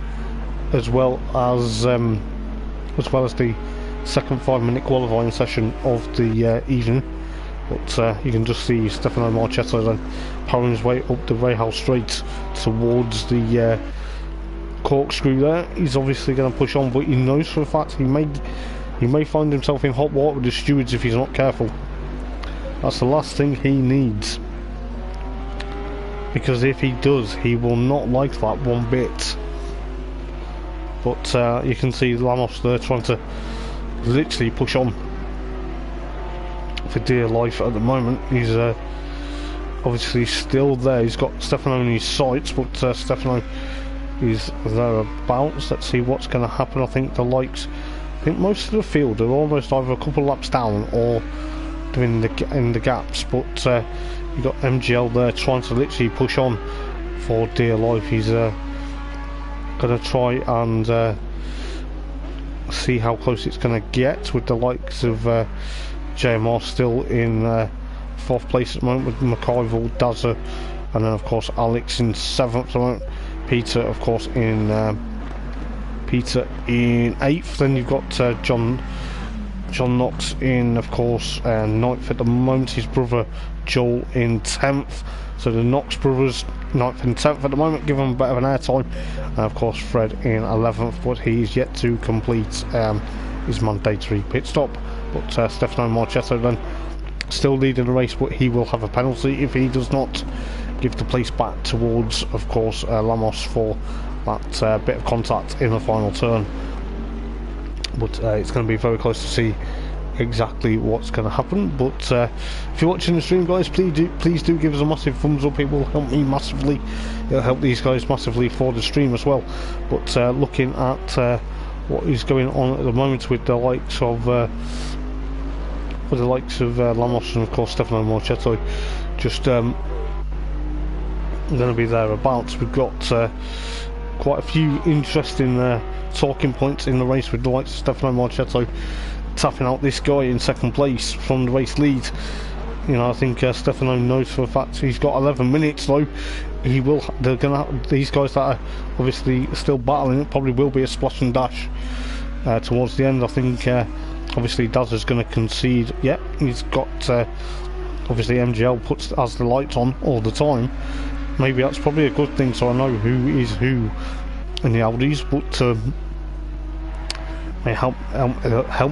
as well as the second 5-minute qualifying session of the evening. But you can just see Stefano Marchetto then powering his way up the Rahal Straight towards the corkscrew there. He's obviously going to push on, but he knows for a fact he may find himself in hot water with the stewards if he's not careful. That's the last thing he needs, because if he does, he will not like that one bit. But you can see Lamos there trying to literally push on for dear life at the moment. He's obviously still there. He's got Stefano in his sights, but Stefano is thereabouts. Let's see what's going to happen. I think most of the field are almost either a couple laps down or in the gaps, but you've got MGL there trying to literally push on for dear life. He's going to try and see how close it's going to get, with the likes of JMR still in 4th place at the moment, with McIver, Dazza, and then of course Alex in 7th at the moment. Peter of course in 8th. Then you've got John Knox in of course 9th at the moment. His brother Joel in 10th. So the Knox brothers 9th and 10th at the moment, give him a bit of an airtime. And of course Fred in 11th, but he's yet to complete his mandatory pit stop. But Stefano Marchetto then still leading the race, but he will have a penalty if he does not give the place back towards of course Lamos for that bit of contact in the final turn. But it's going to be very close to see exactly what's going to happen. But if you're watching the stream, guys, please do give us a massive thumbs up. It will help me massively. It'll help these guys massively for the stream as well. But looking at what is going on at the moment with the likes of Lamos and of course Stefano Marchetto, just going to be thereabouts. We've got quite a few interesting talking points in the race, with the likes of Stefano Marchetto tapping out this guy in second place from the race lead. You know, I think Stefano knows for a fact he's got 11 minutes though. He will. They're gonna. These guys that are obviously still battling, it probably will be a splash and dash towards the end. I think obviously Daz is going to concede. Yeah, he's got obviously MGL has the lights on all the time. Maybe that's probably a good thing, so I know who is who in the Audis. But may help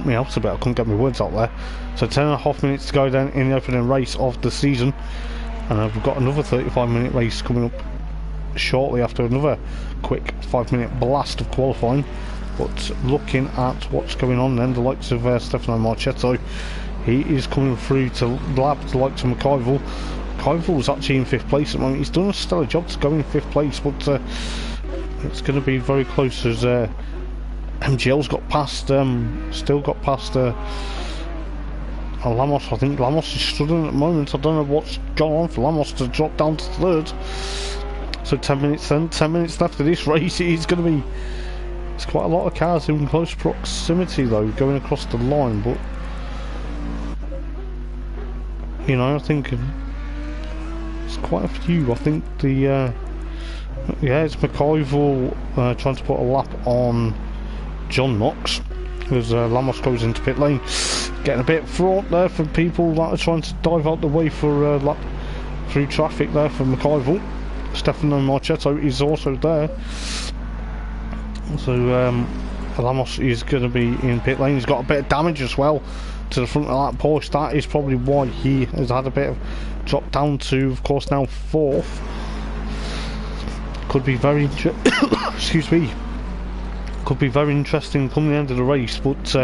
me out a bit. I couldn't get my words out there. So 10.5 minutes to go then in the opening race of the season, and we've got another 35-minute race coming up shortly after another quick 5-minute blast of qualifying. But looking at what's going on then, the likes of Stefano Marchetto, he is coming through to lap the likes of McIvor. McIvor was actually in 5th place at the moment. He's done a stellar job to go in 5th place, but it's going to be very close as MGL's got past, still got past Lamos. I think Lamos is struggling at the moment. I don't know what's gone on for Lamos to drop down to 3rd. So 10 minutes then, 10 minutes left of this race. It's going to be, it's quite a lot of cars in close proximity though, going across the line, but you know, I think it's quite a few. I think the yeah, it's McIvor trying to put a lap on John Knox as Lamos goes into pit lane, getting a bit fraught there for people that are trying to dive out the way for lap through traffic there for McIvor. Stefano Marchetto is also there, so Lamos is going to be in pit lane. He's got a bit of damage as well to the front of that Porsche. That is probably why he has had a bit of drop down to, of course, now 4th. Could be very excuse me, could be very interesting come the end of the race. But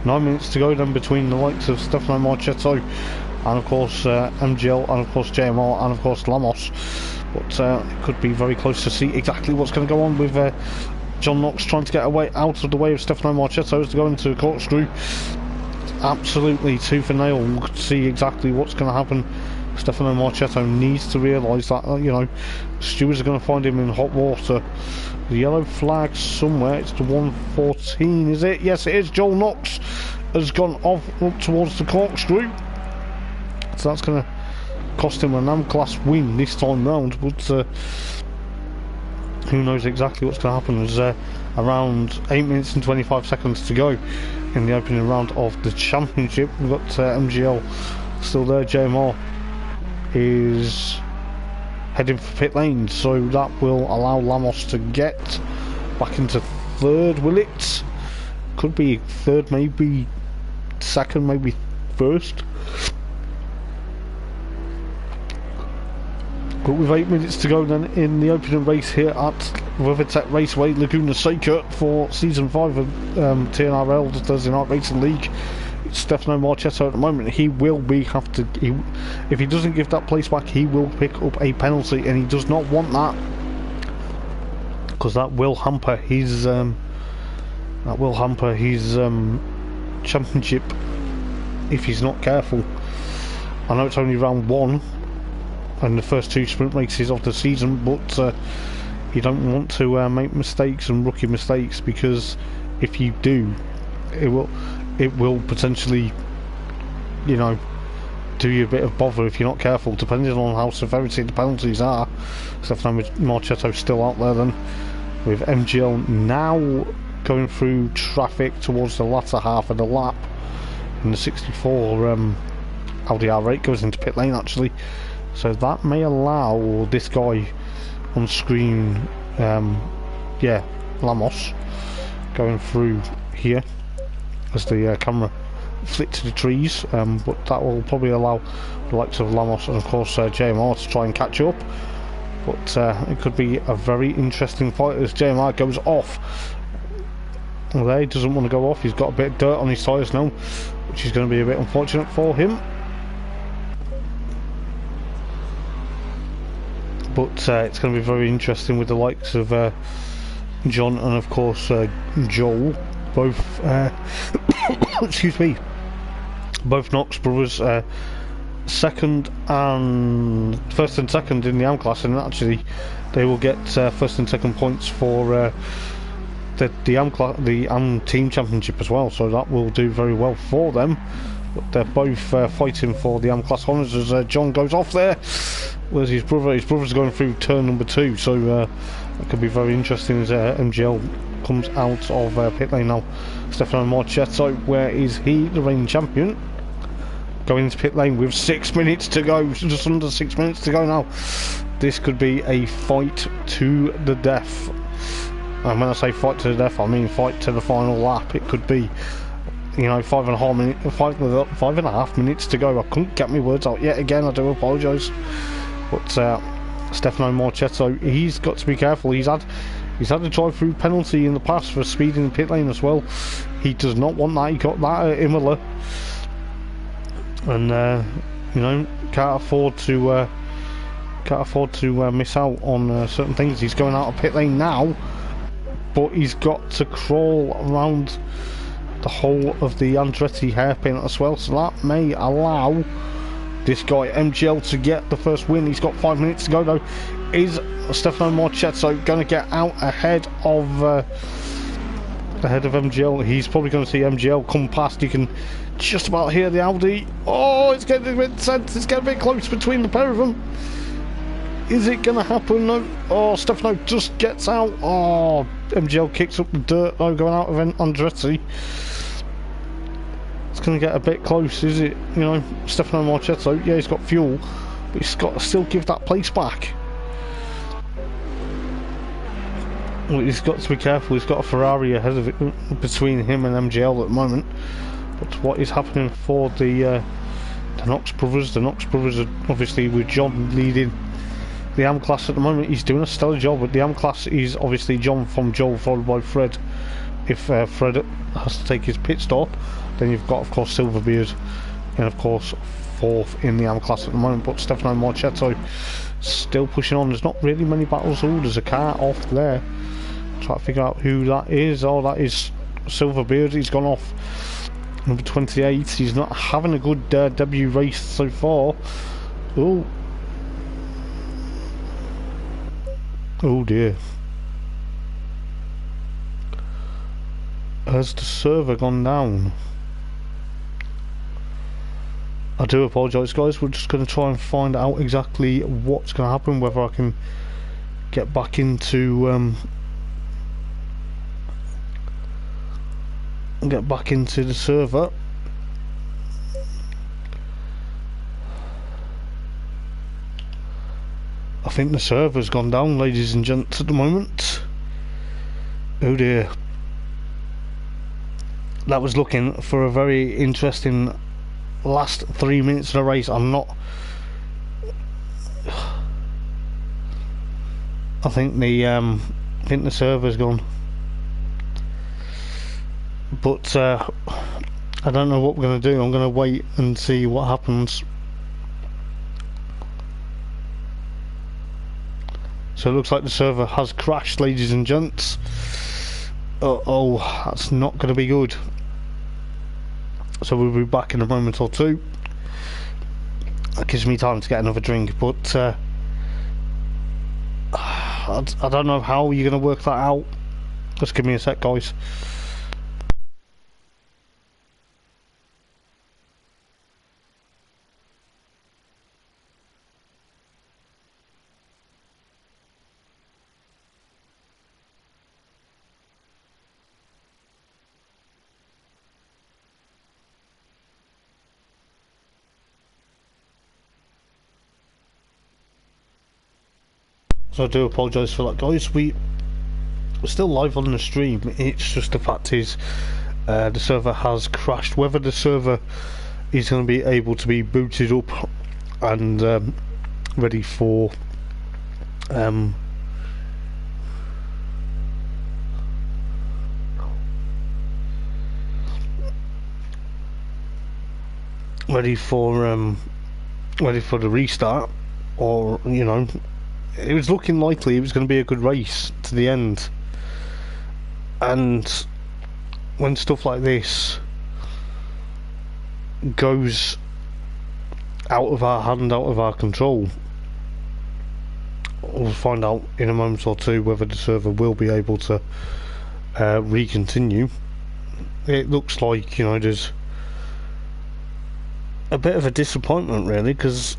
9 minutes to go then between the likes of Stefano Marchetto and of course MGL and of course JMR and of course Lamos. But it could be very close to see exactly what's going to go on with John Knox trying to get away out of the way of Stefano Marchetto as to go into a corkscrew. Absolutely tooth and nail. We could see exactly what's going to happen. Stefano Marchetto needs to realise that you know, stewards are going to find him in hot water. The yellow flag somewhere. It's the 114, is it? Yes, it is. Joel Knox has gone off up towards the corkscrew, so that's going to cost him an M-class win this time round. But who knows exactly what's going to happen. There's around 8 minutes and 25 seconds to go in the opening round of the championship. We've got MGL still there. JMR is heading for pit lane, so that will allow Lamos to get back into 3rd, will it? Could be 3rd, maybe 2nd, maybe 1st. But with 8 minutes to go then in the opening race here at WeatherTech Raceway, Laguna Seca for Season 5 of TNRL, the Thursday Night Racing League. It's Stefano Marchetto at the moment. He will if he doesn't give that place back, he will pick up a penalty, and he does not want that, because that will hamper his championship if he's not careful. I know it's only round 1 and the first 2 sprint races of the season, but you don't want to make mistakes and rookie mistakes, because if you do, it will potentially, you know, do you a bit of bother if you're not careful, depending on how severity the penalties are. Stefano Marchetto's still out there then, with MGL now going through traffic towards the latter half of the lap, and the 64 Audi R8 goes into pit lane actually, so that may allow this guy on screen, yeah, Lamos, going through here as the camera flick to the trees, but that will probably allow the likes of Lamos and of course JMR to try and catch up. But it could be a very interesting fight as JMR goes off. Well, there, he doesn't want to go off. He's got a bit of dirt on his tyres now, which is going to be a bit unfortunate for him. But it's going to be very interesting with the likes of John and of course Joel, both excuse me, both Knox brothers second and first and second in the AM class, and actually they will get first and second points for the AM team championship as well. So that will do very well for them. But they're both fighting for the AM class honours as John goes off there. Where's his brother? His brother's going through turn number 2, so that could be very interesting as MGL comes out of pit lane now. Stefano Marchetto, where is he, the reigning champion? Going into pit lane with 6 minutes to go, just under 6 minutes to go now. This could be a fight to the death. And when I say fight to the death, I mean fight to the final lap. It could be, you know, 5.5 minutes to go. I couldn't get my words out yet again, I do apologise. But Stefano Marchetto, he's got to be careful. He's had a drive-through penalty in the past for speeding in the pit lane as well. He does not want that. He got that at Imola, and you know, can't afford to miss out on certain things. He's going out of pit lane now, but he's got to crawl around the whole of the Andretti hairpin as well, so that may allow this guy MGL to get the first win. He's got 5 minutes to go though. Is Stefano Marchetto going to get out ahead of MGL? He's probably going to see MGL come past. You can just about hear the Audi. Oh, it's getting a bit tense. It's getting a bit close between the pair of them. Is it going to happen? No. Oh, Stefano just gets out. Oh, MGL kicks up the dirt though, going out of Andretti. It's going to get a bit close, is it? You know, Stefano Marchetto, yeah, he's got fuel, but he's got to still give that place back. Well, he's got to be careful. He's got a Ferrari ahead of it between him and MGL at the moment. But what is happening for the Knox brothers? The Knox brothers are obviously with John leading the AM class at the moment. He's doing a stellar job, but the AM class is obviously John from Joel followed by Fred. If Fred has to take his pit stop, then you've got, of course, Silverbeard, and of course, 4th in the AM class at the moment. But Stefano Marchetto still pushing on. There's not really many battles. Oh, there's a car off there. Try to figure out who that is. Oh, that is Silverbeard. He's gone off. Number 28. He's not having a good debut race so far. Oh. Oh dear. Has the server gone down? I do apologise guys, we're just going to try and find out exactly what's going to happen, whether I can get back into the server. I think the server's gone down, ladies and gents, at the moment. Oh dear. That was looking for a very interesting last 3 minutes of the race. I think the server's gone, but I don't know what we're going to do. I'm going to wait and see what happens. So it looks like the server has crashed, ladies and gents. Oh, that's not going to be good. So we'll be back in a moment or two. That gives me time to get another drink, but I don't know how you're going to work that out. Just give me a sec, guys. So I do apologise for that, guys. We're still live on the stream. It's just the fact is the server has crashed. Whether the server is going to be able to be booted up and ready for ready for the restart, or you know, it was looking likely it was going to be a good race to the end. And when stuff like this goes out of our hand, out of our control. We'll find out in a moment or two whether the server will be able to recontinue. It looks like, you know, there's a bit of a disappointment really, because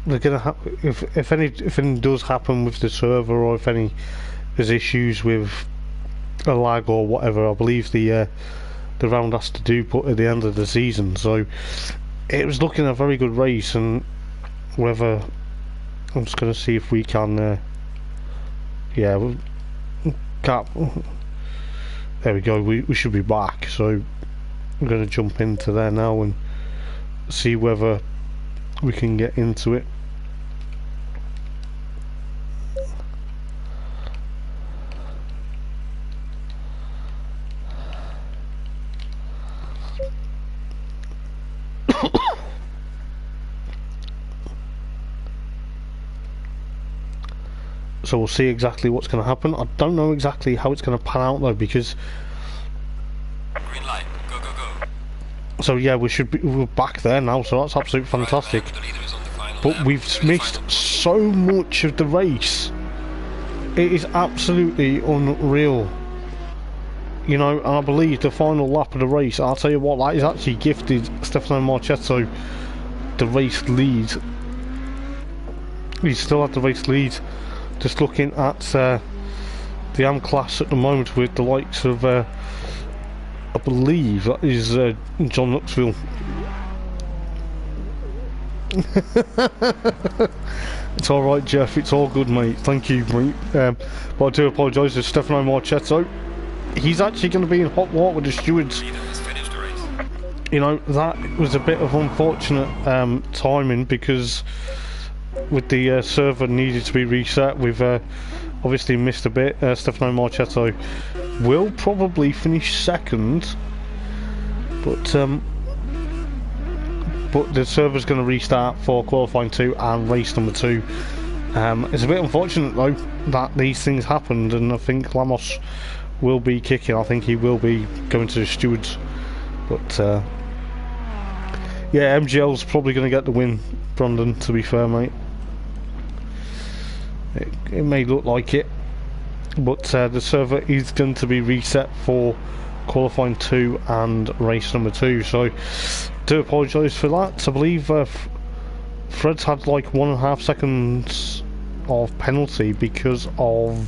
they're gonna have, if anything does happen with the server, or if there's issues with a lag or whatever, I believe the round has to do put at the end of the season. So it was looking a very good race, and whether I'm just going to see if we can yeah, cap, there we go, we should be back. So I'm going to jump into there now and see whether we can get into it. So we'll see exactly what's going to happen. I don't know exactly how it's going to pan out though, because green light, go go go. So yeah, we're back there now, so that's absolutely fantastic. But we've missed so much of the race. It is absolutely unreal. You know, and I believe the final lap of the race, I'll tell you what, that is actually gifted Stefano Marchetto the race lead. He still had the race lead. Just looking at the AM class at the moment with the likes of, I believe that is John Luxville. It's alright, Jeff, it's all good, mate. Thank you, mate. But I do apologise to Stefano Marchetto. He's actually going to be in hot water with the stewards. You know, that was a bit of unfortunate timing, because with the server needed to be reset, we've obviously missed a bit. Stefano Marchetto will probably finish second, but the server's going to restart for qualifying 2 and race number 2. It's a bit unfortunate though that these things happened, and I think Lamos will be kicking. I think he will be going to the stewards, but yeah, MGL's probably going to get the win, Brandon, to be fair, mate. It may look like it, but the server is going to be reset for qualifying 2 and race number 2, so do apologise for that. I believe Fred's had like 1.5 seconds of penalty because of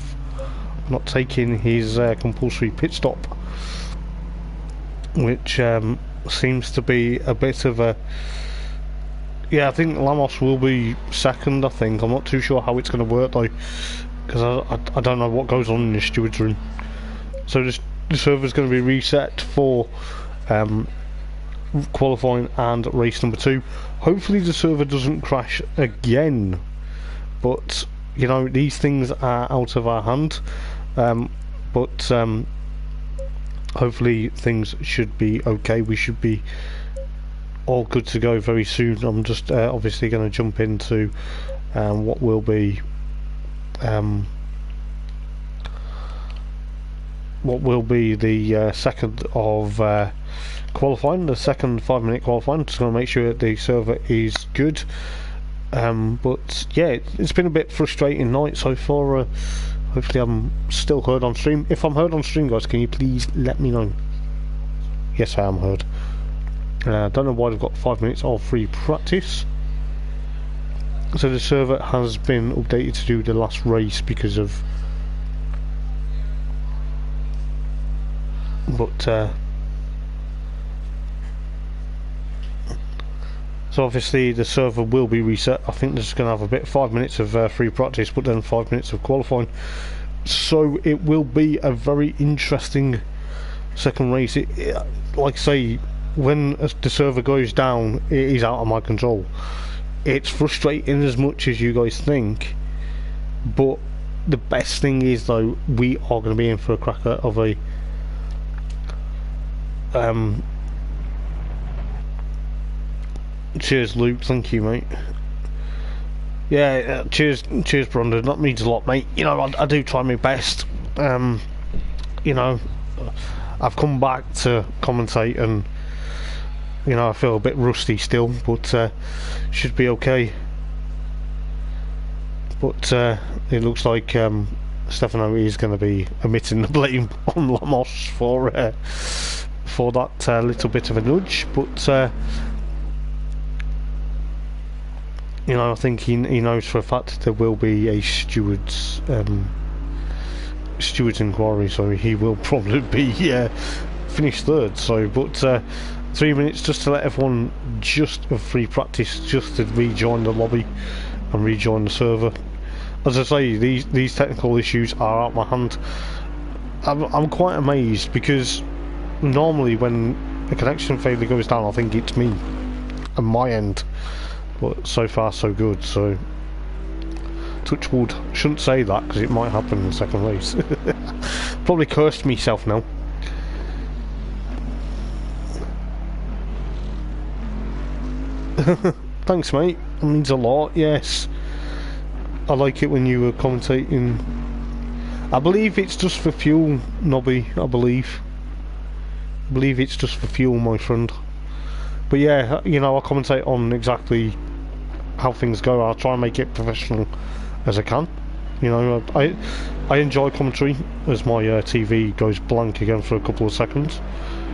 not taking his compulsory pit stop, which seems to be a bit of a... Yeah, I think Lamos will be second, I think. I'm not too sure how it's going to work though, because I don't know what goes on in the stewards room. So the server's going to be reset for qualifying and race number 2. Hopefully the server doesn't crash again, but you know, these things are out of our hand. But hopefully things should be okay. We should be all good to go very soon. I'm just obviously going to jump into what will be the second of qualifying, the second 5-minute qualifying. Just going to make sure that the server is good. But yeah, it's been a bit frustrating night so far. Hopefully I'm still heard on stream. If I'm heard on stream, guys, can you please let me know? Yes, I am heard. I don't know why they've got 5 minutes of free practice. So the server has been updated to do the last race because of... But so obviously the server will be reset. I think they're just going to have a bit, 5 minutes of free practice, but then 5 minutes of qualifying. So it will be a very interesting second race. Like I say, when the server goes down, it is out of my control. It's frustrating as much as you guys think, but the best thing is though, we are going to be in for a cracker of a cheers Luke, thank you mate. Yeah, cheers Brandon, that means a lot mate. You know, I do try my best. You know, I've come back to commentate, and You know, I feel a bit rusty still, but should be okay. But it looks like Stefano is going to be omitting the blame on Lamos for that little bit of a nudge. But you know, I think he knows for a fact there will be a steward's inquiry, so he will probably be finished third. So, but 3 minutes just to let everyone just a free practice, just to rejoin the lobby and rejoin the server. As I say, these technical issues are out of my hand. I'm quite amazed, because normally when a connection failure goes down, I think it's me and my end. But so far so good, so touch wood. Shouldn't say that because it might happen in the second race. Probably cursed myself now. Thanks, mate. It means a lot. Yes, I like it when you were commentating. I believe it's just for fuel, Nobby. I believe it's just for fuel, my friend. But yeah, you know, I commentate on exactly how things go. I'll try and make it professional as I can. You know, I enjoy commentary as my TV goes blank again for a couple of seconds.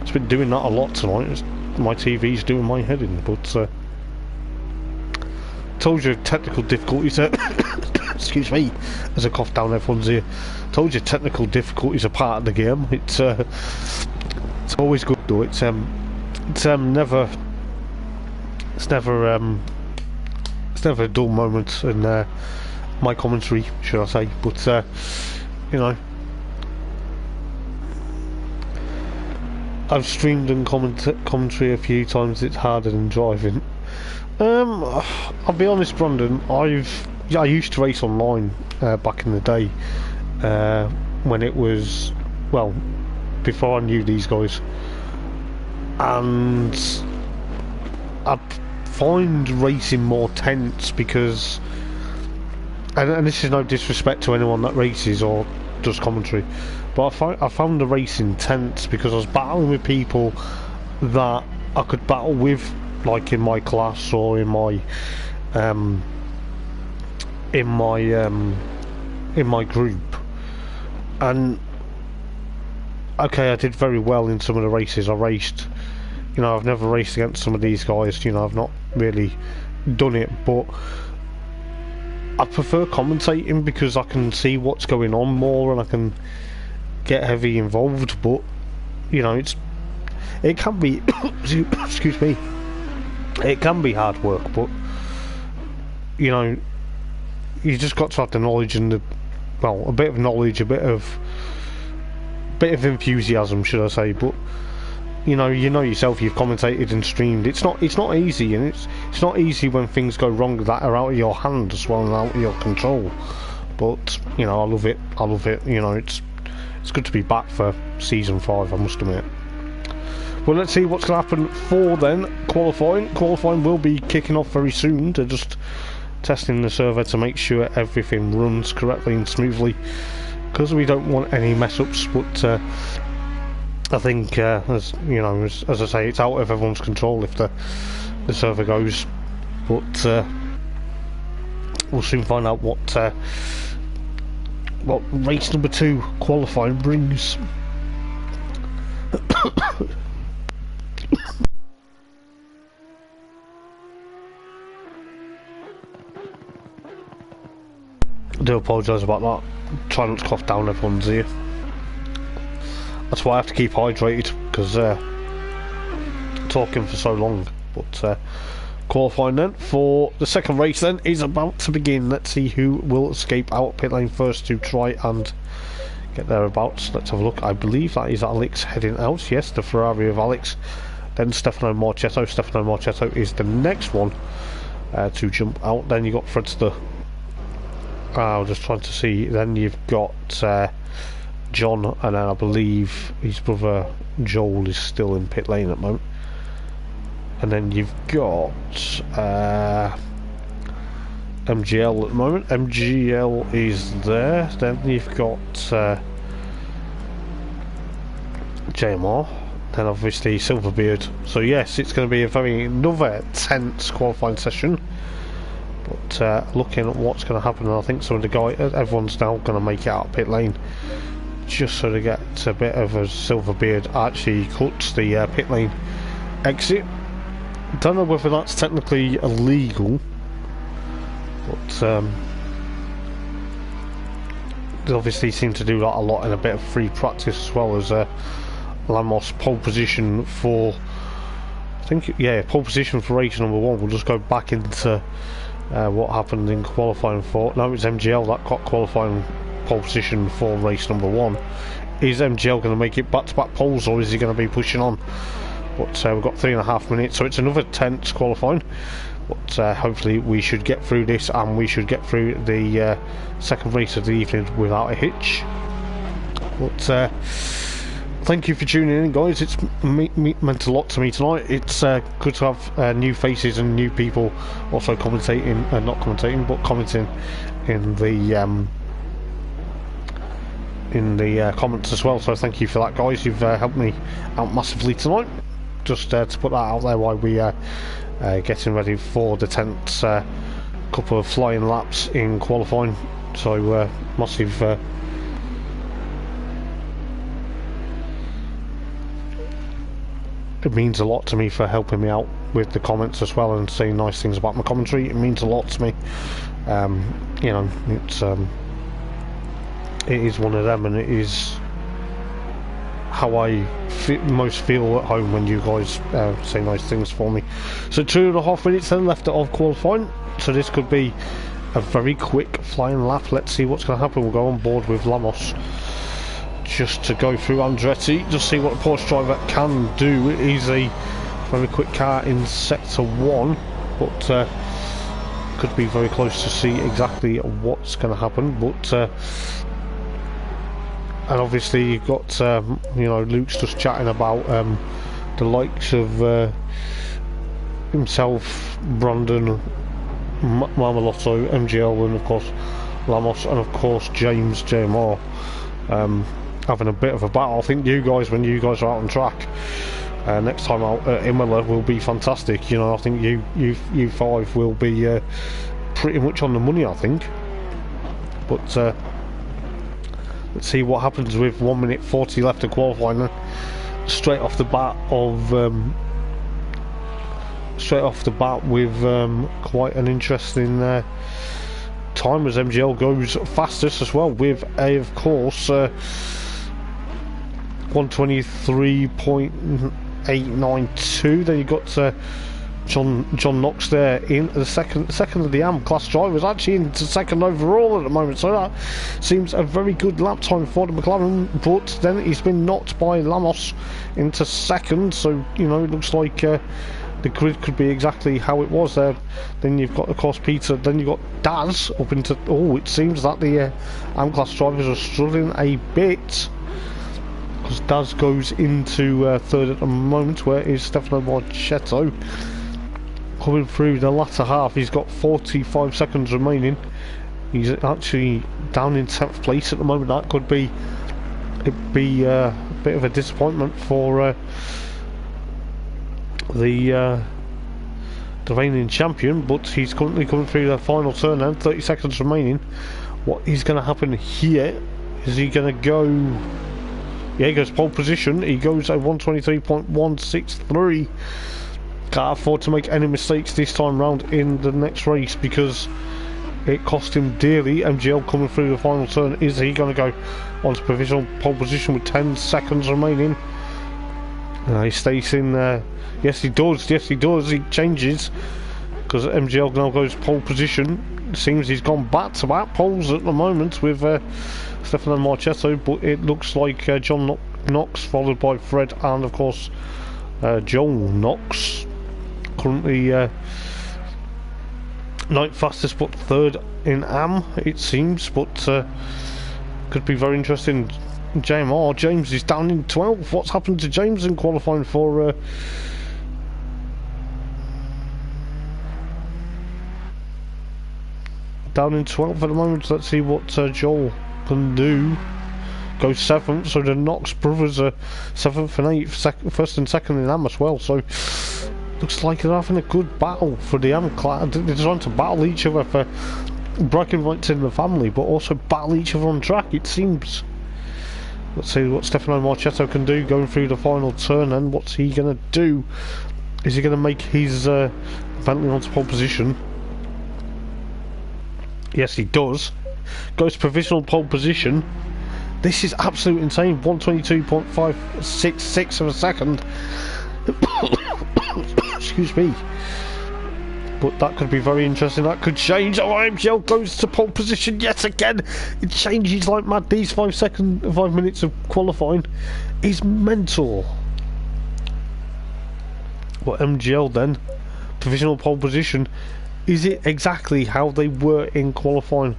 It's been doing that a lot tonight. My TV's doing my head in, but told you technical difficulties. Excuse me, as I cough down everyone's ear. Told you technical difficulties are part of the game. It's always good though. It's never a dull moment in my commentary, should I say. But you know, I've streamed and commentary a few times. It's harder than driving. I'll be honest, Brandon. I used to race online back in the day when it was, well, before I knew these guys, and I find racing more tense because, and this is no disrespect to anyone that races or does commentary, but I found the racing tense because I was battling with people that I could battle with, like in my class or in my group. And okay, I did very well in some of the races I raced. You know, I've never raced against some of these guys. You know, I've not really done it, but I prefer commentating because I can see what's going on more and I can get heavy involved. But you know, it can be excuse me, it can be hard work, but you know, you just got to have the knowledge and a bit of knowledge, a bit of enthusiasm, should I say. But you know yourself, you've commentated and streamed. It's not easy, and it's not easy when things go wrong that are out of your hand as well and out of your control. But you know, I love it. You know, it's good to be back for season 5, I must admit. Well, let's see what's going to happen for then qualifying. Qualifying will be kicking off very soon. They're just testing the server to make sure everything runs correctly and smoothly, because we don't want any mess ups. But I think, as you know, as I say, it's out of everyone's control if the server goes. But we'll soon find out what race number 2 qualifying brings. I do apologise about that. Try not to cough down everyone's ear. That's why I have to keep hydrated, because talking for so long. But qualifying then for the second race then is about to begin. Let's see who will escape out pit lane first to try and get thereabouts. Let's have a look. I believe that is Alex heading out. Yes, the Ferrari of Alex. Then Stefano Marchetto. Stefano Marchetto is the next one to jump out. Then you got Fredster. I'm just trying to see. Then you've got John, and then I believe his brother Joel is still in pit lane at the moment. And then you've got MGL at the moment. MGL is there. Then you've got JMR. then obviously Silverbeard. So yes, it's going to be another tense qualifying session. But looking at what's going to happen, I think some of the guys, everyone's now going to make it out pit lane, just so they get a bit of a Silverbeard actually cuts the pit lane exit. Don't know whether that's technically illegal, but they obviously seem to do that a lot in a bit of free practice, as well as Lamos pole position for, I think, yeah, pole position for race number 1. We'll just go back into what happened in qualifying for, no, it's MGL that got qualifying pole position for race number 1. Is MGL going to make it back-to-back poles, or is he going to be pushing on? But we've got 3.5 minutes, so it's another tense qualifying. But hopefully we should get through this, and we should get through the second race of the evening without a hitch. But thank you for tuning in, guys. It's meant a lot to me tonight. It's good to have new faces and new people also commentating, not commentating, but commenting in the comments as well. So thank you for that, guys. You've helped me out massively tonight. Just to put that out there while we are getting ready for the tenth couple of flying laps in qualifying. So massive it means a lot to me for helping me out with the comments as well, and saying nice things about my commentary. It means a lot to me. You know, it is one of them, and it is how I most feel at home when you guys say nice things for me. So 2.5 minutes then left of qualifying, so this could be a very quick flying lap. Let's see what's going to happen. We'll go on board with Lamos just to go through Andretti, just see what the Porsche driver can do. He's a very quick car in sector 1, but could be very close to see exactly what's going to happen. But and obviously you've got you know, Luke's just chatting about the likes of himself, Brandon, Marmalotto, MGL, and of course Lamos, and of course James JMR having a bit of a battle. I think you guys, when you guys are out on track next time out at Imola, will be fantastic. You know, I think you five will be pretty much on the money, I think. But let's see what happens with 1 minute 40 left to qualifying. Straight off the bat with quite an interesting time, as MGL goes fastest as well with of course 123.892. Then you got John Knox there in the second of the AM class drivers, actually into second overall at the moment, so that seems a very good lap time for the McLaren. But then he's been knocked by Lamos into second, so you know, it looks like the grid could be exactly how it was there. Then you've got, of course, Peter, then you've got Daz up into, oh, it seems that the AM class drivers are struggling a bit, because Daz goes into third at the moment, where is Stefano Marchetto coming through the latter half. He's got 45 seconds remaining. He's actually down in 10th place at the moment. That could be a bit of a disappointment for the reigning champion, but he's currently coming through the final turn now, 30 seconds remaining. What is going to happen here? Is he going to go... Yeah, he goes pole position. He goes at 123.163. Can't afford to make any mistakes this time round in the next race, because it cost him dearly. MGL coming through the final turn. Is he going to go onto provisional pole position with 10 seconds remaining? He stays in there. Yes, he does. Yes, he does. He changes, because MGL now goes pole position. It seems he's gone back-to-back poles at the moment with Stefano Marchetto, but it looks like John Knox, followed by Fred, and of course Joel Knox, currently ninth fastest but third in AM, it seems. But could be very interesting. James is down in 12th. What's happened to James in qualifying for down in 12th at the moment? Let's see what Joel can do. goes 7th, so the Knox brothers are 7th and 8th, first and second in AM as well, so looks like they're having a good battle for the AM class. They're trying to battle each other for bragging rights in the family, but also battle each other on track, it seems. Let's see what Stefano Marchetto can do going through the final turn, and what's he going to do? Is he going to make his Bentley onto pole position? Yes, he does. Goes to provisional pole position. This is absolute insane. 122.566 of a second. Excuse me. But that could be very interesting. That could change. Oh, MGL goes to pole position yet again. It changes like mad. These 5 minutes of qualifying is mental. Well, MGL then, provisional pole position. Is it exactly how they were in qualifying?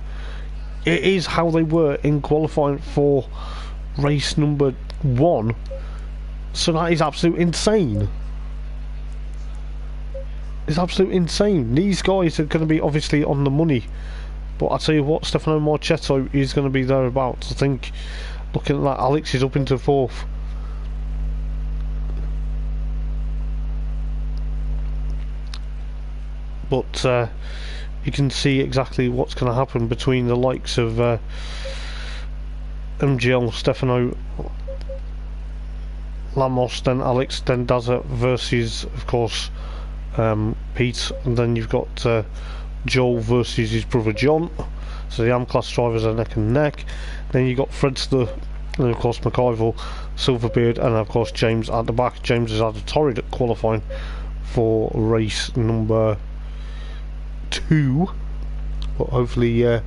It is how they were in qualifying for race number 1. So that is absolute insane. It's absolute insane. These guys are going to be obviously on the money. But I'll tell you what, Stefano Marchetto is going to be thereabouts. I think, looking at that, Alex is up into 4th. But you can see exactly what's going to happen between the likes of MGL, Stefano, Lamos, then Alex, then Daza versus, of course, Pete, and then you've got Joel versus his brother John. So the AM class drivers are neck and neck. Then you've got Fredster, and of course McIvor, Silverbeard, and of course James at the back. James is at a torrid at qualifying for race number 2, but hopefully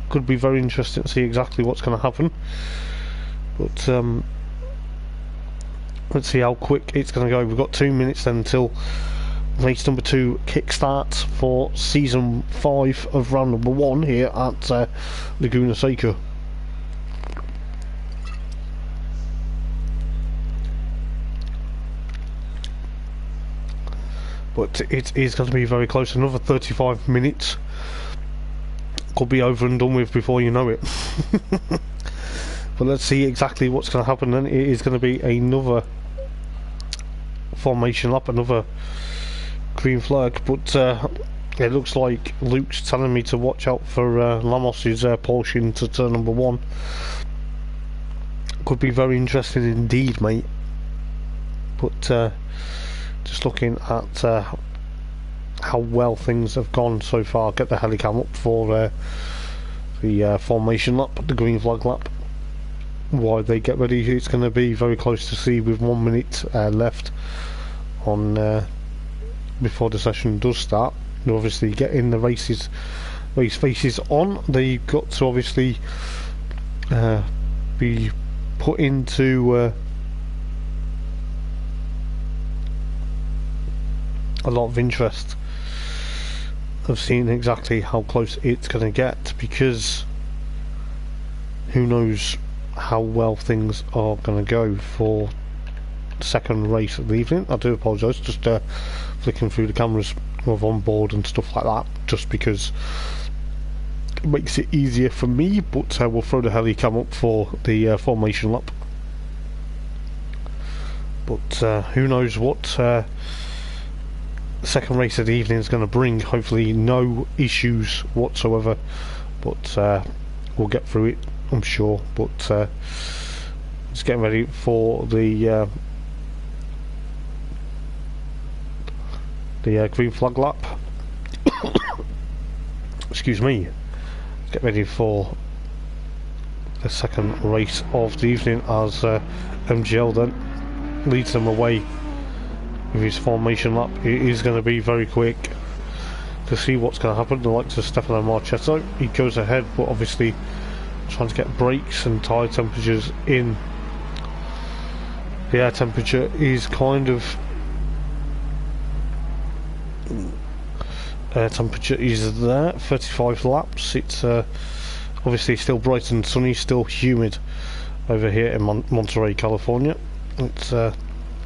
could be very interesting to see exactly what's going to happen. But let's see how quick it's going to go. We've got 2 minutes then until race number 2 kickstarts for season 5 of round number 1 here at Laguna Seca. But it is going to be very close. Another 35 minutes could be over and done with before you know it. But let's see exactly what's going to happen. Then it is going to be another formation lap, another green flag. But it looks like Luke's telling me to watch out for Lamos's Porsche into turn number 1. Could be very interesting indeed, mate. But just looking at how well things have gone so far. Get the helicam up for the formation lap, the green flag lap. While they get ready, it's going to be very close to see with 1 minute left on before the session does start. They're obviously getting the race faces on. They've got to obviously be put into a lot of interest of seeing exactly how close it's going to get, because who knows how well things are going to go for the second race of the evening. I do apologise, just flicking through the cameras of on board and stuff like that, just because it makes it easier for me. But we'll throw the helicam up for the formation lap. But who knows what second race of the evening is going to bring. Hopefully no issues whatsoever, but we'll get through it, I'm sure. But just getting ready for the green flag lap. Excuse me. Get ready for the second race of the evening as MGL then leads them away with his formation lap. It is going to be very quick to see what's going to happen. The likes of Stefano Marchetto, he goes ahead, but obviously trying to get brakes and tyre temperatures in. The air temperature is kind of air temperature is there, 35 laps. It's obviously still bright and sunny, still humid over here in Monterey, California. It's going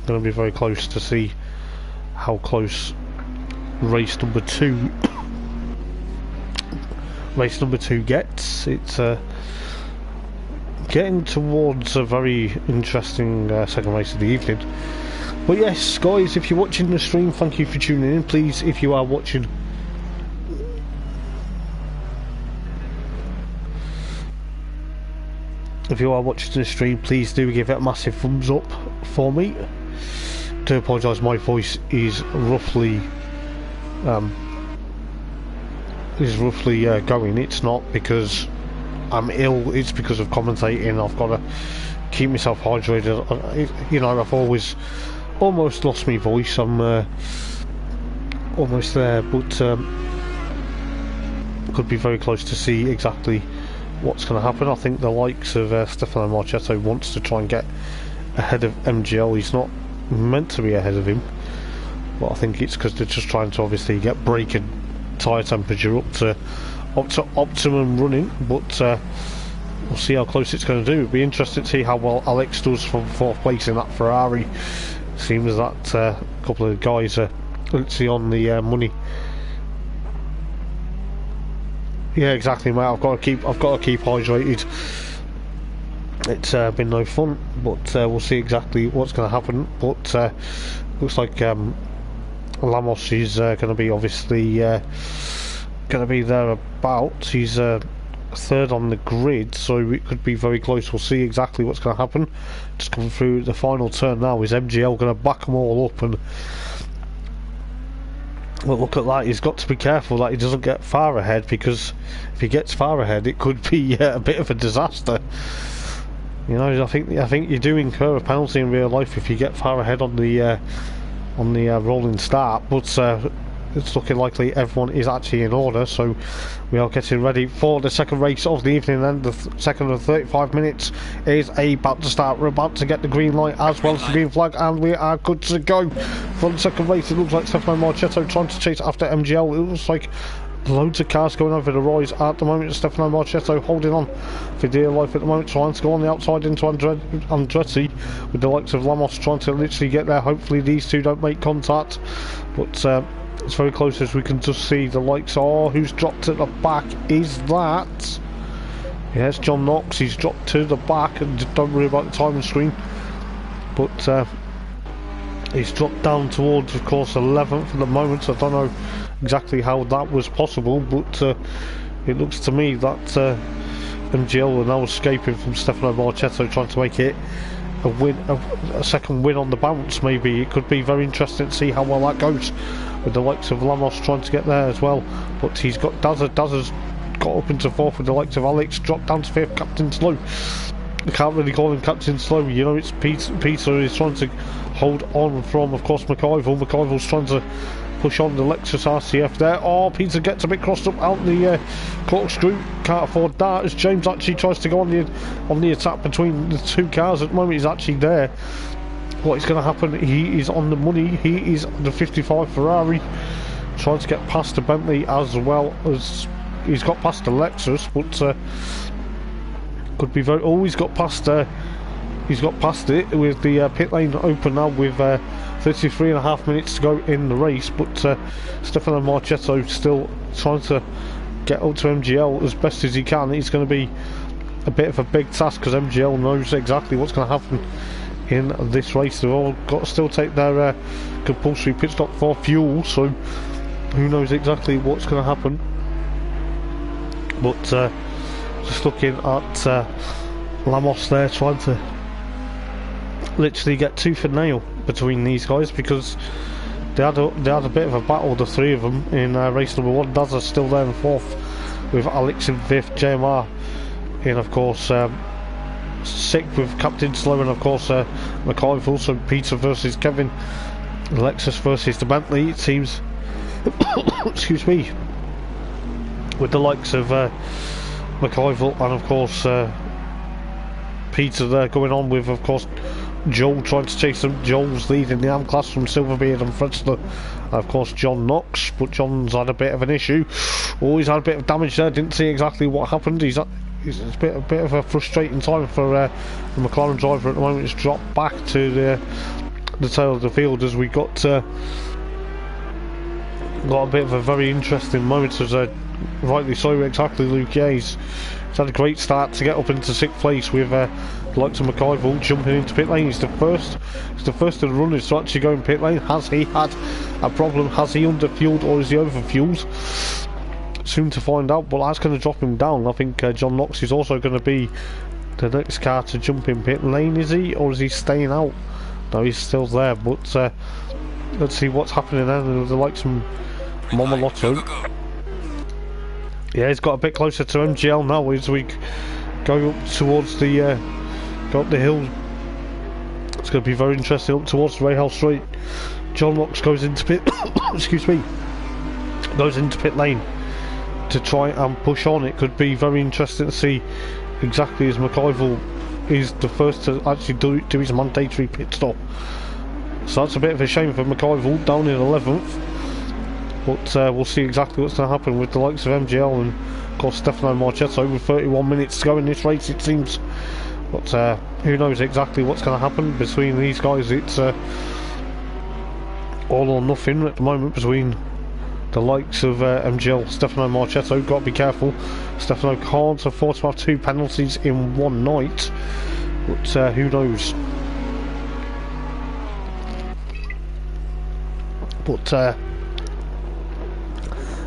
to be very close to see how close race number 2 race number 2 gets. It's getting towards a very interesting second race of the evening. But yes, guys, if you're watching the stream, thank you for tuning in. Please, if you are watching, the stream, please do give it a massive thumbs up for me. Do apologise, my voice is roughly going. It's not because I'm ill, it's because of commentating. I've got to keep myself hydrated. You know, I've always almost lost my voice. I'm almost there, but could be very close to see exactly what's going to happen. I think the likes of Stefano Marchetto wants to try and get ahead of MGL. He's not meant to be ahead of him, but I think it's because they're just trying to obviously get brake and tyre temperature up to optimum running. But we'll see how close it's going to do. It'll be interesting to see how well Alex does from 4th place in that Ferrari. Seems that a couple of guys are literally on the money. Yeah, exactly, mate. I've got to keep hydrated. It's been no fun, but we'll see exactly what's going to happen. But looks like Lamos is going to be obviously going to be thereabouts. He's 3rd on the grid, so it could be very close. We'll see exactly what's going to happen. Just coming through the final turn now. Is MGL going to back them all up? And well, look at that. He's got to be careful that he doesn't get far ahead, because if he gets far ahead, it could be a bit of a disaster. You know, I think you do incur a penalty in real life if you get far ahead on the rolling start. But it's looking likely everyone is actually in order, so we are getting ready for the second race of the evening. Then the second of 35 minutes is about to start. We're about to get the green light as well as the green flag, and we are good to go for the second race. It looks like Stefano Marchetto trying to chase after MGL. It looks like loads of cars going over the rise at the moment. Stefano Marchetto holding on for dear life at the moment, trying to go on the outside into Andretti, with the likes of Lamos trying to literally get there. Hopefully these two don't make contact, but it's very close, as we can just see the likes. Oh, who's dropped at the back? Is that... yes, John Knox. He's dropped to the back, and don't worry about the timing screen, but he's dropped down towards, of course, 11th at the moment. So I don't know exactly how that was possible, but it looks to me that MGL are now escaping from Stefano Marchetto, trying to make it a win, a second win on the bounce. Maybe it could be very interesting to see how well that goes, with the likes of Lamos trying to get there as well. But he's got Dazza's got up into 4th, with the likes of Alex dropped down to 5th. Captain Slow, I can't really call him Captain Slow, you know, it's Peter is trying to hold on from, of course, McIval's trying to push on the Lexus RCF there. Oh, Peter gets a bit crossed up out the corkscrew, can't afford that, as James actually tries to go on the attack between the two cars. At the moment he's actually there. What is going to happen? He is on the money. He is the 55 Ferrari, trying to get past the Bentley, as well as he's got past the Lexus, but could be very... oh, he's got past it with the pit lane open now, with 33.5 minutes to go in the race. But Stefano Marchetto still trying to get up to MGL as best as he can. It's going to be a bit of a big task, because MGL knows exactly what's going to happen in this race. They've all got to still take their compulsory pit stop for fuel, so who knows exactly what's going to happen. But just looking at Lamos there, trying to literally get tooth and nail between these guys, because they had a bit of a battle, the three of them, in race number 1. Dazza's still there in 4th, with Alex in 5th, JMR in, of course, 6th, with Captain Slow, and of course McIval. So Peter versus Kevin, Lexus versus the Bentley, it seems. Excuse me, with the likes of McIval and of course Peter there going on with, of course, Joel trying to chase them. Joel's leading the AM class from Silverbeard and Fredster, and of course John Knox, but John's had a bit of an issue. Oh, he's had a bit of damage there, didn't see exactly what happened. It's a bit of a frustrating time for the McLaren driver at the moment. It's dropped back to the tail of the field, as we got got a bit of a very interesting moment, as rightly so, exactly, Luke. Yeah, he's had a great start to get up into 6th place with likes of McIvor jumping into pit lane. He's the first of the runners to actually go in pit lane. Has he had a problem? Has he underfueled, or is he overfueled? Soon to find out, but that's going to drop him down. I think John Knox is also going to be the next car to jump in pit lane, is he? Or is he staying out? No, he's still there, but let's see what's happening there with the likes of Momolotto. Yeah, he's got a bit closer to MGL now as we go up towards the go up the hill. It's going to be very interesting up towards the Rahal Straight. John Knox goes into pit excuse me, goes into pit lane to try and push on. It could be very interesting to see exactly as McIvor is the first to actually do his mandatory pit stop. So that's a bit of a shame for McIvor down in 11th, but we'll see exactly what's going to happen with the likes of MGL and of course Stefano Marchetto with 31 minutes to go in this race, it seems. But who knows exactly what's going to happen between these guys. It's all or nothing at the moment between the likes of MGL, Stefano Marchetto. Got to be careful. Stefano can't afford to have 2 penalties in one night, but who knows. But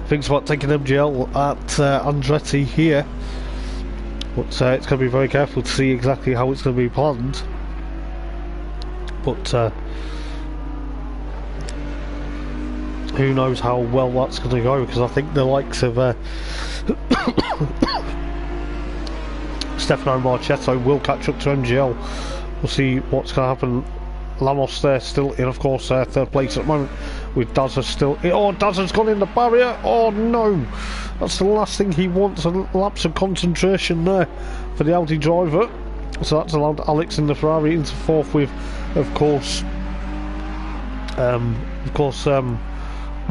thinks about taking MGL at Andretti here, but it's going to be very careful to see exactly how it's going to be planned. But who knows how well that's going to go, because I think the likes of Stefano Marchetto will catch up to MGL. We'll see what's going to happen. Lamos there still in, of course, 3rd place at the moment, with Dazza still in. Oh, Dazza's gone in the barrier. Oh no, that's the last thing he wants, a lapse of concentration there for the Audi driver. So that's allowed Alex in the Ferrari into 4th with, of course,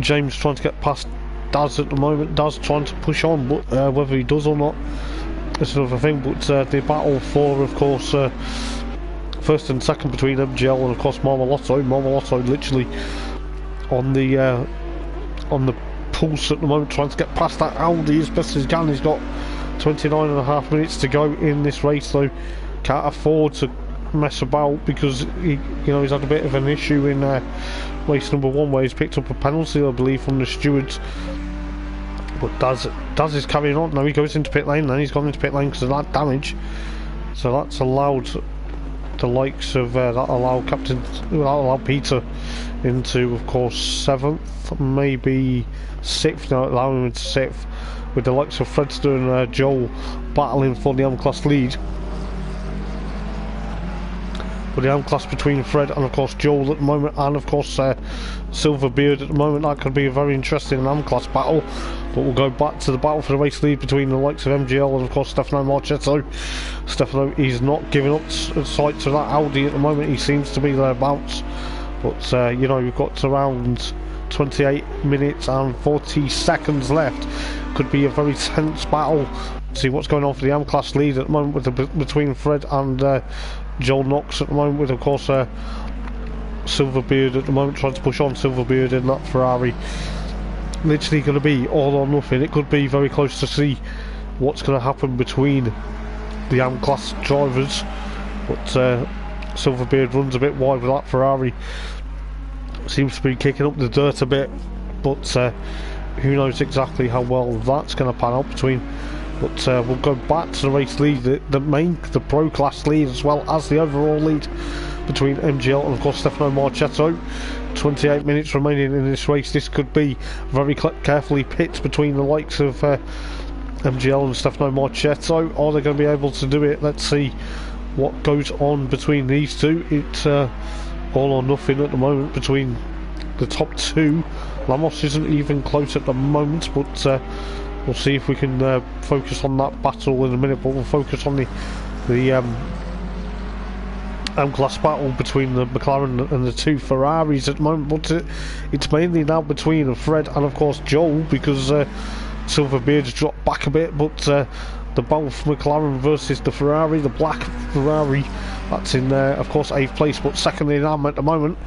James trying to get past Daz at the moment. Daz trying to push on, but whether he does or not is another thing. But the battle for, of course, 1st and 2nd between MGL and of course Momolotto. Momolotto literally on the pulse at the moment, trying to get past that Audi as best as he can. He's got 29.5 minutes to go in this race, though can't afford to mess about, because he's had a bit of an issue in race number 1 where he's picked up a penalty, I believe, from the stewards. But Daz is carrying on. Now he goes into pit lane, then he's gone into pit lane because of that damage. So that's allowed the likes of allow Peter into, of course, 7th, maybe 6th. No, allowing him into 6th, with the likes of Fredster and Joel battling for the M-Class lead. But the M-Class between Fred and of course Joel at the moment, and of course Silverbeard at the moment, that could be a very interesting M-Class battle. But we'll go back to the battle for the race lead between the likes of MGL and of course Stefano Marchetto. Stefano is not giving up sight to that Audi at the moment. He seems to be thereabouts. But we've got around 28 minutes and 40 seconds left. Could be a very tense battle. See what's going on for the M-Class lead at the moment with between Fred and Joel Knox at the moment, with of course Silverbeard at the moment trying to push on. Silverbeard in that Ferrari. Literally going to be all or nothing. It could be very close to see what's going to happen between the M-Class drivers, but Silverbeard runs a bit wide with that Ferrari. Seems to be kicking up the dirt a bit, but who knows exactly how well that's going to pan out between. But we'll go back to the race lead, the Pro Class lead, as well as the overall lead between MGL and of course Stefano Marchetto. 28 minutes remaining in this race. This could be very carefully picked between the likes of MGL and Stefano Marchetto. Are they going to be able to do it? Let's see what goes on between these two. It's all or nothing at the moment between the top 2. Lamos isn't even close at the moment, but we'll see if we can focus on that battle in a minute. But we'll focus on the M-Class battle between the McLaren and the 2 Ferraris at the moment. But it's mainly now between Fred and of course Joel, because Silverbeard's dropped back a bit. But the battle for McLaren versus the Ferrari, the black Ferrari, that's in of course 8th place, but second in AM at the moment.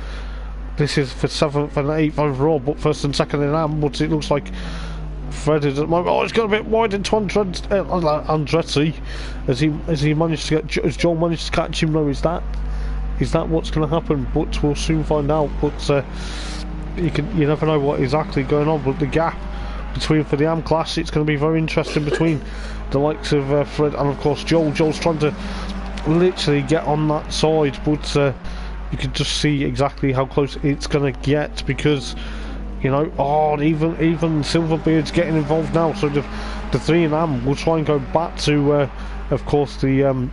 this is for 7th and 8th overall, but 1st and 2nd in AM, but it looks like Fred is at the moment. Oh, it's got a bit wide into Andretti as he managed to get, as Joel managed to catch him. No, is that what's going to happen? But we'll soon find out. But you never know what exactly going on. But the gap between for the AM class, it's going to be very interesting between the likes of Fred and of course Joel. Joel's trying to literally get on that side, but you can just see exactly how close it's going to get because, you know, oh, even Silverbeard's getting involved now. So the 3 in AM will try and go back to, of course, the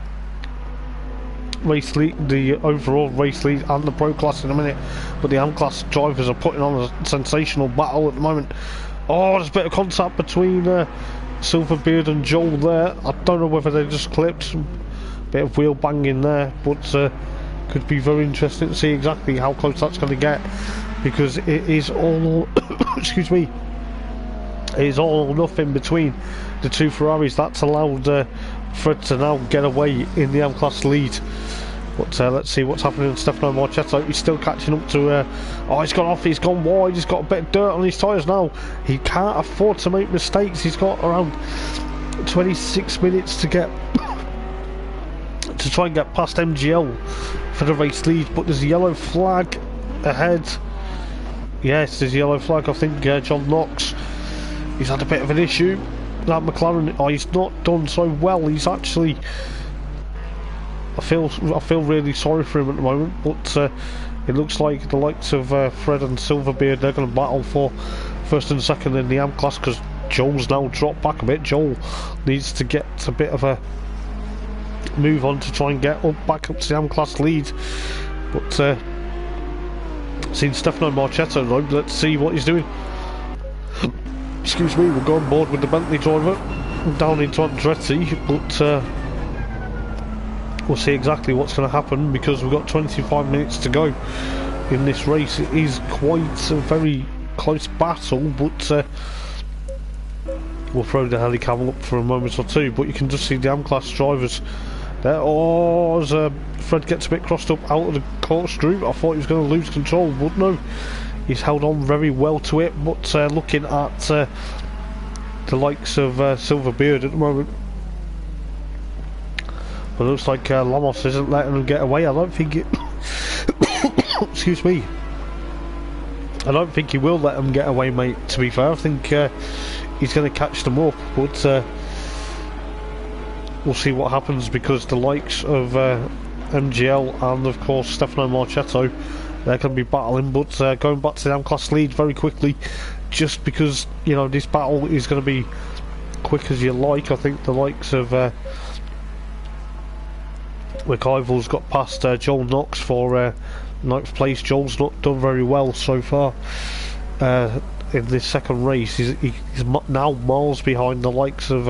race lead, the overall race lead, and the pro class in a minute. But the AM class drivers are putting on a sensational battle at the moment. Oh, there's a bit of contact between Silverbeard and Joel there. I don't know whether they just clipped some bit of wheel banging there, but could be very interesting to see exactly how close that's going to get, because it is all excuse me, it is all or nothing between the 2 Ferraris. That's allowed Fred to now get away in the M class lead. But let's see what's happening to Stefano Marchetto. He's still catching up to oh, he's gone off, he's gone wide, he's got a bit of dirt on his tyres now. He can't afford to make mistakes. He's got around 26 minutes to get to try and get past MGL for the race lead, but there's a yellow flag ahead. Yes, there's a yellow flag. I think John Knox, he's had a bit of an issue. That McLaren, oh, he's not done so well. He's actually, I feel really sorry for him at the moment, but it looks like the likes of Fred and Silverbeard, they're going to battle for 1st and 2nd in the AM class, because Joel's now dropped back a bit. Joel needs to get a bit of a move on to try and get back up to the AM class lead. But seen Stefano Marchetto though, let's see what he's doing. Excuse me, we'll go on board with the Bentley driver down into Andretti, but we'll see exactly what's going to happen, because we've got 25 minutes to go in this race. It is quite a very close battle, but we'll throw the helicam up for a moment or two. But you can just see the AM class drivers there. Oh, as Fred gets a bit crossed up out of the corkscrew, I thought he was going to lose control, but no, he's held on very well to it. But looking at the likes of Silverbeard at the moment, but it looks like Lamos isn't letting him get away. I don't think it excuse me, I don't think he will let him get away, mate, to be fair. I think he's going to catch them up, but we'll see what happens, because the likes of MGL and of course Stefano Marchetto, they're going to be battling. But going back to the AM class lead very quickly, just because, you know, this battle is going to be quick as you like. I think the likes of McIval's got past Joel Knox for 9th place. Joel's not done very well so far in this second race. He's now miles behind the likes of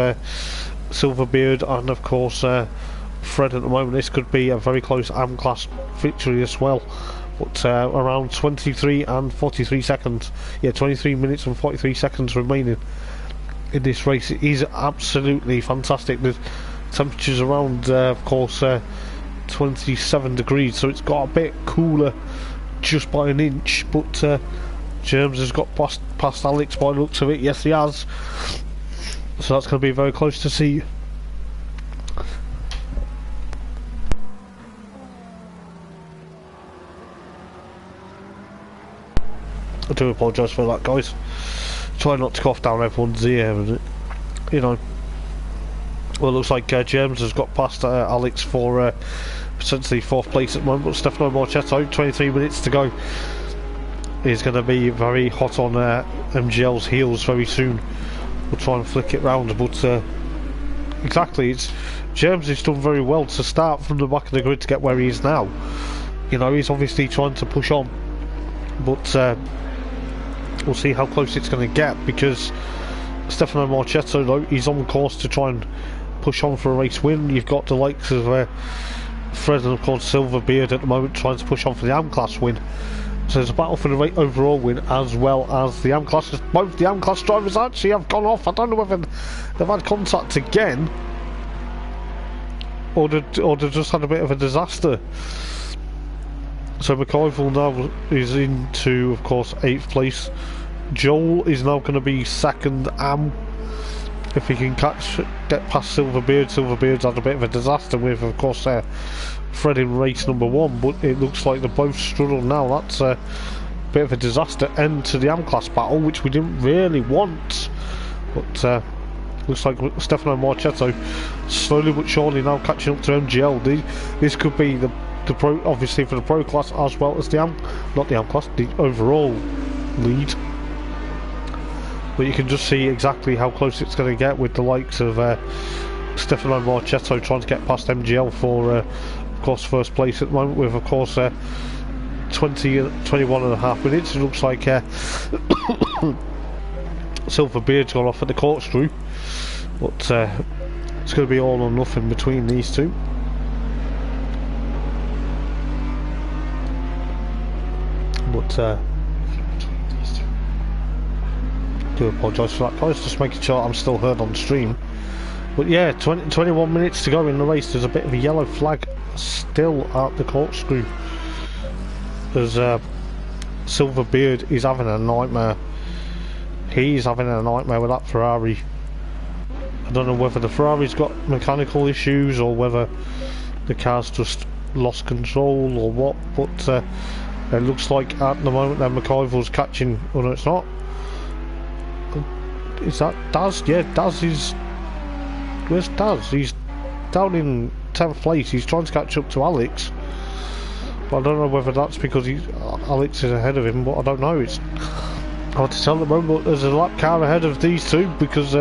Silverbeard and of course Fred at the moment. This could be a very close AM class victory as well. But around 23 and 43 seconds, yeah, 23 minutes and 43 seconds remaining in this race. It is absolutely fantastic. The temperatures around of course 27 degrees, so it's got a bit cooler just by an inch. But Germs has got past Alex by the looks of it. Yes, he has. So that's going to be very close to see. I do apologise for that, guys. Try not to cough down everyone's ear, and you know. Well, it looks like James has got past Alex for potentially 4th place at the moment. But Stefano Marchetto, 23 minutes to go, is going to be very hot on MGL's heels very soon. We'll try and flick it round, but exactly, it's James has done very well to start from the back of the grid to get where he is now. You know, he's obviously trying to push on, but we'll see how close it's going to get, because Stefano Marchetto, though, he's on course to try and push on for a race win. You've got the likes of Fred and of course Silverbeard at the moment trying to push on for the AM class win. So there's a battle for the overall win as well as the AM class. Both the AM class drivers actually have gone off. I don't know whether they've had contact again, or they've just had a bit of a disaster. So McIvor now is into, of course, 8th place. Joel is now going to be 2nd if he can get past Silverbeard. Silverbeard's had a bit of a disaster with, of course, Fred in race number 1, but it looks like they're both struggling now. That's a bit of a disaster end to the M-Class battle, which we didn't really want. But looks like Stefano Marchetto slowly but surely now catching up to MGL. This could be the pro, obviously for the pro class as well as the not the M class, the overall lead. But you can just see exactly how close it's going to get with the likes of Stefano Marchetto trying to get past MGL for, of course, first place at the moment with, of course, 21 and a half minutes. It looks like Silverbeard's gone off at the corkscrew, but it's going to be all or nothing between these two. But do apologise for that, guys, just making sure I'm still heard on stream. But yeah, 21 minutes to go in the race. There's a bit of a yellow flag still at the corkscrew as Silverbeard is having a nightmare. He's having a nightmare with that Ferrari. I don't know whether the Ferrari's got mechanical issues or whether the car's just lost control or what, but it looks like at the moment that McIvor's catching. Oh no, it's not. Is that Daz? Yeah, Daz is. Where's Daz? He's down in 10th place. He's trying to catch up to Alex, but I don't know whether that's because Alex is ahead of him. But I don't know. It's hard to tell at the moment. But there's a lap car ahead of these two because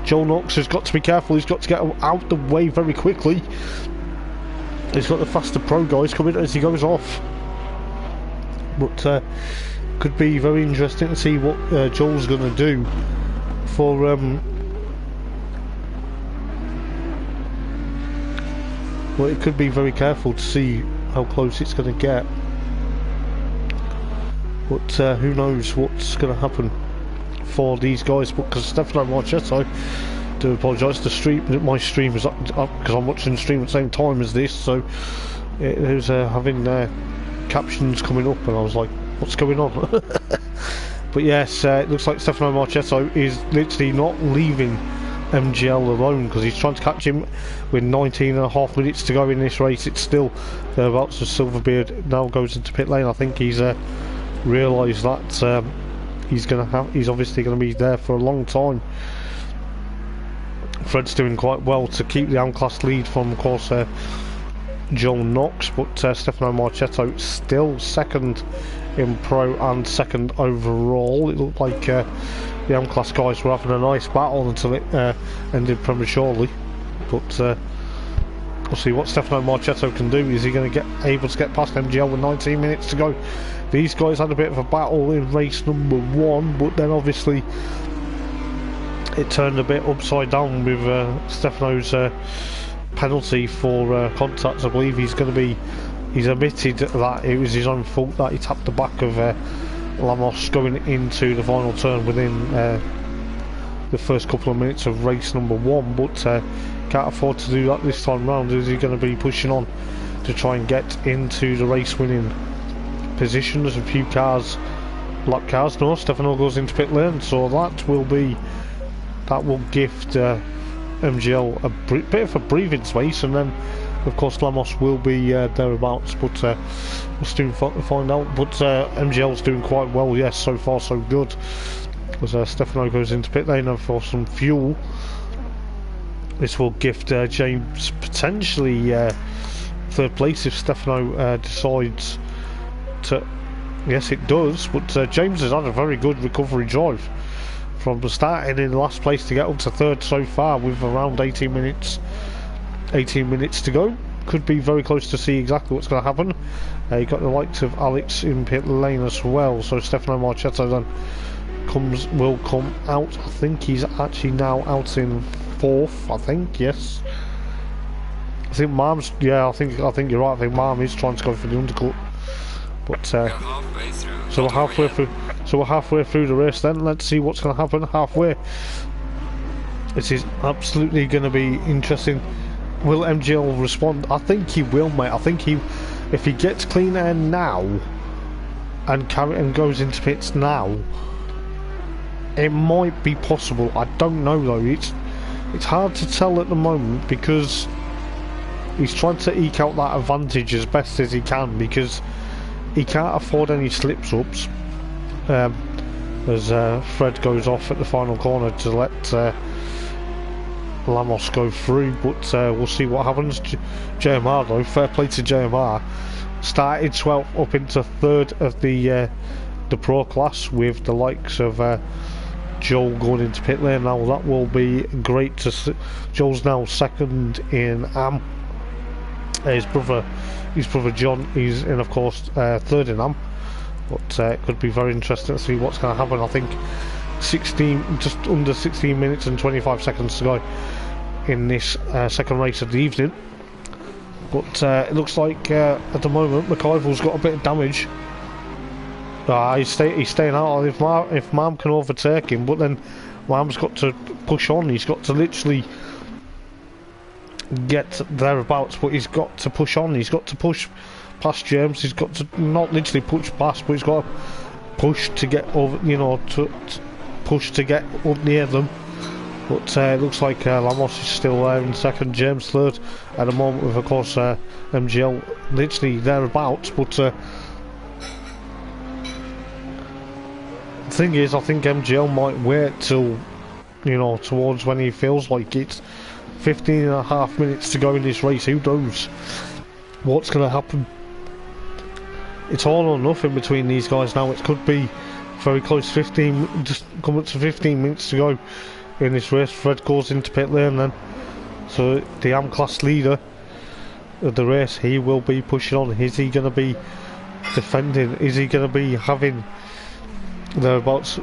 Joel Knox has got to be careful. He's got to get out the way very quickly. He's got the faster pro guys coming as he goes off. But could be very interesting to see what Joel's going to do for well, it could be very careful to see how close it's going to get. But who knows what's going to happen for these guys, because Stefano Marchetto, do apologise, the stream, my stream is up because I'm watching the stream at the same time as this, so it was having captions coming up and I was like, what's going on? But yes, it looks like Stefano Marchetto is literally not leaving MGL alone because he's trying to catch him with 19 and a half minutes to go in this race. It's still thereabouts as Silverbeard now goes into pit lane. I think he's realised that he's obviously going to be there for a long time. Fred's doing quite well to keep the M-Class lead from, of course, Joel Knox, but Stefano Marchetto still 2nd in pro and 2nd overall. It looked like the M-Class guys were having a nice battle until it ended prematurely. But we'll see what Stefano Marchetto can do. Is he going to able to get past MGL with 19 minutes to go? These guys had a bit of a battle in race number 1, but then obviously it turned a bit upside down with Stefano's penalty for contact. I believe he's admitted that it was his own fault that he tapped the back of Lamos going into the final turn within the first couple of minutes of race number 1, but can't afford to do that this time round. Is he going to be pushing on to try and get into the race winning position? There's a few cars, lap cars. No, Stefano goes into pit lane, so that will gift MGL a bit of a breathing space, and then of course Lamos will be thereabouts, but we'll soon find out. But MGL's doing quite well, yes, so far so good, as Stefano goes into pit lane and for some fuel. This will gift James potentially 3rd place if Stefano decides to. Yes, it does, but James has had a very good recovery drive from starting in last place to get up to 3rd so far with around 18 minutes to go. Could be very close to see exactly what's going to happen. You got the likes of Alex in pit lane as well, so Stefano Marchetto then will come out. I think he's actually now out in 4th, I think, yes. I think Marm's, yeah, I think you're right. I think Marm is trying to go for the undercut, but so we're halfway through. So we're halfway through the race then. Let's see what's going to happen halfway. This is absolutely going to be interesting. Will MGL respond? I think he will, mate. I think if he gets clean air now and goes into pits now, it might be possible. I don't know though. It's hard to tell at the moment because he's trying to eke out that advantage as best as he can because he can't afford any slips-ups as Fred goes off at the final corner to let Lamos go through, but we'll see what happens. JMR though, fair play to JMR, started 12th up into 3rd of the pro class with the likes of Joel going into pit lane. Now that will be great to see. Joel's now 2nd in AM. His brother John is in, of course, 3rd in AM, but it could be very interesting to see what's going to happen. I think just under 16 minutes and 25 seconds to go in this second race of the evening, but it looks like at the moment McIvor's got a bit of damage. He's staying out. If Marm can overtake him, but then Marm's got to push on. He's got to literally get thereabouts, but he's got to push on. He's got to push past James. He's got to not literally push past, but he's got to push to get over, you know, to push to get up near them. But it looks like Lamos is still there in 2nd, James 3rd at the moment, with of course MGL literally thereabouts. But the thing is, I think MGL might wait till, you know, towards when he feels like it's 15.5 minutes to go in this race. Who knows what's going to happen? It's all or nothing between these guys now. It could be very close. 15, just coming up to 15 minutes to go in this race. Fred goes into pit lane then, so the AM class leader of the race, he will be pushing on. Is he going to be defending? Is he going to be having thereabouts?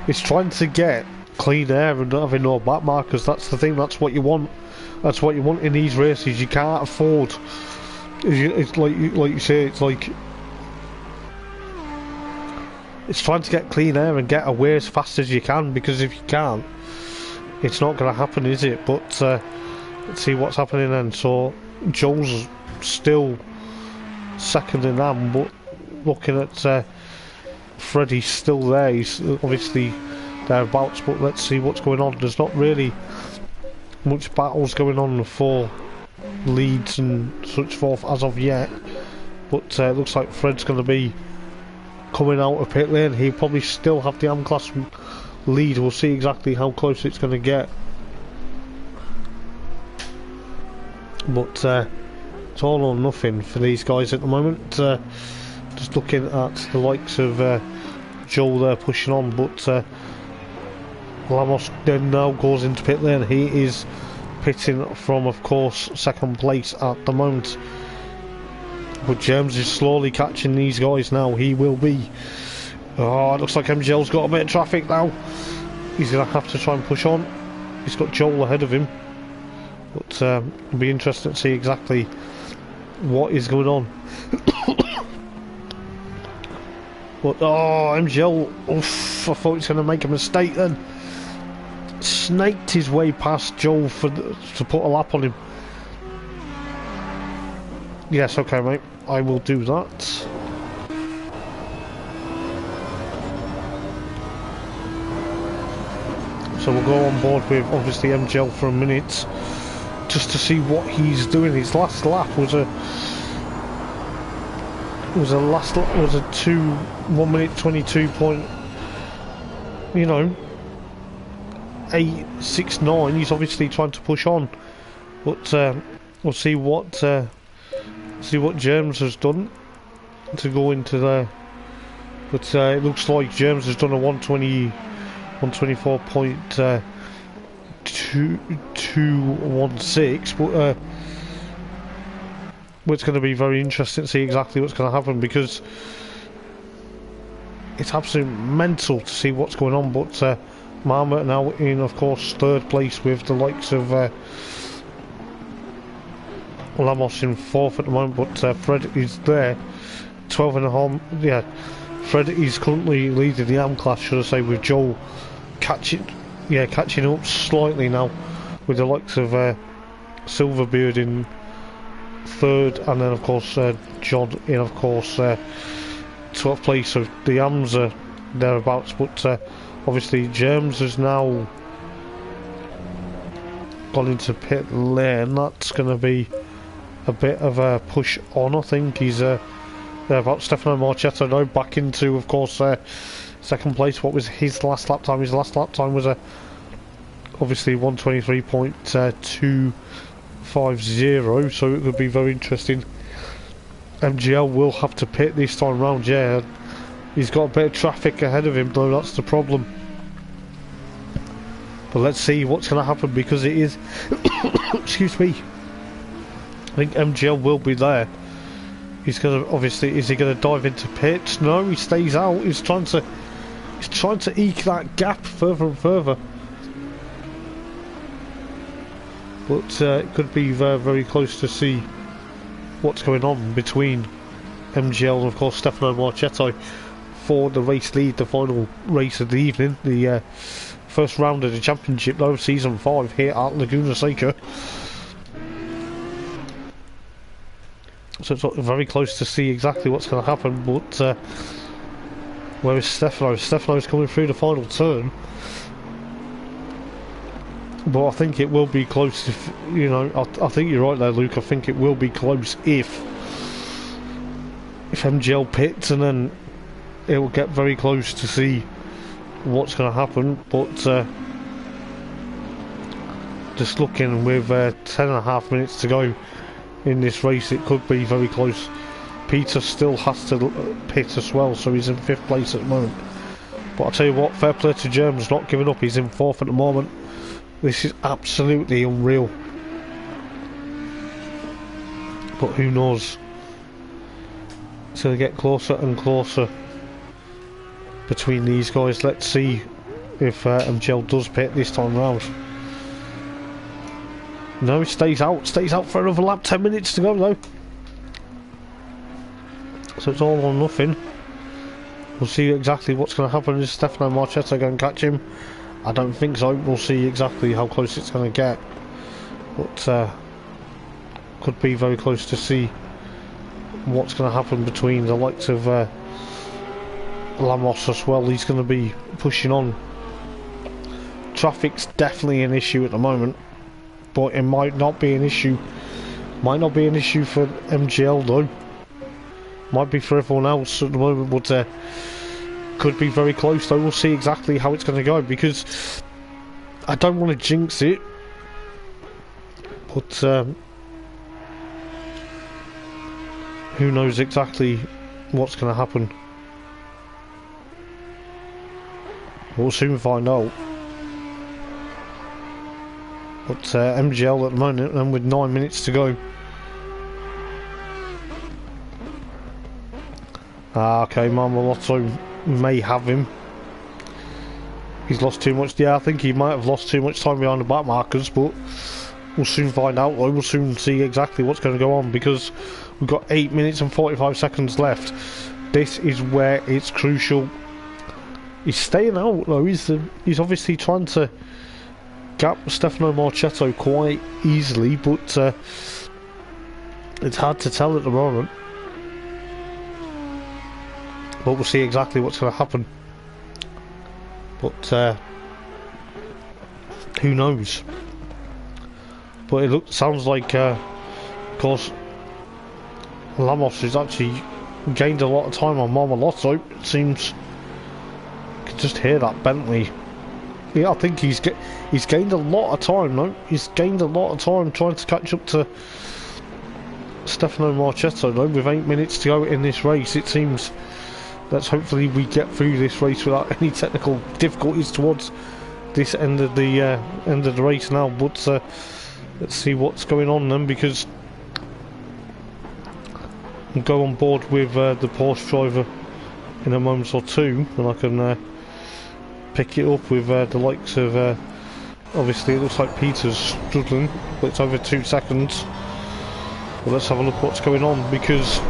He's trying to get clean air and not having no back markers. That's the thing. That's what you want. That's what you want in these races. You can't afford. It's like you say. It's like it's trying to get clean air and get away as fast as you can, because if you can't, it's not going to happen, is it? But let's see what's happening then. So Joel's still 2nd in AM, but looking at Freddie's still there. He's obviously thereabouts, but let's see what's going on. There's not really much battles going on for leads and such forth as of yet, but it looks like Fred's going to be coming out of pit lane. He'll probably still have the AM class lead. We'll see exactly how close it's going to get, but it's all or nothing for these guys at the moment. Just looking at the likes of Joel there pushing on, but Lamos then now goes into pit lane. He is pitting from, of course, 2nd place at the moment, but James is slowly catching these guys now. He will be. Oh, it looks like MGL's got a bit of traffic now. He's going to have to try and push on. He's got Joel ahead of him, but it'll be interesting to see exactly what is going on. But oh, MGL, oof, I thought he was going to make a mistake then. Snaked his way past Joel to put a lap on him. Yes, okay mate, I will do that. So we'll go on board with obviously MGL for a minute, just to see what he's doing. His last lap was a 1 minute 22 point, you know, 8:69. He's obviously trying to push on, but we'll see what James has done to go into there. But it looks like James has done a 124.216, but it's going to be very interesting to see exactly what's going to happen, because it's absolutely mental to see what's going on. But Marmot now in, of course, 3rd place with the likes of Lamos in 4th at the moment, but Fred is there, 12.5. Yeah, Fred is currently leading the AM class, should I say, with Joel catching up slightly now, with the likes of Silverbeard in third, and then of course John in of course 12th place. So the AMs are thereabouts, but obviously James has now gone into pit lane. That's going to be a bit of a push on. I think he's about Stefano Marchetto now back into of course second place. What was his last lap time? His last lap time was obviously 1:23.250, so it could be very interesting. MGL will have to pit this time round. Yeah, he's got a bit of traffic ahead of him though, that's the problem. But let's see what's going to happen, because it is excuse me, I think MGL will be there. He's going to, obviously, is he going to dive into pits? No, he stays out. He's trying to eke that gap further and further. But it could be very, very close to see what's going on between MGL and of course Stefano Marchetto for the race lead, the final race of the evening, the first round of the championship though, season 5 here at Laguna Seca. So it's very close to see exactly what's going to happen. But where is Stefano? Stefano's coming through the final turn. But I think it will be close if, you know, I think you're right there, Luke. I think it will be close if MGL pits, and then it will get very close to see what's going to happen. But just looking with 10.5 minutes to go in this race, it could be very close. Peter still has to pit as well, so he's in 5th place at the moment. But I'll tell you what, fair play to Germans, not giving up. He's in 4th at the moment. This is absolutely unreal. But who knows? It's going to get closer and closer between these guys. Let's see if MGL does pit this time round. No, he stays out for another lap. 10 minutes to go though. So it's all or nothing. We'll see exactly what's going to happen. Is Stefano Marchetto going to catch him? I don't think so. We'll see exactly how close it's going to get. But could be very close to see what's going to happen between the likes of Lamos as well. He's going to be pushing on. Traffic's definitely an issue at the moment, but it might not be an issue. Might not be an issue for MGL though. Might be for everyone else at the moment, but could be very close though. We'll see exactly how it's going to go, because I don't want to jinx it, but who knows exactly what's going to happen. We'll soon find out. But MGL at the moment, and with 9 minutes to go. Okay, Marmolotto may have him. He's lost too much. Yeah, I think he might have lost too much time behind the back markers, but we'll soon find out though. We'll soon see exactly what's going to go on, because we've got 8 minutes and 45 seconds left. This is where it's crucial. He's staying out though. He's obviously trying to gap Stefano Marchetto quite easily, but it's hard to tell at the moment. But we'll see exactly what's going to happen. But who knows? But it sounds like, of course, Lamos has actually gained a lot of time on Marmolotto. It seems. You can just hear that Bentley. Yeah, I think he's gained a lot of time. No, he's gained a lot of time trying to catch up to Stefano Marchetto. Though, with 8 minutes to go in this race, it seems. Let's hopefully we get through this race without any technical difficulties towards this end of the race now. But let's see what's going on then, because I'll go on board with the Porsche driver in a moment or two, and I can pick it up with the likes of obviously it looks like Peter's struggling, but it's over 2 seconds. Well, let's have a look what's going on, because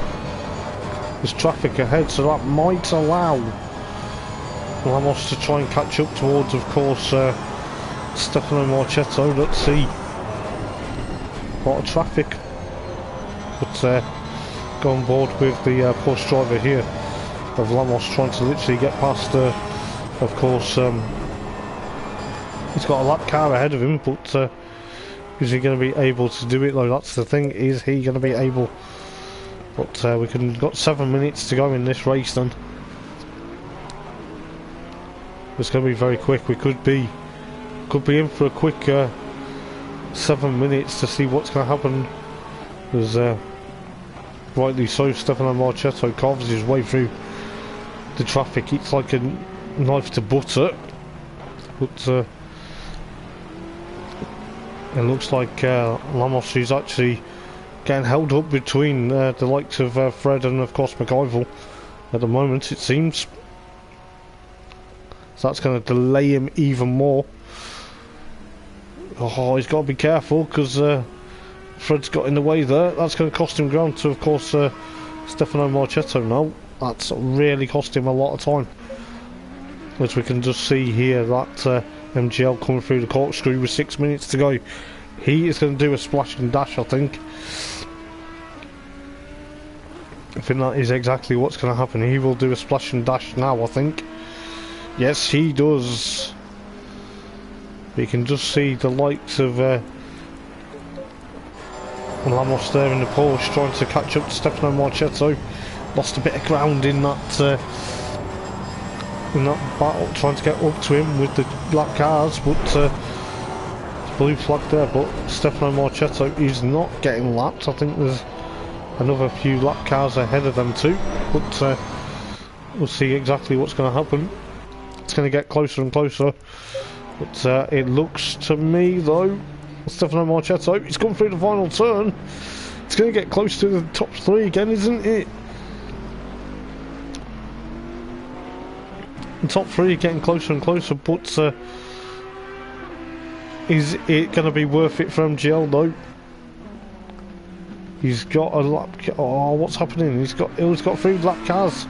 there's traffic ahead, so that might allow Lamos to try and catch up towards, of course, Stefano Marchetto. Let's see. A lot of traffic. but go on board with the Porsche driver here of Lamos, trying to literally get past, of course, he's got a lap car ahead of him, but is he going to be able to do it though? That's the thing, is he going to be able? But got 7 minutes to go in this race then. It's going to be very quick. We could be in for a quick 7 minutes to see what's going to happen. There's rightly so, Stefano Marchetto carves his way through the traffic. It's like a knife to butter, but it looks like Lamos is actually getting held up between the likes of Fred and of course McIvor at the moment, it seems. So that's going to delay him even more. Oh, he's got to be careful because Fred's got in the way there. That's going to cost him ground to, of course, Stefano Marchetto now. That's really cost him a lot of time. As we can just see here that MGL coming through the corkscrew with 6 minutes to go. He is going to do a splash and dash, I think. I think that is exactly what's going to happen. He will do a splash and dash now, I think. Yes, he does. You can just see the likes of Lamos there in the Porsche trying to catch up to Stefano Marchetto. Lost a bit of ground in that battle, trying to get up to him with the black cars, but blue flag there. But Stefano Marchetto is not getting lapped. I think there's another few lap cars ahead of them too, but we'll see exactly what's going to happen. It's going to get closer and closer, but it looks to me though, Stefano Marchetto, he's gone through the final turn. It's going to get close to the top three again, isn't it? The top three getting closer and closer, but is it going to be worth it for MGL though? He's got a lap. Oh, what's happening? He's got 3 lap cars.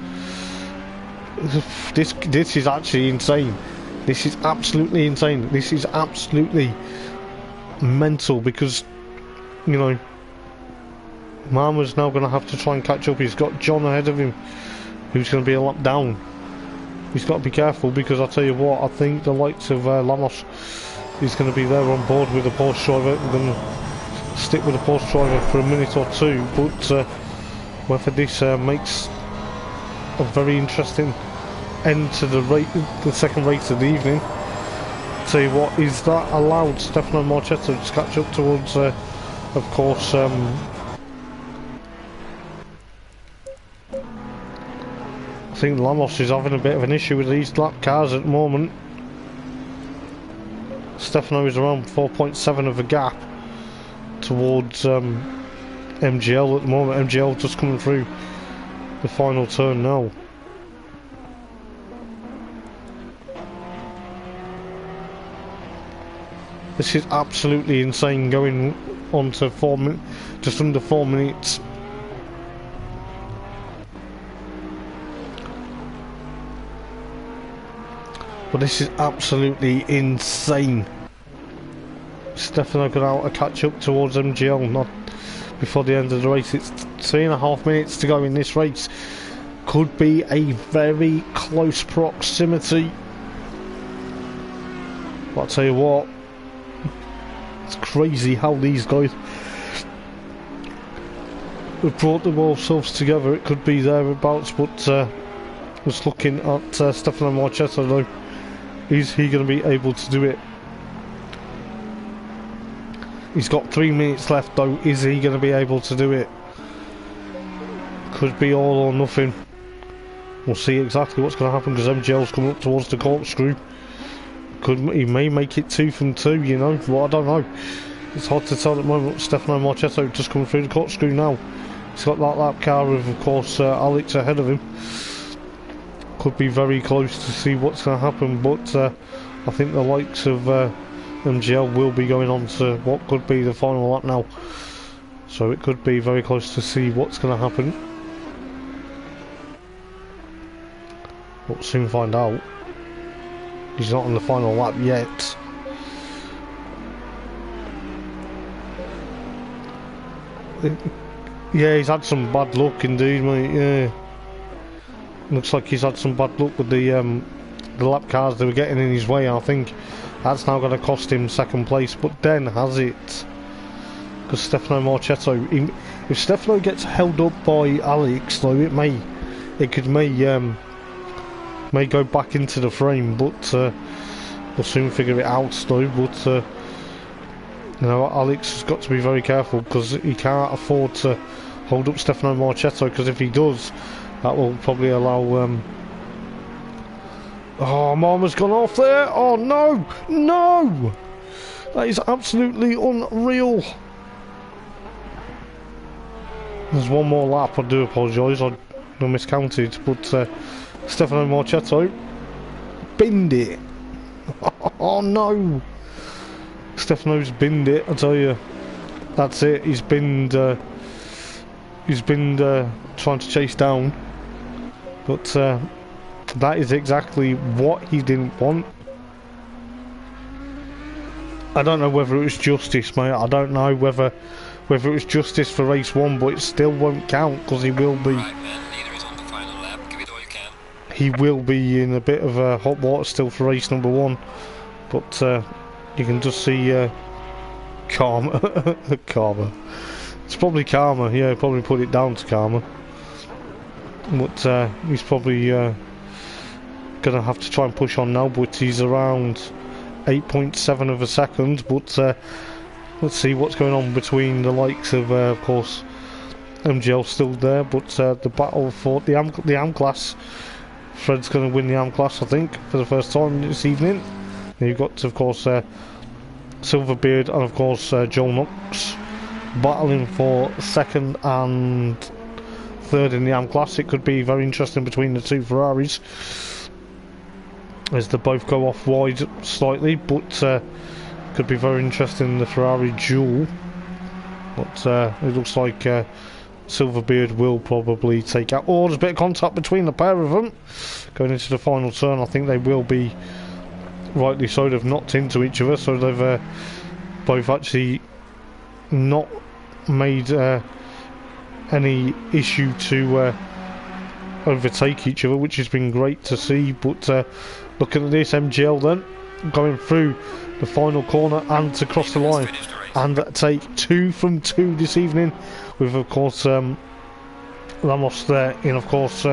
This is actually insane. This is absolutely insane. This is absolutely mental because, you know, Marma's now going to have to try and catch up. He's got John ahead of him, who's going to be a lap down. He's got to be careful because I tell you what, I think the likes of Lamos is going to be there on board with the Porsche driver. We're going to stick with the Porsche driver for a minute or two, but whether this makes a very interesting end to the second race of the evening. Tell you what, is that allowed Stefano Marchetto to catch up towards, of course, I think Lamos is having a bit of an issue with these lap cars at the moment. Stefano is around 4.7 of a gap towards MGL at the moment. MGL just coming through the final turn now. This is absolutely insane, going on to just under 4 minutes. But this is absolutely insane. Stefano got out a catch up towards MGL, not before the end of the race. It's 3.5 minutes to go in this race. Could be a very close proximity. But I'll tell you what, it's crazy how these guys have brought themselves together. It could be thereabouts, but just looking at Stefano Marchetto though, is he going to be able to do it? He's got 3 minutes left though. Is he going to be able to do it? Could be all or nothing. We'll see exactly what's going to happen because MGL's coming up towards the corkscrew. He may make it 2 from 2, you know. Well, I don't know. It's hard to tell at the moment. Stefano Marchetto just coming through the corkscrew now. He's got that lap car of course, Alex ahead of him. Could be very close to see what's going to happen, but I think the likes of MGL will be going on to what could be the final lap now. So it could be very close to see what's going to happen. We'll soon find out. He's not on the final lap yet. Yeah, he's had some bad luck indeed, mate. Yeah, looks like he's had some bad luck with the lap cars they were getting in his way. I think that's now going to cost him second place. But then has it? Because Stefano Marchetto, if Stefano gets held up by Alex, though, may go back into the frame. But we'll soon figure it out, though. But you know, Alex has got to be very careful because he can't afford to hold up Stefano Marchetto, because if he does, that will probably allow oh, Mama's gone off there. Oh no, no, that is absolutely unreal. There's one more lap. I do apologise, I miscounted, but Stefano Marchetto binned it. Oh no, Stefano's binned it, I tell you. That's it, he's binned trying to chase down, but that is exactly what he didn't want. I don't know whether it was justice, mate. I don't know whether it was justice for race 1, but it still won't count because he will be. Right, man. Leader is on the final lap. Give it all you can. He will be in a bit of hot water still for race number 1, but you can just see karma. Karma. It's probably karma. Yeah, probably put it down to karma. But he's probably gonna have to try and push on now. But he's around 8.7 of a second. But let's see what's going on between the likes of course, MGL still there. But the battle for the AM class. Fred's going to win the AM class, I think, for the first time this evening. You've got, of course, Silverbeard and, of course, Joel Knox battling for second and third in the AM class. It could be very interesting between the two Ferraris, as they both go off wide slightly, but could be very interesting in the Ferrari duel. But it looks like Silverbeard will probably take out. Oh, there's a bit of contact between the pair of them going into the final turn. I think they will be, rightly so, they've knocked into each other, so they've both actually not made any issue to overtake each other, which has been great to see. But looking at this, MGL then going through the final corner and to cross the line and take 2 from 2 this evening, with, of course, Ramos there in, of course,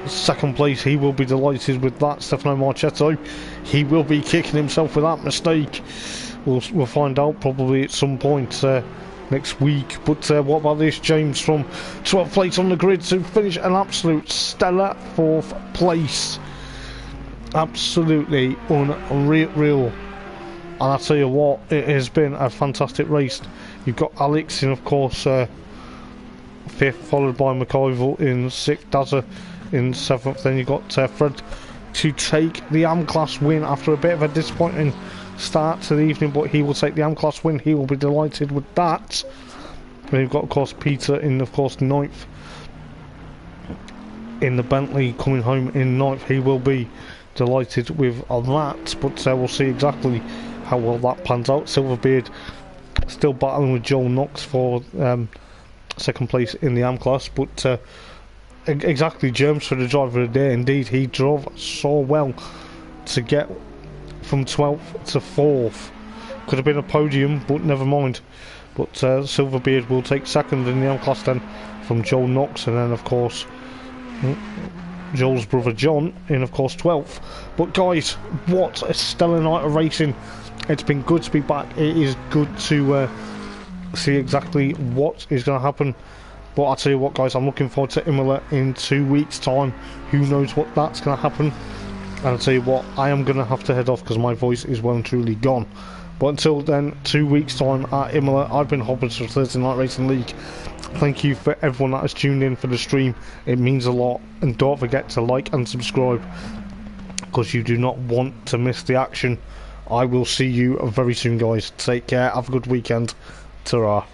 second place. He will be delighted with that. Stefano Marchetto, he will be kicking himself with that mistake. We'll find out probably at some point next week. But what about this? James from 12th place on the grid to finish an absolute stellar 4th place. Absolutely unreal. And I tell you what, it has been a fantastic race. You've got Alex in, of course, 5th, followed by McIvor in 6th, Dazza in 7th. Then you've got Fred to take the AM class win after a bit of a disappointing start to the evening, but he will take the AM class win. He will be delighted with that. Then you've got, of course, Peter in, of course, 9th in the Bentley, coming home in 9th. He will be delighted with that, but we'll see exactly how well that pans out. Silverbeard still battling with Joel Knox for second place in the AM class, but exactly, James for the driver of the day. Indeed, he drove so well to get from 12th to 4th. Could have been a podium, but never mind. But Silverbeard will take second in the AM class then from Joel Knox, and then, of course, Joel's brother John in, of course, 12th. But guys, what a stellar night of racing. It's been good to be back. It is good to see exactly what is going to happen. But I'll tell you what, guys, I'm looking forward to Imola in 2 weeks' time. Who knows what that's going to happen. And I'll tell you what, I am going to have to head off because my voice is well and truly gone. But until then, 2 weeks' time at Imola, I've been Hobbits for Thursday Night Racing League. Thank you for everyone that has tuned in for the stream. It means a lot. And don't forget to like and subscribe, because you do not want to miss the action. I will see you very soon, guys. Take care. Have a good weekend. Ta-ra.